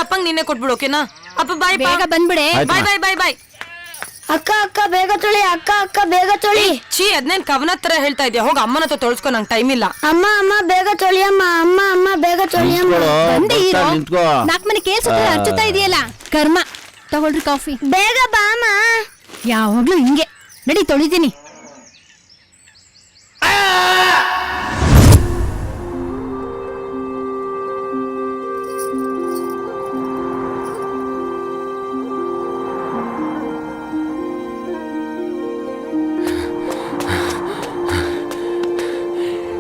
ಅಪ್ಪಂಗ್ ನಿನ್ನೆ ಕೊಟ್ಬಿಡು, ಓಕೆನಾ? ಅಪ್ಪ ಬಾಯ್, ಬೇಗ ಬಂದ್ಬಿಡೆ. ಬಾಯ್ ಬಾಯ್ ಬಾಯ್ ಬಾಯ್. ಅಕ್ಕ ಅಕ್ಕ ಬೇಗ ತೊಳಿ, ಅಕ್ಕ ಅಕ್ಕ ಬೇಗ ತೊಳಿ. ಛೀ, ಅದ್ನೇನ್ ಕವನ ತರ ಹೇಳ್ತಾ ಇದ್ಯಾ? ಹೋಗ ಅಮ್ಮನ ಹತ್ರ ತೊಳ್ಸ್ಕೊ, ನಂಗೆ ಟೈಮ್ ಇಲ್ಲ. ಅಮ್ಮ ಅಮ್ಮ ಬೇಗ ತೊಳಿಯಮ್ಮ, ಅಮ್ಮ ಅಮ್ಮ ಬೇಗ ತೊಳಿಯಮ್ಮ. ನಾಲ್ಕು ಮನೆ ಕೇಳ್ಸುತ್ತೆ ಹಚ್ಚುತ್ತಾ ಇದೆಯಲ್ಲ ಕರ್ಮ. ತಗೊಳ್ರಿ ಕಾಫಿ. ಬೇಗ ಬಾಮ. ಯಾವಾಗ್ಲೂ ಹಿಂಗೆ. ನಡಿ ತೊಳಿತೀನಿ.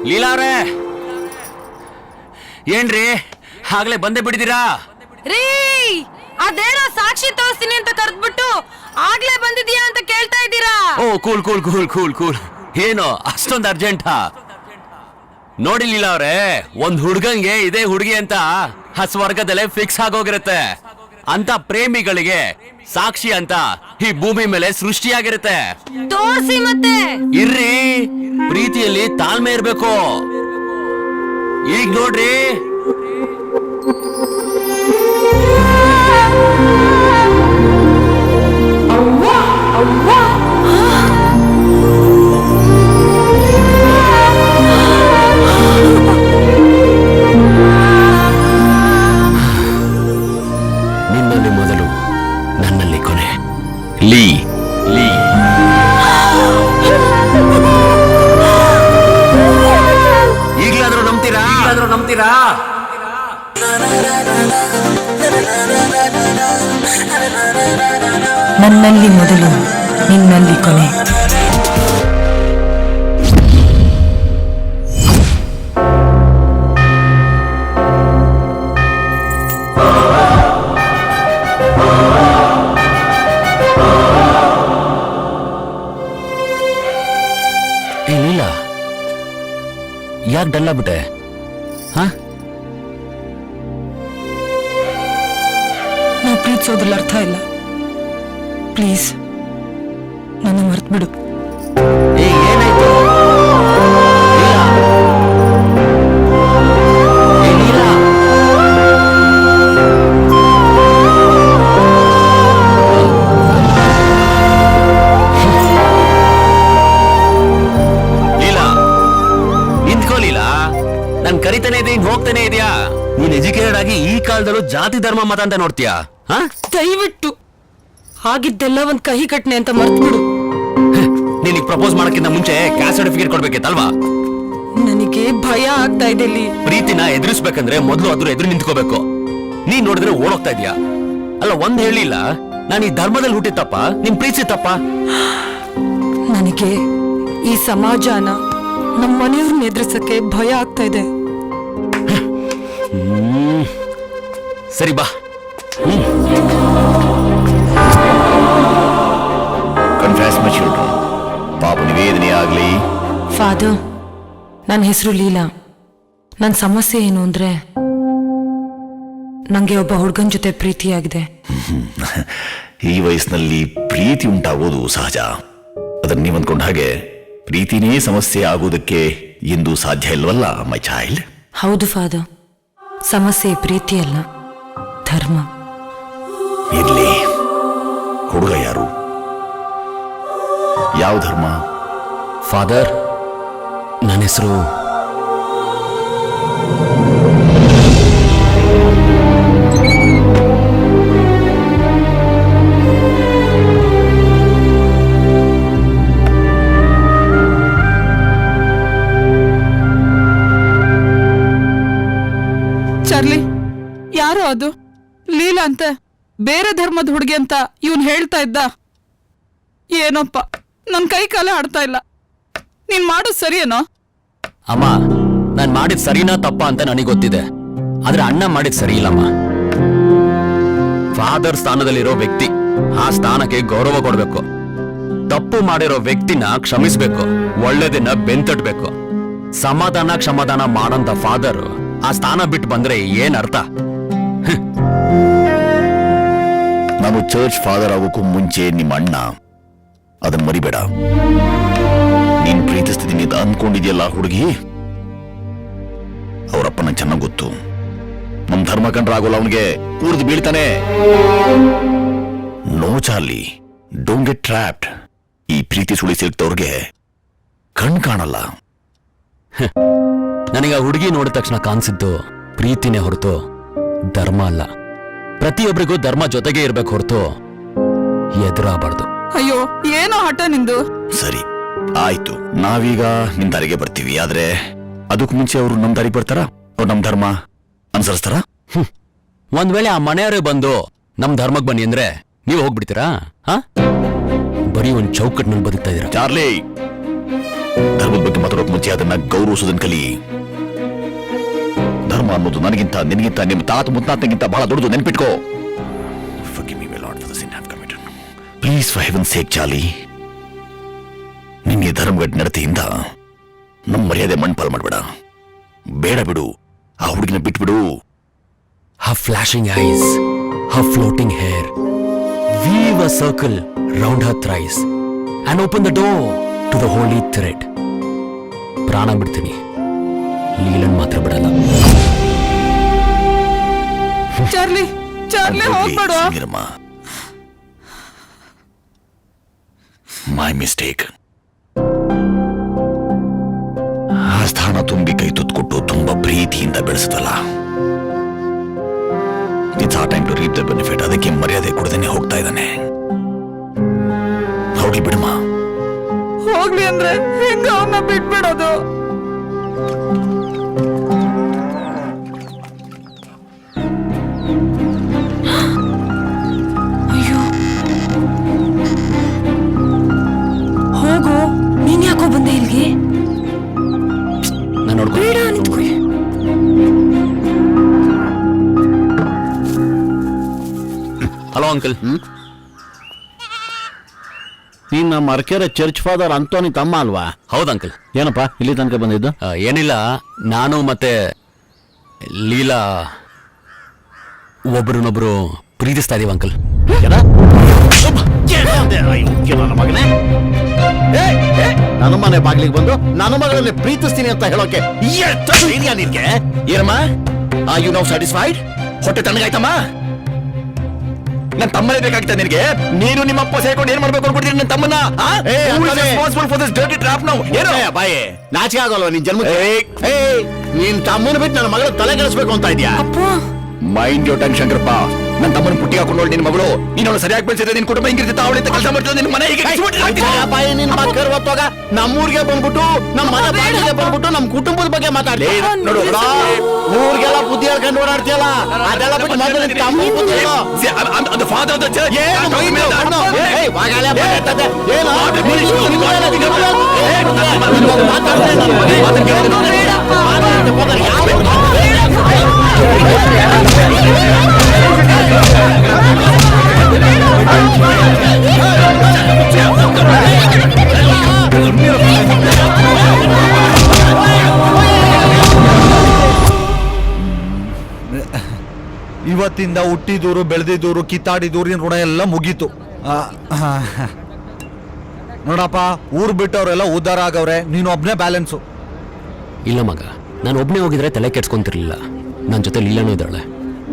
ಲೀಲಾ ಅವ್ರೆ, ಏನ್ರಿ ಆಗ್ಲೇ ಬಂದೇ ಬಿಡಿದೀರಾ? ರೀ, ಅದೇನೋ ಸಾಕ್ಷಿ ತೋರಿಸ್ತೀನಿ ಅಂತ ಕರೆದ್ಬಿಟ್ಟು ಆಗ್ಲೇ ಬಂದಿದ್ಯಾ ಅಂತ ಕೇಳ್ತಾ ಇದ್ದೀರಾ? Oh cool cool cool cool cool. ಏನು ಅಷ್ಟೊಂದು ಅರ್ಜೆಂಟಾ? ನೋಡಿ ಲೀಲಾ ಅವ್ರೆ, ಒಂದ್ ಹುಡ್ಗಂಗೆ ಇದೇ ಹುಡುಗಿ ಅಂತ ಸ್ವರ್ಗದಲ್ಲೇ ಫಿಕ್ಸ್ ಆಗೋಗಿರುತ್ತೆ. ಅಂತ ಪ್ರೇಮಿಗಳಿಗೆ ಸಾಕ್ಷಿ ಅಂತ ಈ ಭೂಮಿ ಮೇಲೆ ಸೃಷ್ಟಿಯಾಗಿರುತ್ತೆ. ತೋರಿಸಿ ಮತ್ತೆ. ಇರ್ರಿ, ಪ್ರೀತಿಯಲ್ಲಿ ತಾಳ್ಮೆ ಇರ್ಬೇಕು. ಈಗ ನೋಡ್ರಿ, ನಿನ್ನಲ್ಲಿ ಮೊದಲು ನನ್ನಲ್ಲಿ ಕೊನೆ. ಲೀ ಲೀ ಈಗಲಾದ್ರೂ ನಂಬ್ತೀರಾ? ನನ್ನಲ್ಲಿ ಮೊದಲು ನಿನ್ನಲ್ಲಿ ಕೊನೆ. ಲೀಲಾ, ಯಾಕೆ ಡಲ್ ಆಗ್ಬಿಟ್ಟೆ? ಹಾ, ನಾವು ಪ್ರೀತಿಸೋದ್ರಲ್ಲಿ ಅರ್ಥ ಇಲ್ಲ. ಪ್ಲೀಸ್ ನನ್ನ ಮರ್ತ್ಬಿಡು. ಏನಾಯ್ತು? ಲೀಲಾ, ನಿಂತ್ಕೋ ಲೀಲಾ. ನನ್ ಕರಿತಾನೆ ಇದೆ, ಹಿಂಗ್ ಹೋಗ್ತಾನೆ ಇದೆಯಾ? ನೀನ್ ಎಜುಕೇಟೆಡ್ ಆಗಿ ಈ ಕಾಲದಲ್ಲೂ ಜಾತಿ ಧರ್ಮ ಮತ ಅಂತ ನೋಡ್ತೀಯಾ? ದಯವಿಟ್ಟು ಆಗಿದ್ದೆಲ್ಲ ಒಂದ್ ಕಹಿ ಘಟನೆ ಅಂತ ಮರ್ತ್ಬಿಡು. ನಿನಗೆ ಪ್ರಪೋಸ್ ಮಾಡಕ್ಕಿಂತ ಮುಂಚೆ ಕ್ಯಾಸ್ಟ್ ಸರ್ಟಿಫಿಕೇಟ್ ಕೊಡ್ಬೇಕಿತ್ತಲ್ವಾ? ನನಗೆ ಭಯ ಆಗ್ತಾ ಇದೆ. ಪ್ರೀತಿನ ಎದುರಿಸ್ಬೇಕಂದ್ರೆ ಮೊದಲು ಅದ್ರ ಎದುರು ನಿಂತ್ಕೋಬೇಕು. ನೀನ್ ನೋಡಿದ್ರೆ ಓಡೋಗ್ತಾ ಇದೀಯಾ. ಅಲ್ಲ, ಒಂದ್ ಹೇಳಿಲ್ಲ, ನಾನು ಈ ಧರ್ಮದಲ್ಲಿ ಹುಟ್ಟಿತ್ತಪ್ಪ, ನಿನ್ ಪ್ರೀತಿ ತಪ್ಪ? ನನಗೆ ಈ ಸಮಾಜನ ನಮ್ಮ ಮನೆಯವ್ರನ್ನ ಎದುರಿಸಕ್ಕೆ ಭಯ ಆಗ್ತಾ ಇದೆ. ಸರಿ ಬಾ. ಕನ್ಫ್ಯೂಸ್ ಮೈ ಚಿಲ್ಡ್ರನ್, ಪಾಪ ನಿವೇದನೆ ಆಗ್ಲಿ. ಫಾದರ್, ನನ್ನ ಹೆಸರು ಲೀಲಾ. ನನ್ನ ಸಮಸ್ಯೆ ಏನು ಅಂದ್ರೆ, ನಂಗೆ ಒಬ್ಬ ಹುಡುಗನ ಜೊತೆ ಪ್ರೀತಿಯಾಗಿದೆ. ಈ ವಯಸ್ಸಿನಲ್ಲಿ ಪ್ರೀತಿ ಉಂಟಾಗೋದು ಸಹಜ. ಅದನ್ನ ನೀವು ಅಂದ್ಕೊಂಡ ಹಾಗೆ ಪ್ರೀತಿನೇ ಸಮಸ್ಯೆ ಆಗೋದಕ್ಕೆ ಎಂದು ಸಾಧ್ಯ ಇಲ್ವಲ್ಲ ಮೈ ಚೈಲ್ಡ್. ಹೌದು ಫಾದರ್, ಸಮಸ್ಯೆ ಪ್ರೀತಿ ಅಲ್ಲ, ಧರ್ಮ. ಇರ್ಲಿ, ಹುಡುಗ ಯಾರು? ಯಾವ ಧರ್ಮ? ಫಾದರ್, ನನ್ನ ಹೆಸರು ಚಾರ್ಲಿ. ಯಾರೋ ಅದು ಲೀಲಾ ಅಂತ, ಬೇರೆ ಧರ್ಮದ ಹುಡುಗಿ ಅಂತ ಇವನ್ ಹೇಳ್ತಾ ಇದ್ದ. ಏನೋಪ್ಪ, ನನ್ ಕೈ ಕಾಲ ಆಡ್ತಾ ಇಲ್ಲ. ನೀನ್ ಮಾಡೋದು ಸರಿಯೇನೋ? ಅಮ್ಮ, ನಾನ್ ಮಾಡಿದ್ ಸರಿನಾ ತಪ್ಪ ಅಂತ ನನಗೆ ಗೊತ್ತಿದೆ. ಆದ್ರೆ ಅಣ್ಣ ಮಾಡಿದ್ ಸರಿ ಇಲ್ಲಮ್ಮ. ಫಾದರ್ ಸ್ಥಾನದಲ್ಲಿರೋ ವ್ಯಕ್ತಿ ಆ ಸ್ಥಾನಕ್ಕೆ ಗೌರವ ಕೊಡ್ಬೇಕು. ತಪ್ಪು ಮಾಡಿರೋ ವ್ಯಕ್ತಿನ ಕ್ಷಮಿಸ್ಬೇಕು, ಒಳ್ಳೆದನ್ನ ಬೆಂತಟ್ಬೇಕು. ಸಮಾಧಾನ ಮಾಡಂತ ಫಾದರ್ ಆ ಸ್ಥಾನ ಬಿಟ್ಟು ಬಂದ್ರೆ ಏನ್ ಅರ್ಥ? ನಾನು ಚರ್ಚ್ ಫಾದರ್ ಆಗೋಕ್ಕೂ ಮುಂಚೆ ನಿಮ್ಮ ಅಣ್ಣ, ಅದನ್ನ ಮರಿಬೇಡ. ನೀನ್ ಪ್ರೀತಿಸ್ತಿದ್ದೀನಿ ಅಂತ ಅಂದ್ಕೊಂಡಿದ್ಯಲ್ಲ ಹುಡುಗಿ, ಅವರಪ್ಪನ ಚೆನ್ನಾಗ್ ಗೊತ್ತು. ನಮ್ ಧರ್ಮ ಕಂಡ್ರಾಗೋಲ್ಲ, ಅವನಿಗೆ ಕೂರ್ದು ಬೀಳ್ತಾನೆ. No Charlie, don't get trapped. ಈ ಪ್ರೀತಿ ಸುಳಿ ಸಿಲ್ಕ್ತವ್ರಿಗೆ ಕಣ್ ಕಾಣಲ್ಲ. ನನಗೆ ಆ ಹುಡುಗಿ ನೋಡಿದ ತಕ್ಷಣ ಕಾಣಿಸಿದ್ದು ಪ್ರೀತಿನೇ ಹೊರತು ಧರ್ಮ ಅಲ್ಲ. ಪ್ರತಿಯೊಬ್ಬರಿಗೂ ಧರ್ಮ ಜೊತೆಗೆ ಇರ್ಬೇಕು ಹೊರತು ಎದುರಾಗಬಾರ್ದು. ಅಯ್ಯೋ ಏನೋ ಹಠ ನಿಂದು. ಸರಿ ಆಯ್ತು, ನಾವೀಗ ನಿಮ್ ದಾರಿಗೆ ಬರ್ತೀವಿ. ಆದ್ರೆ ಅದಕ್ಕೂ ಮುಂಚೆ ಅವರು ನಮ್ ದಾರಿಗೆ ಬರ್ತಾರ? ಅವ್ರು ನಮ್ ಧರ್ಮ ಅನುಸರಿಸ್ತಾರ? ಒಂದ್ ವೇಳೆ ಆ ಮನೆಯವರೇ ಬಂದು ನಮ್ ಧರ್ಮಕ್ ಬನ್ನಿ ಅಂದ್ರೆ ನೀವು ಹೋಗ್ಬಿಡ್ತೀರಾ? ಬರೀ ಒಂದ್ ಚೌಕಟ್ಟಿನಲ್ಲಿ ಬದುಕ್ತಾ ಇದೀರ. ಚಾರ್ಲಿ, ಧರ್ಮದ ಬಗ್ಗೆ ಮಾತಾಡೋಕ್ ಮುಂಚೆ ಅದನ್ನ ಗೌರವಿಸೋದನ್ ಕಲಿ. ಧರ್ಮ ಅನ್ನೋದು ನನಗಿಂತ ನಿನಗಿಂತ ನಿಮ್ಮ ತಾತ ಮುತ್ತಾತನಿಗಿಂತ ಬಹಳ ದೊಡ್ಡದು, ನೆನ್ಪಿಟ್ಕೋ. Please for heaven sake Charlie, ನಿನ್ಗೆ ಧರ್ಮಗಡ್ ನಡತೆಯಿಂದ ನಮ್ಮ ಮರ್ಯಾದೆ ಮಣ್ಪಾಲ್ ಮಾಡ್ಬೇಡ. ಬೇಡ ಬಿಡು, ಆ ಹುಡುಗಿನ ಬಿಟ್ಬಿಡು. Her flashing eyes, her floating hair, weave a circle round her thrice and open the door to the holy thread. ಪ್ರಾಣ ಬಿಡ್ತೀನಿ, ಲೀಲನ್ ಮಾತ್ರ ಬಿಡಲ್ಲ. ಚಾರ್ಲಿ ಚಾರ್ಲಿ ಹೋಗ್ಬೇಡ. My mistake. ಆ ಸ್ಥಾನ ತುಂಬಿ ಕೈ ತುತ್ಕೊಟ್ಟು ತುಂಬಾ ಪ್ರೀತಿಯಿಂದ ಬೆಳೆಸಿದಲ್ಲ. It's a time to reap the benefit. ಅದಕ್ಕೆ ಮರ್ಯಾದೆ ಕೊಡದೇನೆ ಹೋಗ್ತಾ ಇದ್ದಾನೆ. ಹೋಗ್ಲಿ ಬಿಡಮ್ಮ. ಹೋಗ್ಲಿ ಅಂದ್ರೆ ಹೆಂಗ ಅವನ್ನ ಬಿಟ್ಬಿಡೋದು? ಅಯ್ಯೋ ಹೋಗೋ, ನೀನ್ ಯಾಕೋ ಬಂದೆ ಇಲ್ಲಿಗೆ? ನಾನು ಬೇಡ ನಿಂತ್ಕೊಳ್ಳಿ. Hello uncle. ನೀನ್ ನಮ್ಮ ಅರ್ಕೆರೆ ಚರ್ಚ್ ಫಾದರ್ ಅಂತೋನಿ ತಮ್ಮ ಅಲ್ವಾ? ಹೌದು ಅಂಕಲ್. ಏನಪ್ಪ ಇಲ್ಲಿ ತನಕ ಬಂದಿದ್ದು? ಏನಿಲ್ಲ, ನಾನು ಮತ್ತೆ ಲೀಲಾ ಒಬ್ರನ್ನೊಬ್ರು ಪ್ರೀತಿಸ್ತಾ ಇದೀವಿ ಅಂಕಲ್. ಮಗನೇ, ನನ್ನ ಮನೆ ಬಾಗ್ಲಿಗೆ ಬಂದು ನನ್ನ ಮಗಳನ್ನೇ ಪ್ರೀತಿಸ್ತೀನಿ ಅಂತ ಹೇಳೋಕೆ ನಿನ್ಗೆ ಏನಮ್ಮ? Are you now satisfied? ಹೊಟ್ಟೆ ತಣ್ಣಗಾಯ್ತಮ್ಮ? ನನ್ನ ತಮ್ಮನೇ ಬೇಕಾಗ್ತಾ ನಿನಗೆ? ನೀನು ನಿಮ್ಮಪ್ಪ ಸೇರ್ಕೊಂಡು ಏನ್ ಮಾಡ್ಬೇಕು ಅನ್ಕೊಡ್ತೀನಿ ನನ್ನ ತಮ್ಮನ್ನ? ಬಾಯೇ, ನಾಚಿಕೆ ಆಗೋಲ್ವಾ ನಿನ್ ಜನ್ಮ? ನೀನ್ ತಮ್ಮನ ಬಿಟ್ಟು ನನ್ನ ಮಗಳ ತಲೆ ಕೆಡಿಸ್ಬೇಕು ಅಂತ ಇದೆಯಾ? Mind your tongue Shankarappa. ನನ್ನ ತಮ್ಮನ ಪುಟ್ಟಿ ಹಾಕೊಂಡು ನೋಡಿ ನಿನ್ ಮಗಳು. ನೀನು ಅವಳು ಸರಿಯಾಗಿ ಬೆಳೆಸಿದ್ರೆ ನಿನ್ ಕುಟುಂಬ ಹಿಂಗಿರ್ತಿತ್ತ? ಅವಳಿಂದ ಕೆಲಸ ಮಾಡ್ತಿದ್ದ ನಿನ್ ಮನೆ ಹೀಗೆ ಬಾಯಿ ನಿನ್ ಮಕ್ಕಳು ಹೊತ್ತಾಗ ನಮ್ಮೂರ್ಗೆ ಬಂದ್ಬಿಟ್ಟು ನಮ್ಮ ಮನೆ ಬಾಡಿಗೆ ಬಂದ್ಬಿಟ್ಟು ನಮ್ಮ ಕುಟುಂಬದ ಬಗ್ಗೆ ಮಾತಾಡ್ಲಿ. ನೋಡು, ಊರಿಗೆಲ್ಲ ಬುದ್ಧಿ ಹೇಳ್ಕೊಂಡು ಓಡಾಡ್ತೀಯಲ್ಲ, ಅದೆಲ್ಲ ಬಿಟ್ಟು ಮೊದಲು ನಿನ್ ತಮ್ಮ ಬುದ್ಧಿ ಹೇಳು. ಇವತ್ತಿಂದ ಹುಟ್ಟಿದೂರು ಬೆಳೆದಿದ್ದೂರು ಕಿತ್ತಾಡಿದೂರಿನ ಋಣ ಎಲ್ಲ ಮುಗೀತು. ನೋಡಪ್ಪ, ಊರ್ ಬಿಟ್ಟವ್ರೆಲ್ಲ ಉದ್ಧಾರ ಆಗವ್ರೆ, ನೀನು ಒಬ್ನೇ ಬ್ಯಾಲೆನ್ಸು. ಇಲ್ಲ ಮಗ, ನಾನು ಒಬ್ನೇ ಹೋಗಿದ್ರೆ ತಲೆ ಕೆಡ್ಸ್ಕೊಂತಿರ್ಲಿಲ್ಲ. ನನ್ನ ಜೊತೆ ಲೀಲಾನೂ ಇದ್ದಾಳೆ.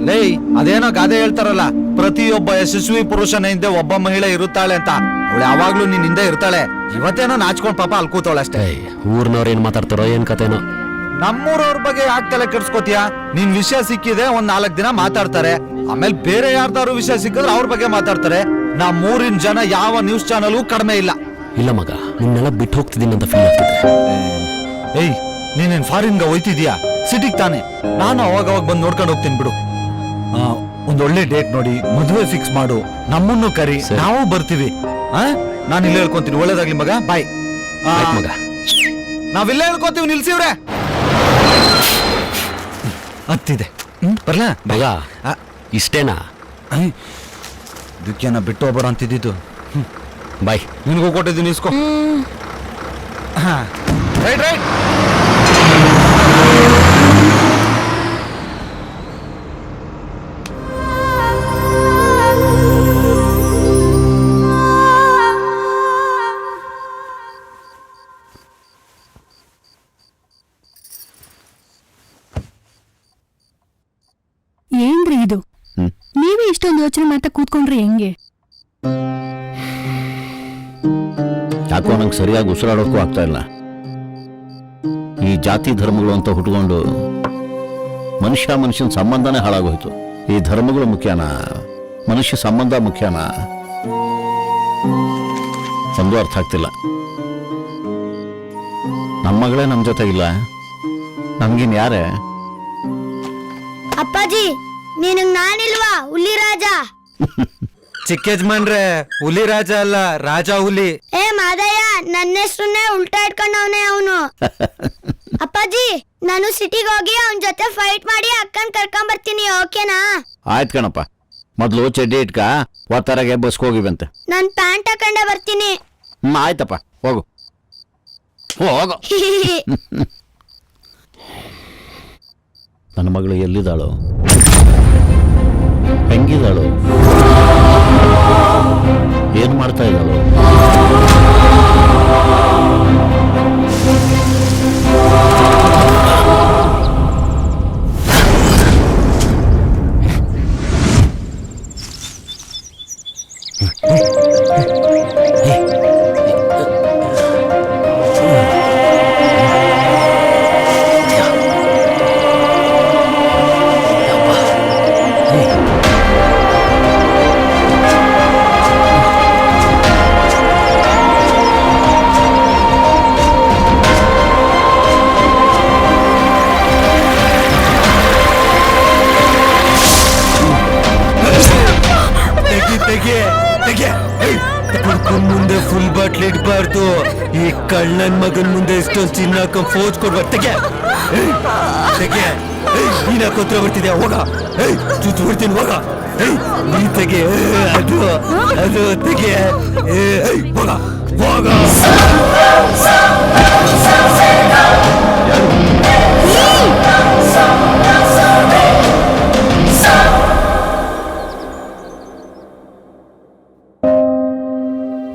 ಲೇಯ್, ಅದೇನೋ ಗಾದೆ ಹೇಳ್ತಾರಲ್ಲ, ಪ್ರತಿಯೊಬ್ಬ ಯಶಸ್ವಿ ಪುರುಷನ ಹಿಂದೆ ಒಬ್ಬ ಮಹಿಳೆ ಇರುತ್ತಾಳೆ ಅಂತ. ಅವಳು ಯಾವಾಗ್ಲೂ ನಿನ್ ಹಿಂದೆ ಇರ್ತಾಳೆ. ಇವತ್ತೇನೋ ನಾಚ್ಕೊಂಡ್ ಪಾಪ ಅಲ್ಲಿ ಕೂತವಳೆ ಅಷ್ಟೇ. ಊರ್ನವ್ರು ಏನ್ ಮಾತಾಡ್ತಾರೋ ಏನ್ ಕತೆನೋ. ನಮ್ಮೂರವ್ರ ಬಗ್ಗೆ ಯಾಕೆ ತಲೆ ಕೆಡ್ಸ್ಕೋತೀಯ? ನಿನ್ ವಿಷಯ ಸಿಕ್ಕಿದೆ, ಒಂದ್ 4 ದಿನ ಮಾತಾಡ್ತಾರೆ. ಆಮೇಲೆ ಬೇರೆ ಯಾರ್ದಾರು ವಿಷಯ ಸಿಕ್ಕಿದ್ರೆ ಅವ್ರ ಬಗ್ಗೆ ಮಾತಾಡ್ತಾರೆ. ನಮ್ಮೂರಿನ ಜನ ಯಾವ ನ್ಯೂಸ್ ಚಾನಲ್ ಕಡಿಮೆ ಇಲ್ಲ. ಇಲ್ಲ ಮಗ, ನಿನ್ನೆಲ್ಲ ಬಿಟ್ಟು ಹೋಗ್ತಿದ್ದೀನಿ ಅಂತ ಫೀಲ್ ಆಗ್ತಿದೆ. ಏಯ್, ನೀನೇನ್ ಫಾರಿನ್ಗೆ ಹೋಯ್ತಿದ್ಯಾ? ಸಿಟಿಗ್ ತಾನೆ. ನಾನು ಅವಾಗ ಬಂದು ನೋಡ್ಕೊಂಡು ಹೋಗ್ತೀನಿ ಬಿಡು. ಒಂದೊಳ್ಳೆ ಡೇಟ್ ನೋಡಿ ಮದುವೆ ಫಿಕ್ಸ್ ಮಾಡು, ನಮ್ಮನ್ನು ಕರಿ, ನಾವು ಬರ್ತೀವಿ. ನಾನು ಇಲ್ಲೇ ಹೇಳ್ಕೊಂತೀನಿ. ಒಳ್ಳೇದಾಗ್ಲಿ ಮಗ, ಬಾಯ್. ಮಗ, ನಾವಿಲ್ಲೇ ಹೇಳ್ಕೊತೀವಿ, ನಿಲ್ಸಿವ್ರೆ. ಹತ್ತಿದೆ, ಬರ್ಲಾ ಮಗ? ಇಷ್ಟೇನಾ? ಇದಕ್ಕೇನ ಬಿಟ್ಟು ಹೋಗ್ಬೇಡ ಅಂತಿದ್ದು. ಬಾಯ್. ನಿನಗೂ ಕೊಟ್ಟಿದ್ದೀನಿ, ಇಸ್ಕೋ. Right right. ಏನ್ರಿ ಇದು? ನೀವೇ ಇಷ್ಟೊಂದು ಯೋಚನೆ ಮಾಡ್ತಾ ಕೂತ್ಕೊಂಡ್ರಿ ಹೆಂಗೆ? ಯಾಕೋ ನಂಗೆ ಸರಿಯಾಗಿ ಉಸಿರಾಡೋಕ್ಕೂ ಆಗ್ತಾ ಇಲ್ಲ. ಈ ಜಾತಿ ಧರ್ಮಗಳು ಅಂತ ಹುಟ್ಕೊಂಡು ಮನುಷ್ಯನ ಸಂಬಂಧನೇ ಹಾಳಾಗೋಯ್ತು. ಈ ಧರ್ಮಗಳು ಮುಖ್ಯನಾ, ಮನುಷ್ಯ ಸಂಬಂಧ ಮುಖ್ಯನಾ? ಒಂದು ಅರ್ಥ ಆಗ್ತಿಲ್ಲ. ನಮ್ಮ ಮಗಳೇ ನಮ್ಮ ಜೊತೆಗಿಲ್ಲ, ನಮ್ಗಿನ್ ಯಾರೇ? ಅಪ್ಪಾಜಿ ನಿನಗ್ ನಾನಿಲ್ವಾ ಹುಲಿ ರಾಜ? ಚಿಕ್ಕ ಯಜಮಾನ್ರೆ, ಹುಲಿ ರಾಜ ಅಲ್ಲ, ರಾಜ ಹುಲಿ. ಏ ಮಾದಯ್ಯ, ನನ್ನ ಹೆಸರನ್ನೇ ಉಲ್ಟಾ ಇಟ್ಕೊಂಡವನೇ ಅವನು. ಅಪ್ಪಾಜಿ ನಾನು ಸಿಟಿಗೆ ಹೋಗಿ ಅವನ ಜೊತೆ ಫೈಟ್ ಮಾಡಿ ಅಕ್ಕನ್ ಕರ್ಕೊಂಡ್ ಬರ್ತೀನಿ, ಓಕೆನಾ? ಆಯ್ತು ಕಣಪ್ಪ, ಮೊದಲು ಚಡ್ಡಿ ಇಟ್ಕ, ಒತ್ತರಗೆ ಬಸ್ಗೆ ಹೋಗಿವಂತೆ. ನಾನ್ ಪ್ಯಾಂಟ್ ಹಾಕೊಂಡೆ ಬರ್ತೀನಿ. ಆಯ್ತಪ್ಪ, ಹೋಗು ಹೋಗು. ನನ್ನ ಮಗಳು ಎಲ್ಲಿದ್ದಾಳು, ಹೆಂಗಿದ್ದಾಳು, ಏನ್ ಮಾಡ್ತಾ ಇದ್ದಾಳು? ಮುಂದೆ ಫುಲ್ ಬಾಟ್ಲಿ ಇಡ್ಬಾರ್ದು. ಈ ಕಳ್ಳನ್ ಮಗನ್ ಮುಂದೆ ಇಷ್ಟೊಂದು ಚಿನ್ನ ಹಾಕೊಂಡ್ ಫೋಜ್ ಕೊಡ್ಬಾರ್ದು. ನೀನ್ ಹಾಕೋತ್ರ ಬರ್ತಿದ್ಯಾ? ಹೋಗ, ಚುಚ್ಚು ಬಿಡ್ತೀನಿ, ಹೋಗ. ನೀ ತೆಗೆ, ಅದು ತೆಗೆ, ಹೋಗ ಹೋಗ.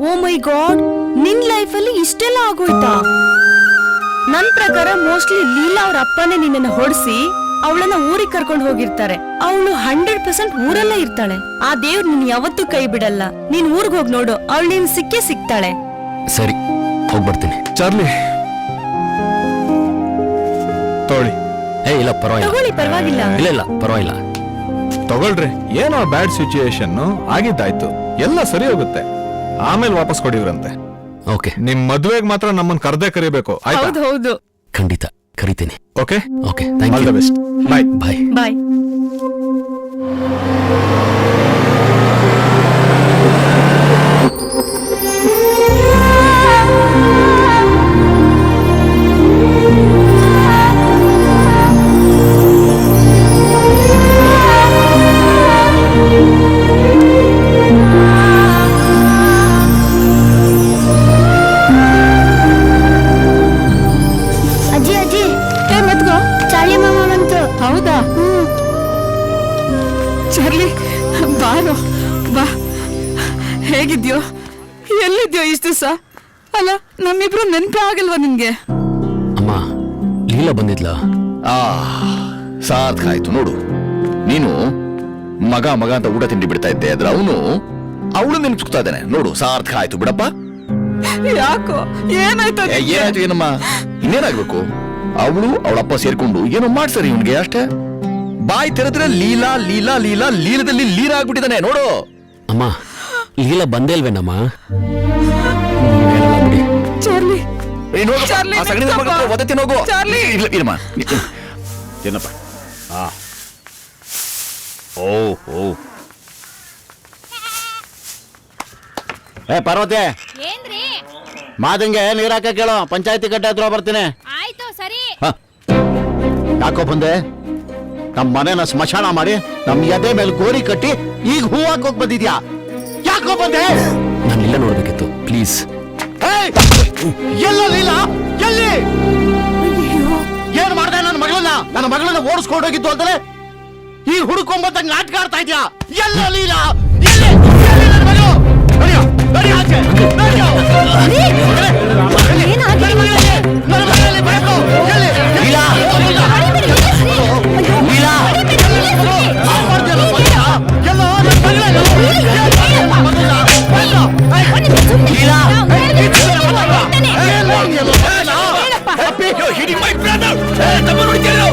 ಓ ಮೈ ಗಾಡ್, ನಿನ್ ಲೈಫಲ್ಲಿ ಇಷ್ಟೆಲ್ಲ ಆಗೋಯ್ತಾ? ನನ್ ಪ್ರಕಾರ ಮೋಸ್ಟ್ಲಿ ಲೀಲಾ ಅವ್ರ ಅಪ್ಪನೇ ನಿನ್ನನ್ನು ಹೊಡ್ಸಿ ಅವಳನ್ನ ಊರಿಗೆ ಕರ್ಕೊಂಡು ಹೋಗಿರ್ತಾರೆ. ಅವಳು 100% ಊರಲ್ಲೇ ಇರ್ತಾಳೆ. ಆ ದೇವ್ರು ನಿನ್ ಯಾವತ್ತೂ ಕೈ ಬಿಡಲ್ಲ. ನೀನ್ ಊರ್ಗ್ ಹೋಗ್ ನೋಡು, ಅವಳು ನೀನ್ ಸಿಕ್ಕೇ ಸಿಗ್ತಾಳೆ. ಸರಿ, ಹೋಗ್ಬರ್ತೀನಿ. ಚಾರ್ಲಿ ತಗೊಳ್ಳಿ. ಇಲ್ಲ ಪರವಾಗಿಲ್ಲ. ತಗೊಳ್ಳಿ, ಪರವಾಗಿಲ್ಲ. ಇಲ್ಲ ಪರವಾಗಿಲ್ಲ. ತಗೊಳ್ರಿ, ಏನೋ ಬ್ಯಾಡ್ ಸಿಚುಯೇಷನ್ ಆಗಿದ್ದಾಯ್ತು, ಎಲ್ಲ ಸರಿ ಹೋಗುತ್ತೆ, ಆಮೇಲೆ ವಾಪಸ್ ಕೊಡಿವ್ರಂತೆ. ಓಕೆ, ನಿಮ್ ಮದ್ವೆಗ್ ಮಾತ್ರ ನಮ್ಮನ್ನ ಕರ್ದೇ ಕರಿಬೇಕು, ಆಯ್ತಾ? ಹೌದು, ಖಂಡಿತ ಕರಿತೀನಿ. Okay okay, thank all you. The best. Bye bye bye. ಅಜ್ಜಿ ಅಜ್ಜಿ, ಚಾರ್ಲಿ ಮಾಮ ಬಂತು. ಹೌದಾ? ಚಾರ್ಲಿ, ಬಾರೋ ಬಾ. ಹೇಗಿದ್ಯೋ, ಎಲ್ಲಿದ್ಯೋ ಇಷ್ಟು ದಿವಸ? ಅಲ್ಲ, ನಮ್ಮಿಬ್ರು ನೆನಪೇ ಆಗಲ್ವಾ ನಿನ್ಗೆ? ಅಮ್ಮ, ಲೀಲಾ ಬಂದಿದ್ಲ? ಸಾರ್ಥಕ ಆಯ್ತು ನೋಡು. ನೀನು ಮಗ ಮಗ ಅಂತ ಊಟ ತಿಂಡಿ ಬಿಡ್ತಾ ಇದ್ದೆ, ಆದ್ರೆ ಅವಳು ನೆನ್ಪಿಸ್ತಾ ಇದ್ದಾನೆ ನೋಡು. ಸಾರ್ಥಕ ಆಯ್ತು ಬಿಡಪ್ಪ. ಯಾಕೋ, ಏನಾಯ್ತು? ಏನಾಯ್ತು ಏನಮ್ಮ, ಇನ್ನೇನಾಗ್ಬೇಕು? ಅವಳು ಅವಳಪ್ಪ ಸೇರ್ಕೊಂಡು ಏನೋ ಮಾಡ್ಸರಿ ಇವನ್ಗೆ ಅಷ್ಟೇ. ಬಾಯಿ ತೆರೆದ್ರೆ ಲೀಲಾ ಲೀಲಾ ಲೀಲಾ, ಲೀಲದಲ್ಲಿ ಲೀಲ ಆಗ್ಬಿಟ್ಟಿದ್ದಾನೆ ನೋಡು. ಅಮ್ಮ, ಲೀಲಾ ಬಂದೇ ಇಲ್ವೇನಮ್ಮ? ಚಾರ್ಲಿ, ಒದತಿ ನೋಗು. ಇರಮ್ಮ ಏನಪ್ಪ? ಪಾರ್ವತಿ, ಮಾದಂಗೆ ನೀರ್ ಹಾಕ ಕೇಳೋ, ಪಂಚಾಯತಿ ಕಟ್ಟೆ ಹತ್ರ ಬರ್ತೀನಿ. ಆಯ್ತು, ಸರಿ. ಯಾಕೋ ಬಂದೆ? ನಮ್ ಮನೆನ ಸ್ಮಶಾನ ಮಾಡಿ ನಮ್ ಎದೆ ಮೇಲೆ ಗೋರಿ ಕಟ್ಟಿ ಈಗ ಹೂ ಹಾಕೋಕ್ ಬಂದಿದ್ಯಾ? ಯಾಕೋ ಬಂದೆ? ನಾನು ಇಲ್ಲ ನೋಡ್ಬೇಕಿತ್ತು, ಪ್ಲೀಸ್. ಎಲ್ಲ ಲೀಲಾ, ಎಲ್ಲಿ ಏನ್ ಮಾಡ್ದೆ? ನನ್ನ ಮಗಳನ್ನ ಓಡಿಸ್ಕೊಂಡು ಹೋಗಿದ್ದು ಅಂತಲೇ ಈ ಹುಡುಕೊಂಬತ್ತಂಗ್ ನಾಟಕ ಆಡ್ತಾ ಇದ್ಯಾ? ಎಲ್ಲ ಲೀಲಾ, ಎಲ್ಲಿ ನನ್ನ ಮಗಳು? ನಡಿ ಆಚೆ, ನಡಿಯೋ. Leela You're hitting my brother! ತಮ್ಮನ್ನು ಹೊಡಿತೀರೋ?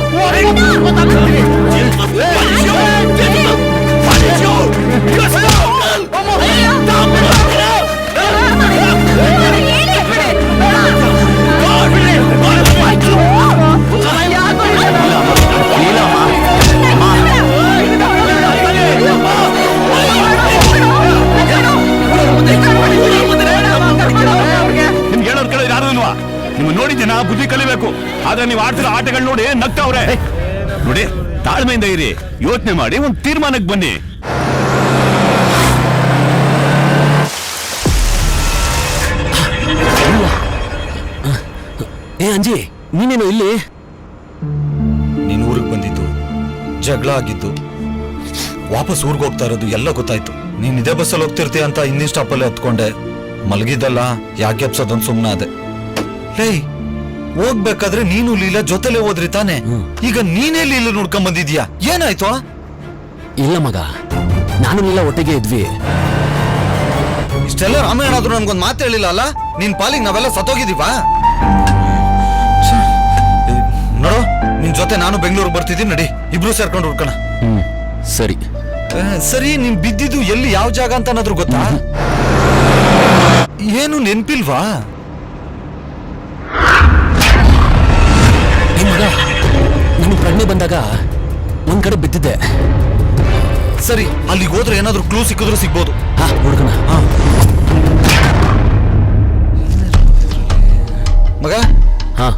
ನಿಮ್ಗೆ ಹೇಳೋರ್ ಕೇಳೋದು ಯಾರು ಇಲ್ವಾ? ನಿಮ್ಮ ನೋಡಿದ್ದೀನ ಬುದ್ಧಿ ಕಲಿಬೇಕು. ಆದ್ರೆ ನೀವು ಆಡ್ತಿರೋ ಆಟಗಳು ನೋಡಿ ನಗ್ತಾವ್ರೆ. ನೋಡಿ, ತಾಳ್ಮೆಯಿಂದ ಇರಿ, ಯೋಚನೆ ಮಾಡಿ ಒಂದು ತೀರ್ಮಾನಕ್ಕೆ ಬನ್ನಿ. ಏ ಅಂಜಿ, ನೀನೇನು ಇಲ್ಲಿ? ನೀನ್ ಊರಿಗೆ ಬಂದಿದ್ದು, ಜಗಳ ಆಗಿದ್ದು, ವಾಪಸ್ ಊರಿಗೆ ಹೋಗ್ತಾ ಇರೋದು ಎಲ್ಲ ಗೊತ್ತಾಯ್ತು. ನೀನ್ ಇದೇ ಬಸ್ಸಲ್ಲಿ ಹೋಗ್ತಿರ್ತೀಯ ಅಂತ ಹಿಂದಿನ ಸ್ಟಾಪಲ್ಲೇ ಹತ್ಕೊಂಡೆ. ಮಲಗಿದ್ದಲ್ಲ, ಯಾಕೆ ಎಪ್ಸೋದೊಂದು ಸುಮ್ಮನೆ ಅದೇ. ಲೇ, ಹೋಗ್ಬೇಕಾದ್ರೆ ನೀನು ಲೀಲಾ ಜೊತೆಲೆ ಹೋದ್ರಿ ತಾನೆ? ಈಗ ನೀನೇ ಲೀಲಾ ನೋಡ್ಕೊಂಡ್ ಬಂದಿದ್ಯಾ, ಏನಾಯ್ತು? ಇಲ್ಲ ಮಗ, ನಾನು ಲೀಲಾ ಒಟ್ಟಿಗೆ ಇದ್ವಿ. ಇಷ್ಟೆಲ್ಲ ರಾಮಾಯಣ ಆದ್ರೂ ನನ್ಗೊಂದು ಮಾತು ಹೇಳಿಲ್ಲ ಅಲ್ಲ? ನಿನ್ ಪಾಲಿಗೆ ನಾವೆಲ್ಲ ಸತ್ತೋಗಿದೀವಾ? ನೋಡು, ನಿನ್ ಜೊತೆ ನಾನು ಬೆಂಗಳೂರಿಗೆ ಬರ್ತಿದ್ದೀನಿ, ನಡಿ ಇಬ್ರು ಸೇರ್ಕೊಂಡು ಹುಡ್ಕೋಣ. ಸರಿ ಸರಿ, ನೀನ್ ಬಿದ್ದಿದ್ದು ಎಲ್ಲಿ, ಯಾವ ಜಾಗ ಅಂತ ಏನಾದ್ರು ಗೊತ್ತಾ? ಏನು ನೆನ್ಪಿಲ್ವಾ? ಮಗ, ನಿನ್ ಪ್ರಜ್ಞೆ ಬಂದಾಗ ಒಂದ್ ಕಡೆ ಬಿದ್ದಿದ್ದೆ. ಸರಿ, ಅಲ್ಲಿಗೆ ಹೋದ್ರೆ ಏನಾದ್ರು ಕ್ಲೂ ಸಿಕ್ಕಿದ್ರು ಸಿಗ್ಬೋದು. ಹುಡುಗನ ಮಗ, ಹಾ,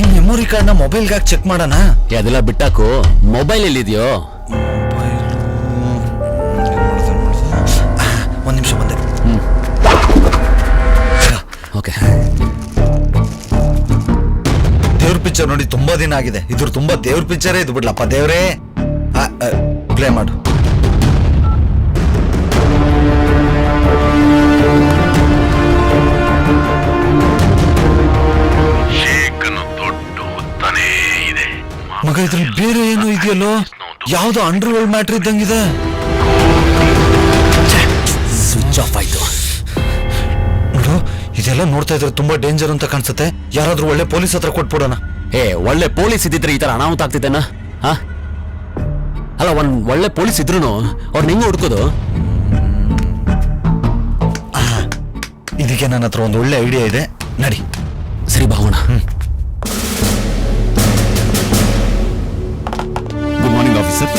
ಈ ಮೆಮೊರಿ ಕಾರ್ಡ್ನ ಮೊಬೈಲ್ಗೆ ಹಾಕಿ ಚೆಕ್ ಮಾಡೋಣ. ಅದೆಲ್ಲ ಬಿಟ್ಟಾಕು, ಮೊಬೈಲ್ ಎಲ್ಲಿದೆಯೋ? ಒಂದ್ ನಿಮಿಷ ಬಂದೆ. ಓಕೆ. ದೇವ್ರ ಪಿಕ್ಚರ್ ನೋಡಿ ತುಂಬಾ ದಿನ ಆಗಿದೆ. ಇದ್ರ ತುಂಬಾ ದೇವ್ರ ಪಿಕ್ಚರೇ ಇದು ಬಿಡ್ಲಪ್ಪ. ದೇವ್ರೇ, ಪ್ಲೇ ಮಾಡು. ಮಗ, ಇದ್ರಲ್ಲಿ ಬೇರೆ ಏನೋ ಇದೆಯಲ್ಲೋ, ಯಾವ್ದೋ ಅಂಡರ್ ವರ್ಲ್ಡ್ ಮ್ಯಾಟ್ರ್ ಇದ್ದಂಗಿದೆ. ಸ್ವಿಚ್ ಆಫ್ ಆಯ್ತು. ನೋಡು, ಇದೆಲ್ಲ ನೋಡ್ತಾ ಇದ್ರೆ ತುಂಬಾ ಡೇಂಜರ್ ಅಂತ ಕಾಣಿಸುತ್ತೆ. ಯಾರಾದ್ರೂ ಒಳ್ಳೆ ಪೊಲೀಸ್ ಹತ್ರ ಕೊಟ್ಬಿಡೋಣ. ಒಳ್ಳೆ ಪೊಲೀಸ್ ಇದ್ದಿದ್ರೆ ಈ ತರ ಅನಾಹುತ ಆಗ್ತಿದ್ದೇನ? ಅಲ್ಲ, ಒಂದ್ ಒಳ್ಳೆ ಪೊಲೀಸ್ ಇದ್ರು ಅವ್ರನ್ನ ಹೆಂಗ ಹುಡ್ಕೋದು? ಇದಕ್ಕೆ ನನ್ನ ಹತ್ರ ಒಂದು ಒಳ್ಳೆ ಐಡಿಯಾ ಇದೆ, ನಡಿ. ಸರಿ, Bhavana. Good morning officer.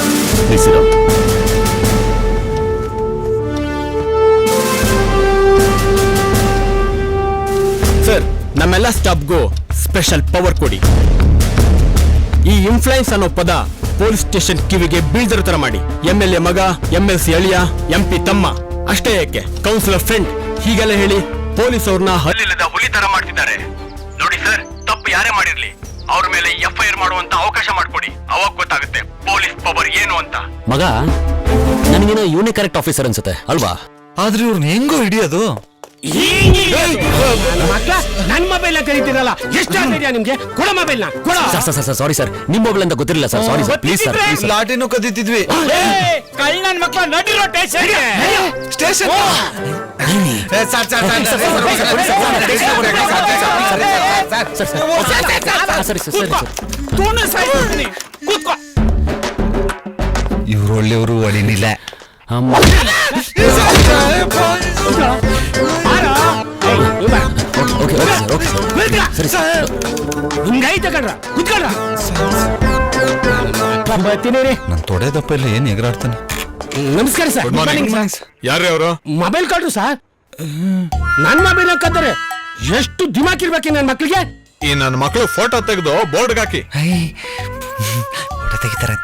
Please sit down. Sir, ನಮ್ಮೆಲ್ಲ ಸ್ಟಾಫ್ಗೂ ಸ್ಪೆಷಲ್ ಪವರ್ ಕೊಡಿ. ಈ ಇನ್ಫ್ಲೂಯೆನ್ಸ್ ಅನ್ನೋ ಪದ ಪೊಲೀಸ್ ಸ್ಟೇಷನ್ ಕಿವಿಗೆ ಬೀಳ್ದರ ತರ ಮಾಡಿ. MLA ಮಗ, MLC ಅಳಿಯ, MP ತಮ್ಮ, ಅಷ್ಟೇ ಯಾಕೆ ಕೌನ್ಸಿಲರ್ ಫ್ರೆಂಡ್ ಹೀಗೆಲ್ಲ ಹೇಳಿ ಪೊಲೀಸ್ ಅವ್ರನ್ನ ಹಲ್ಲಿಲ್ಲದ ಹುಲಿ ತರ ಮಾಡ್ತಿದ್ದಾರೆ. ನೋಡಿ ಸರ್, ತಪ್ಪು ಯಾರೇ ಮಾಡಿರ್ಲಿ ಅವ್ರ ಮೇಲೆ FIR ಮಾಡುವಂತ ಅವಕಾಶ ಮಾಡ್ಕೊಡಿ. ಅವಾಗ ಗೊತ್ತಾಗುತ್ತೆ ಪೊಲೀಸ್ ಪವರ್ ಏನು ಅಂತ. ಮಗ, ನನಗೇನೋ ಇವನೇ ಕರೆಕ್ಟ್ ಆಫೀಸರ್ ಅನ್ಸುತ್ತೆ ಅಲ್ವಾ? ಆದ್ರೆ ಇವ್ರನ್ನ ಹೆಂಗೋ ಹಿಡಿಯೋದು? ನನ್ ಮೊಬೈಲ್ ಕರೀತಿರಲ್ಲ, ಎಷ್ಟಾಗ್ತಿದ್ಯಾ ನಿಮ್ಗೆ? ಕೊಡ ಮೊಬೈಲ್ ನ ಕೊಡ. ಸರ್, ಸಾರಿ ಸರ್, ನಿಮ್ ಮೊಬೈಲ್ ಅಂತ ಗೊತ್ತಿರಲಿಲ್ಲ sir. Sorry sir, please sir. ಲಾಟಿನೂ ಕದೀತಿದ್ವಿ. ಕಳ್ಳನ್ ಮಕ್ಕಳ ನಡಿರೋ ಸ್ಟೇಷನ್. ಇವ್ರು ಒಳ್ಳೆಯವರು, ಅಡಿನಿಲ್ಲ. ನನ್ ತೊಡೆ ದಪ್ಪ ಇಲ್ಲ, ಏನ್ ಎಗರಾಡ್ತಾನೆ. ನಮಸ್ಕಾರ ಸರ್. Good morning. ಯಾರೇ ಅವರು? ಮೊಬೈಲ್ ಕೊಡ್ರು ಸರ್. ನನ್ ಮೊಬೈಲ್ ಕತ್ತಾರೆ. ಎಷ್ಟು ದಿಮಾಕ್ ಇರ್ಬೇಕು ನನ್ನ ಮಕ್ಳಿಗೆ. ಈ ನನ್ನ ಮಕ್ಕಳು ಫೋಟೋ ತೆಗೆದು ಬೋರ್ಡ್ ಹಾಕಿ. ಫೋಟೋ ತೆಗಿತಾರೆ.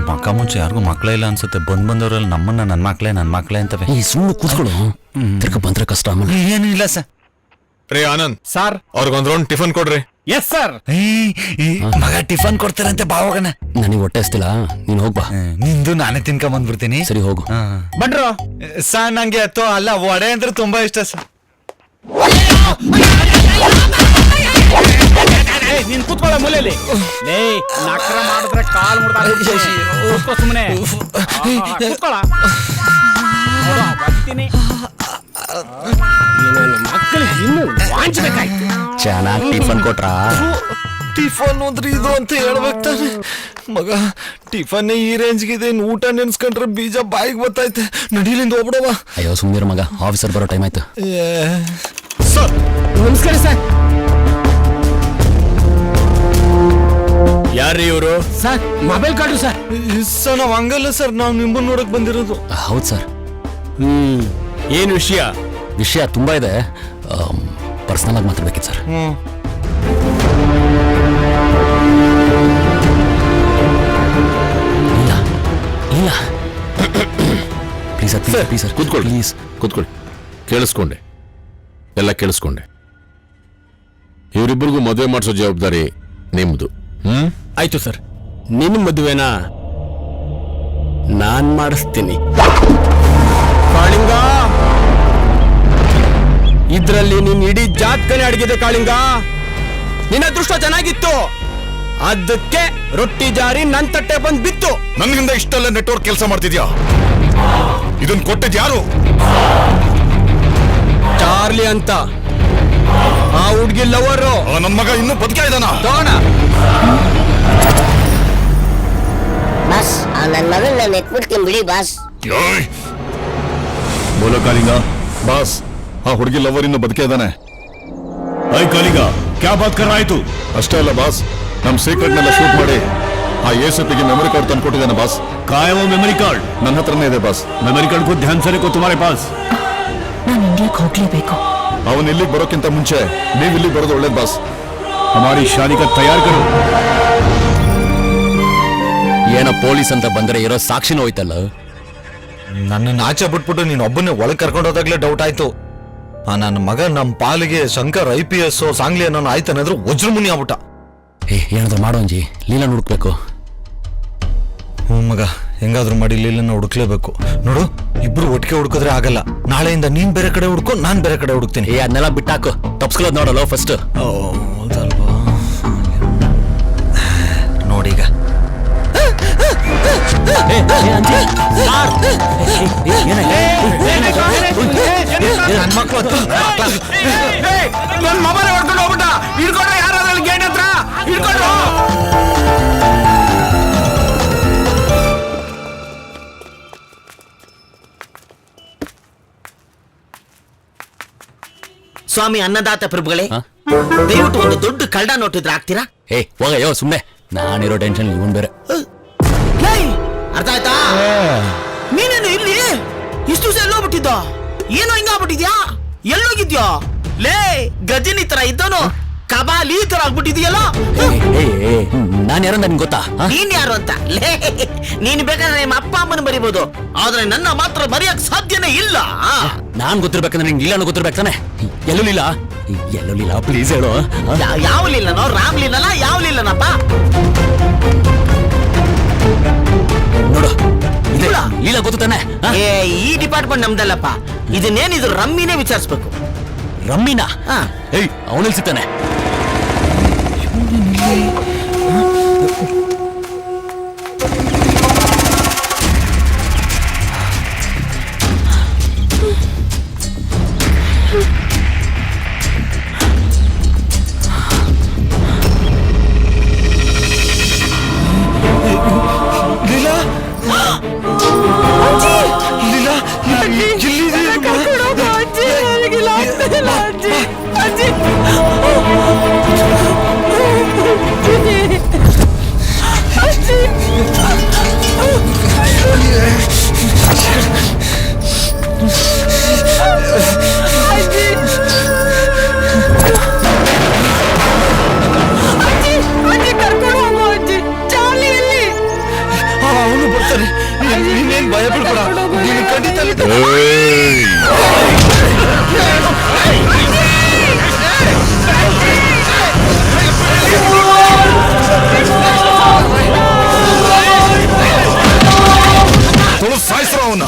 ಮಕ್ಕ ಮುಂಚೆ ಯಾರಿಗೂ ಮಕ್ಕಳೇ ಇಲ್ಲ ಅನ್ಸುತ್ತೆ. ಬಂದವರಲ್ಲಿ ನಮ್ಮನ್ನ ನನ್ನ ಮಕ್ಕಳೇ ಅಂತವೆ. ಈ ಸುಮ್ಮನೆ ಕೂತ್ಕೊಳ್ಳು, ತಿರ್ಗ ಬಂದ್ರೆ ಕಷ್ಟ. ಆಮೇಲೆ ಏನು ಇಲ್ಲ ಸರ್. ರೇ ಆನಂದ್ ಸರ್, ಅವ್ರಿಗೊಂದ್ ರೌಂಡ್ ಟಿಫನ್ ಕೊಡ್ರಿ. Yes sir. ಮಗ ಟಿಫನ್ ಕೊಡ್ತಾರಂತೆ, ಬಾವಗನ. ನನಗೆ ಹೊಟ್ಟೆ ಹಸ್ತಿಲ್ಲ, ನೀನ್ ಹೋಗ್ಬಾ. ನಿಂದು ನಾನೇ ತಿನ್ಕೊಂಡ್ ಬಂದ್ಬಿಡ್ತೀನಿ. ಸರಿ, ಹೋಗು. ಬಡ್ರು ಸರ್, ನಂಗೆ ಅಲ್ಲ ವಡೆ ಅಂದ್ರೆ ತುಂಬಾ ಇಷ್ಟ ಸರ್. ನೀನ್ ಕೂತ್ಕೊಳ್ಳೋ ಮೂಲೆಯಲ್ಲಿ. ನಕ್ರ ಮಾಡಿದ್ರೆ ಕಾಲ್ ಮುಡ್ದ ಸುಮ್ಮನೆ ಕೂತ್ಕೊಳ್ಳ. ಮಕ್ಕಳಿಗೆ ಇನ್ನೂ ವಾಂಚಬೇಕಾಯ್ತು. ಚೆನ್ನಾಗಿ ಟಿಫನ್ ಕೊಟ್ರಾ? ಟಿಫನ್ ಅಂದ್ರೆ ಇದು ಅಂತ ಹೇಳ್ಬೇಕು ತಾನೆ ಮಗ. ಟಿಫನ್ ಈ ರೇಂಜ್ಗಿದೆ, ಊಟ ನೆನ್ಸ್ಕೊಂಡ್ರೆ ಬೀಜ ಬಾಯಿಗೆ ಬರ್ತೈತೆ. ನಡೀಲಿಂದ ಹೋಗ್ಬಿಡವ. ಅಯ್ಯೋ ಸುಮ್ನಿರ ಮಗ, ಆಫೀಸರ್ ಬರೋ ಟೈಮ್ ಆಯ್ತು. ಸರ್ ನಮಸ್ಕಾರ ಸರ್. ಯಾರ್ರೀ ಇವರು? Sir mobile card sir. Sir ನಾವ್ ಹಂಗಲ್ಲ ಸರ್, ನಾವು ನಿಮ್ಮನ್ನ ನೋಡಕ್ ಬಂದಿರೋದು. ಹೌದು ಸರ್. ಏನ್ ವಿಷಯ? ವಿಷಯ ತುಂಬಾ ಇದೆ, ಪರ್ಸನಲ್ ಆಗಿ ಮಾತಾಡ್ಬೇಕಿತ್ತು ಸರ್. ಇಲ್ಲ ಇಲ್ಲ ಪ್ಲೀಸ್ ಸರ್, ಪ್ಲೀಸ್ ಸರ್, ಕೂತ್ಕೊಳ್ಳಿ ಪ್ಲೀಸ್, ಕೂತ್ಕೊಳ್ಳಿ. ಕೇಳಿಸ್ಕೊಂಡೆ, ಎಲ್ಲ ಕೇಳಿಸ್ಕೊಂಡೆ. ಇವರಿಬ್ಬರಿಗೂ ಮದುವೆ ಮಾಡಿಸೋ ಜವಾಬ್ದಾರಿ ನಿಮ್ದು. ಆಯ್ತು ಸರ್, ನಿನ್ನ ಮದುವೆನ ನಾನ್ ಮಾಡಿಸ್ತೀನಿ. ಕಾಳಿಂಗ, ಇದ್ರಲ್ಲಿ ನಿನ್ ಇಡೀ ಜಾತಕನೇ ಅಡಗಿದೆ ಕಾಳಿಂಗ. ನಿನ್ನ ಅದೃಷ್ಟ ಚೆನ್ನಾಗಿತ್ತು, ಅದಕ್ಕೆ ರೊಟ್ಟಿ ಜಾರಿ ನನ್ ತಟ್ಟೆ ಬಂದ್ ಬಿತ್ತು. ನನ್ನಿಂದ ಇಷ್ಟೆಲ್ಲ ನೆಟ್ವರ್ಕ್ ಕೆಲಸ ಮಾಡ್ತಿದ್ಯಾ? ಇದನ್ ಕೊಟ್ಟಿದ್ ಯಾರು? ಚಾರ್ಲಿ ಅಂತ, ಆ ಹುಡ್ಗಿ ಲವರು. ನನ್ ಮಗ ಇನ್ನೂ ಬದುಕ ಇದಾನ? ತಗೋಣ. ಬಾಸ್ ನನ್ನ ಮಗನ್ ನಾನು ಎತ್ಬಿಡ್ತೀನಿ ಬಿಡಿ ಬಾಸ್. ಬೋಲೋ ಕಾಳಿಂಗ. ಬಾಸ್, ಆ ಹುಡುಗಿ ಲವರ್ ಇನ್ನು ಬದುಕೆ ಇದ್ದಾನೆ. ಐ ಕಾಳಿಂಗ, ಕ್ಯಾ ಬಾತ್ ಕರ್ ರಹಾ ಹೈ ತು? ಅಷ್ಟೇ ಅಲ್ಲ ಬಾಸ್, ನಮ್ ಸೀಕ್ರೆಟ್ನೆಲ್ಲ ಶೂಟ್ ಮಾಡಿ ಆ ಎಸಿಪಿಗೆ ಮೆಮೊರಿ ಕಾರ್ಡ್ ತಂದು ಕೊಟ್ಟಿದ್ದಾನೆ ಬಾಸ್. ಕಾಯ ವೋ ಮೆಮೊರಿ ಕಾರ್ಡ್? ನನ್ನ ಹತ್ರನೇ ಇದೆ ಬಾಸ್. ಮೆಮೊರಿ ಕಾರ್ಡ್ ಕೋ ಧ್ಯಾನ್ ಸೆ ರಖೋ ತುಮಾರೆ ಪಾಸ್. ನಾನು ಇಂಡಿಯಾಕ್ಕೆ ಹೋಗ್ಲೇಬೇಕು. ಅವನ್ ಇಲ್ಲಿಗೆ ಬರೋಕ್ಕಿಂತ ಮುಂಚೆ ನೀವ್ ಇಲ್ಲಿಗೆ ಬರೋದು ಒಳ್ಳೇದು ಬಾಸ್. ಹಮಾರಿ ಶಾದಿ ಕಾ ತಯಾರ್ ಕರೋ. ಏನೋ ಪೊಲೀಸ್ ಅಂತ ಬಂದ್ರೆ ಇರೋ ಸಾಕ್ಷಿನೂ ಹೋಯ್ತಲ್ಲ. ನನ್ನ ಆಚೆ ಬಿಟ್ಬಿಟ್ಟು ನೀನ್ ಒಬ್ಬನೇ ಒಳಗೆ ಕರ್ಕೊಂಡು ಹೋದಾಗ್ಲೇ ಡೌಟ್ ಆಯ್ತು. ನನ್ನ ಮಗ ನಮ್ಮ ಪಾಲಿಗೆ ಶಂಕರ್ IPS ಸಾಂಗ್ಲಿ ಅನ್ನೋ ಆಯ್ತಾನೆ ಅಂದ್ರೆ ವಜ್ರಮುನಿ ಆಗ್ಬಿಟ್ಟ. ಏನಾದ್ರು ಮಾಡೋ ಅಂಜಿ, ಲೀಲಾ ಹುಡುಕ್ಬೇಕು. ಮಗ, ಹೆಂಗಾದ್ರೂ ಮಾಡಿ ಲೀಲನ್ನ ಹುಡುಕ್ಲೇಬೇಕು. ನೋಡು, ಇಬ್ರು ಒಟ್ಟಿಗೆ ಹುಡುಕಿದ್ರೆ ಆಗಲ್ಲ. ನಾಳೆಯಿಂದ ನೀನ್ ಬೇರೆ ಕಡೆ ಹುಡ್ಕೊ, ನಾನ್ ಬೇರೆ ಕಡೆ ಹುಡುಕ್ತೀನಿ. ಅದನ್ನೆಲ್ಲ ಬಿಟ್ಟಾಕು, ತಪ್ಸ್ಕೊಳ್ಳೋದು ನೋಡಲ್ಲ ಫಸ್ಟ್. ನೋಡೀಗ ನನ್ ಮೊಬೈಲ್ ಹೊಡ್ಕೊಂಡು ಹೋಗ್ಬಿಟ್ಟ. ಹಿಡ್ಕೊಂಡ್ರೆ ಯಾರಾದ್ರೂ ಗೇಟ್ ಹತ್ರ ಹಿಡ್ಕೊಂಡು. ಸ್ವಾಮಿ ಅನ್ನದಾತ ಪ್ರಭುಗಳೇ, ದಯವಿಟ್ಟು ಒಂದು ದೊಡ್ಡ ಕಳ್ಳ ನೋಟಿದ್ರೆ ಆಗ್ತೀರಾ? ಹೋಗಯ್ಯೋ ಸುಮ್ನೆ, ನಾನಿರೋ ಟೆನ್ಷನ್ ಇವನ್ ಬೇರೆ. ಅರ್ಥ ಆಯ್ತಾ? ನೀನೇನು ಇಲ್ಲಿ ಇಷ್ಟು ದಿವಸ ಎಲ್ಲೋಗ್ಬಿಟ್ಟಿದ್ದ? ಏನೋ ಹಿಂಗಾಗ್ಬಿಟ್ಟಿದ್ಯಾ? ಎಲ್ಲೋಗಿದ್ಯಾ? ಲೇ ಗಜನಿ ತರ ಇದ್ದವನು ಕಬಾಲಿ ತರ ಆಗ್ಬಿಟ್ಟಿದ್ಯಲ್ಲ. ನಾನ್ ಯಾರಂತ ನಿನ್ ಗೊತ್ತಾ? ನೀನ್ ಯಾರು ಅಂತ? ಲೇ, ನೀನ್ ಬೇಕಾದ್ರೆ ನಿಮ್ಮ ಅಪ್ಪ ಅಮ್ಮನ ಬರಿಬಹುದು, ಆದ್ರೆ ನನ್ನ ಮಾತ್ರ ಬರೆಯಕ್ ಸಾಧ್ಯನೇ ಇಲ್ಲ. ನಾನ್ ಗೊತ್ತಿರ್ಬೇಕಂದ್ರೆ ನಿಂಗೆ ಲೀಲಾನು ಗೊತ್ತಿರ್ಬೇಕಾನೆ. ಎಲ್ಲೂ ಲೀಲಾ, ಎಲ್ಲೂ ಲೀಲಾ, ಪ್ಲೀಸ್ ಹೇಳು. ಯಾವ ಲೀಲನೋ? ರಾಮ್ ಲೀಲನ? ಯಾವ ಲೀಲನಪ್ಪ? ನೋಡು, ಲೀಲಾ ಗೊತ್ತು ತಾನೆ? ಈ ಡಿಪಾರ್ಟ್ಮೆಂಟ್ ನಮ್ದಲ್ಲಪ್ಪ. ಇದನ್ನೇನಿದ್ರು ರಮ್ಮಿನೇ ವಿಚಾರಿಸ್ಬೇಕು. ರಮ್ಮಿನಾ? ಅವನಲ್ಲಿ ಸಿಗ್ತಾನೆ. ಅವನು ಬರ್ತಾರೆ. ನೀನೇನ್ ಭಯ ಬಿಡ್ಬೇಡ, ನೀನು ಖಂಡಿತ ಸಾಯಿಸ್ರ ಅವನ್ನ.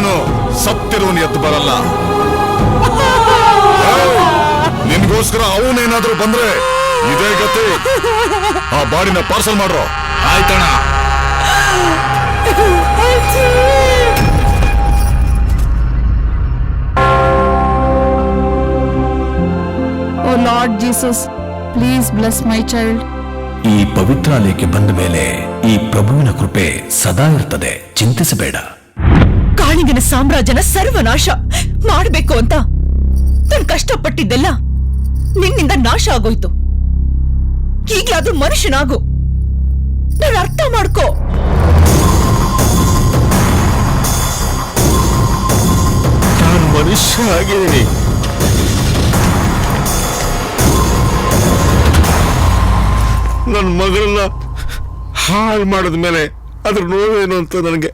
ಹೋದ್ರೂ ಸತ್ತಿರೋನು ಎದ್ದು ಬರಲ್ಲ. ನಿನ್ಗೋಸ್ಕರ ಅವನೇನಾದ್ರೂ ಬಂದ್ರೆ ಇದೇ ಗತಿ. ಆ ಬಾಡಿನ ಪಾರ್ಸಲ್ ಮಾಡ್ರೋ. ಆಯ್ತಣ್ಣ. Oh Lord Jesus, please bless my child. ಈ ಪವಿತ್ರಾಲಯಕ್ಕೆ ಬಂದ ಮೇಲೆ ಈ ಪ್ರಭುವಿನ ಕೃಪೆ ಸದಾ ಇರ್ತದೆ, ಚಿಂತಿಸಬೇಡ. ಕಾಳಿಂಗನ ಸಾಮ್ರಾಜ್ಯನ ಸರ್ವನಾಶ ಮಾಡಬೇಕು ಅಂತ ನಾನು ಕಷ್ಟಪಟ್ಟಿದ್ದೆಲ್ಲ ನಿನ್ನಿಂದ ನಾಶ ಆಗೋಯ್ತು. ಈಗ್ಲಾದ್ರೂ ಮನುಷ್ಯನಾಗು, ನಾನು ಅರ್ಥ ಮಾಡ್ಕೋ. ನಾನು ಮನುಷ್ಯ ಆಗಿದ್ದೀನಿ. ನನ್ನ ಮಗಳನ್ನ ಹಾಳು ಮಾಡಿದ ಮೇಲೆ ಅದ್ರ ನೋವೇನು ಅಂತ ನನಗೆ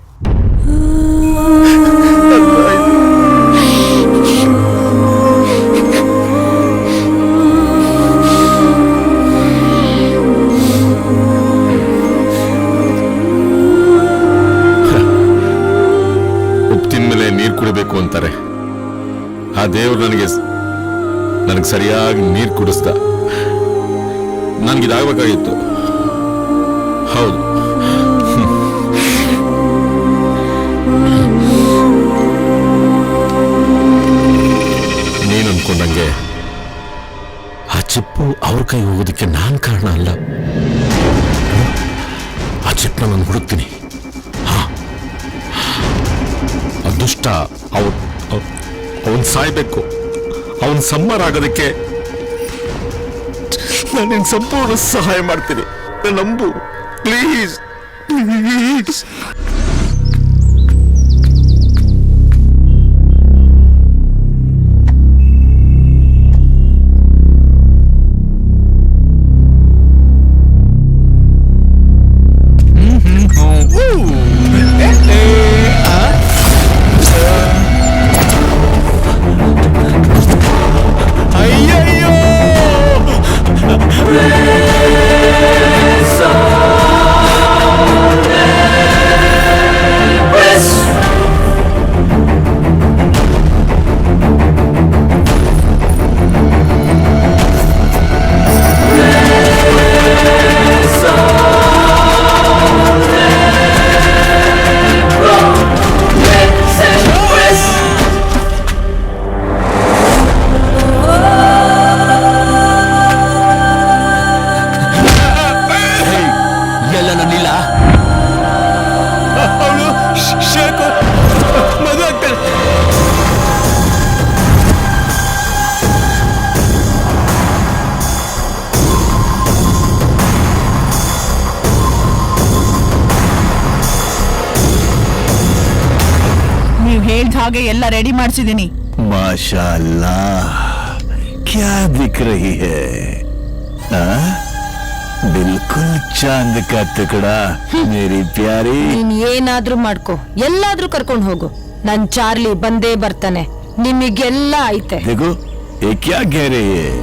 ಉಪ್ಪು ತಿಂದ್ಮೇಲೆ ನೀರು ಕುಡಿಬೇಕು ಅಂತಾರೆ. ಆ ದೇವ್ರು ನನಗೆ ಸರಿಯಾಗಿ ನೀರು ಕುಡಿಸ್ದ. ನನ್ಗಿದಾಗಬೇಕಾಗಿತ್ತು. ಹೌದು, ನೀನು ಅನ್ಕೊಂಡಂಗೆ ಆ ಚಿಪ್ಪು ಅವ್ರ ಕೈ ಹೋಗೋದಕ್ಕೆ ನಾನ್ ಕಾರಣ ಅಲ್ಲ. ಆ ಚಿಪ್ಪನ್ನ ನಾನು ಹುಡುಕ್ತೀನಿ. ಅದೃಷ್ಟ ಅವನ್ ಸಾಯ್ಬೇಕು, ಅವನ್ ಸಂಹಾರ ಆಗೋದಕ್ಕೆ ನಾನು ನಿನ್ ಸಂಪೂರ್ಣ ಸಹಾಯ ಮಾಡ್ತೀನಿ. ನಂಬು ಪ್ಲೀಸ್, ಪ್ಲೀಸ್. ಹೇಳಿದ ಹಾಗೆ ಎಲ್ಲ ರೆಡಿ ಮಾಡಿಸಿದೀನಿ. माशाअल्लाह, क्या दिख रही है? बिल्कुल चांद का टुकड़ा मेरी प्यारी. ನೀನ್ ಏನಾದ್ರೂ ಮಾಡ್ಕೋ, ಎಲ್ಲಾದ್ರೂ ಕರ್ಕೊಂಡು ಹೋಗು, ನನ್ ಚಾರ್ಲಿ ಬಂದೇ ಬರ್ತಾನೆ. ನಿಮಗೆಲ್ಲ ಐತೆ. देखो ये क्या कह रही है?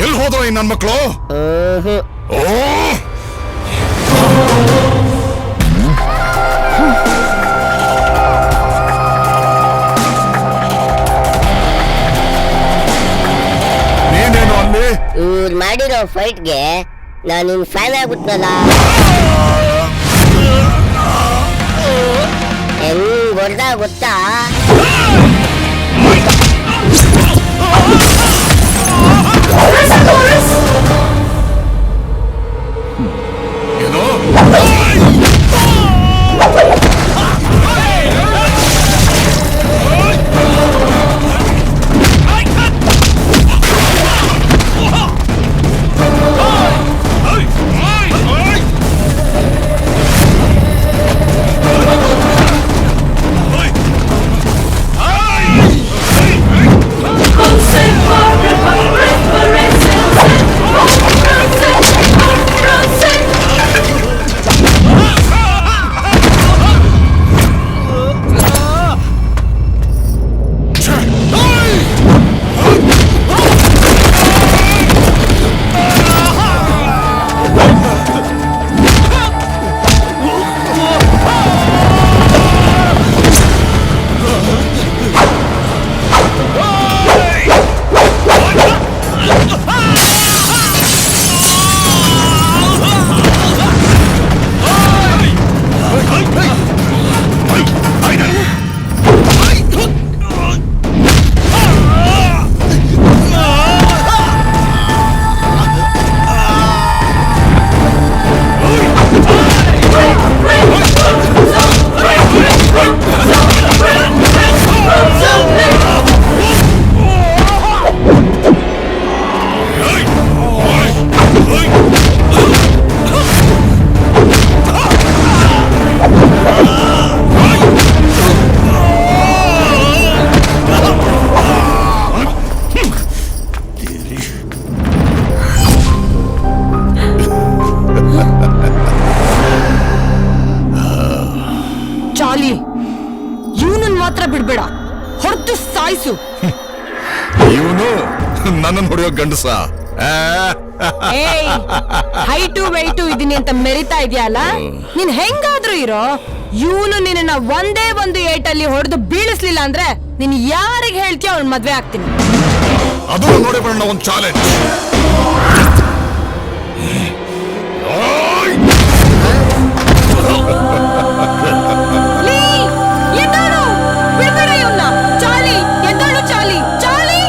ಎಲ್ಲಿ ಹೋದ್ರು ಈ ನನ್ ಮಕ್ಕಳು? ಆಡೋ ಫೈಟ್ಗೆ ನಾನು ನಿನ್ ಫ್ಯಾನ್ ಆಗ್ಬಿಟ್ನಲ್ಲ. ಹೆಂಗ್ ಹೊಡ್ದ ಗೊತ್ತಾ? ಚಾಲಿ, ಇವನನ್ನ ಮಾತ್ರ ಬಿಡ್ಬೇಡ, ಹೊರತು ಸಾಯಿಸು. ಇವನು ನನ್ನ ಹೊಡೆಯೋ ಗಂಡಸ. ಹೈಟು ವೈಟು ಇದೀನಿ ಅಂತ ಮೆರಿತಾ ಇದೆಯಲ್ಲ, ನೀನ್ ಹೆಂಗಾದ್ರೂ ಇರೋ. ಇವನು ನಿನ್ನ ಒಂದೇ ಒಂದು ಏಟಲ್ಲಿ ಹೊಡೆದು ಬೀಳಿಸ್ಲಿಲ್ಲ ಅಂದ್ರೆ ನೀನ್ ಯಾರಿಗೆ ಹೇಳ್ತೀಯ ಅವ್ನ ಮದ್ವೆ ಆಗ್ತೀನಿ. ಅದು ನೋಡಿ ಬರೋಣ ಒಂದು ಚಾಲೆಂಜ್. ಬಿಡ್ಬೇಡ ಇವನ್ನ. ಚಾಲಿ ಎದ್ದಳು, ಚಾಲಿ ಚಾಲಿ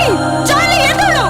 ಚಾಲಿ ಎದ್ದಳು.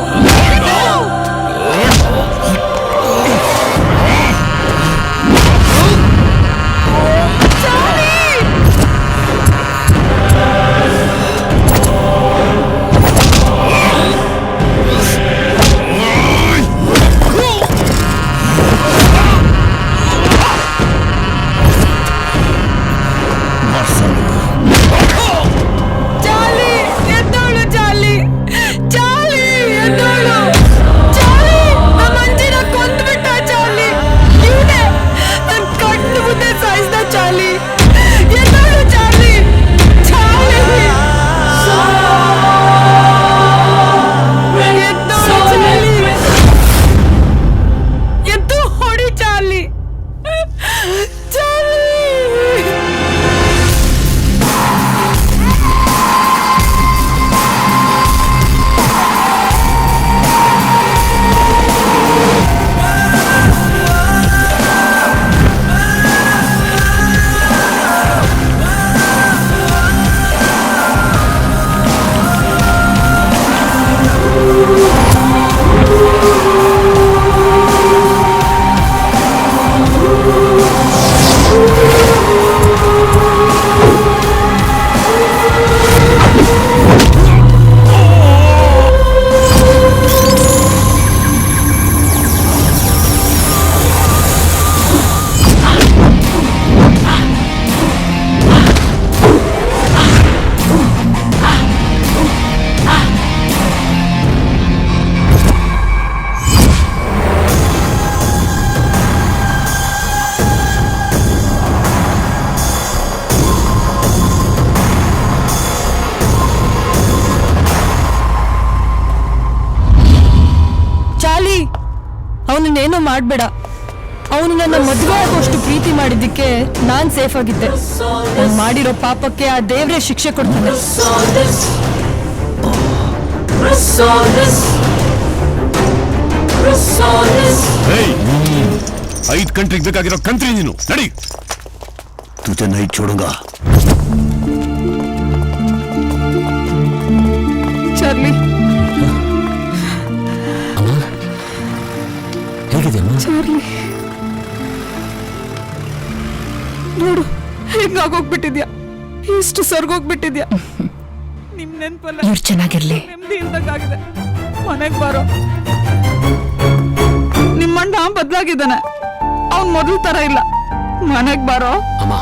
ಅವನನ್ನೇನೋ ಮಾಡ್ಬೇಡ. ಅವನು ನನ್ನ ಮದುವೆ ಆಗೋಷ್ಟು ಪ್ರೀತಿ ಮಾಡಿದ್ದಕ್ಕೆ ನಾನ್ ಸೇಫ್ ಆಗಿದ್ದೆ. ನಾನು ಮಾಡಿರೋ ಪಾಪಕ್ಕೆ ಆ ದೇವ್ರೇ ಶಿಕ್ಷೆ ಕೊಡ್ತಾನೆ. 5 ಕಂಟ್ರಿಗೆ ಬೇಕಾಗಿರೋ ಕಂತ್ರಿ ನೀನು ನಡಿ ತುಜೆ ನೈ ಚೋಡುಂಗಾ ಚಾರ್ಲಿ ಹೇಗಿದೆಯಮ್ಮ ಚಾರ್ಲಿ ನೋಡು ಹೆಂಗಾಗೋಗ್ಬಿಟ್ಟಿದ್ಯಾ ಇಷ್ಟು ಸರ್ಗೋಗ್ಬಿಟ್ಟಿದ್ಯಾ ನಿಮ್ ನೆನ್ಪಲ್ಲ ಇವ್ರು ಚೆನ್ನಾಗಿರ್ಲಿ ನೆಮ್ಮದಿ ಇಲ್ದಂಗಾಗಿದೆ ಮನೆಗ್ ಬಾರೋ ನಿಮ್ಮಣ್ಣ ಬದ್ಲಾಗಿದ್ದಾನೆ ಅವ್ನ್ ಮೊದಲ ತರ ಇಲ್ಲ ಮನೆಗ್ ಬಾರೋ ಅಮ್ಮ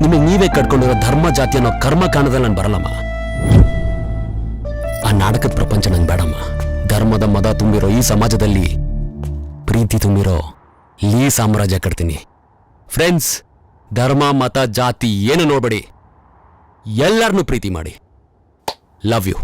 ನಿಮಗೆ ನೀವೇ ಕಟ್ಕೊಂಡಿರೋ ಧರ್ಮ ಜಾತಿ ಅನ್ನೋ ಕರ್ಮ ಕಾರಣದಲ್ಲಿ ನಾನು ಬರಲ್ಲಮ್ಮ ಆ ನಾಟಕದ ಪ್ರಪಂಚ ನಂಗೆ ಬೇಡಮ್ಮ ಧರ್ಮದ ಮದ ತುಂಬಿರೋ ಈ ಸಮಾಜದಲ್ಲಿ ಪ್ರೀತಿ ತುಂಬಿರೋ ಈ ಸಾಮ್ರಾಜ್ಯ ಕಟ್ತೀನಿ ಫ್ರೆಂಡ್ಸ್ ಧರ್ಮ ಮತ ಜಾತಿ ಏನು ನೋಡ್ಬೇಡಿ ಎಲ್ಲರನ್ನೂ ಪ್ರೀತಿ ಮಾಡಿ ಲವ್ ಯು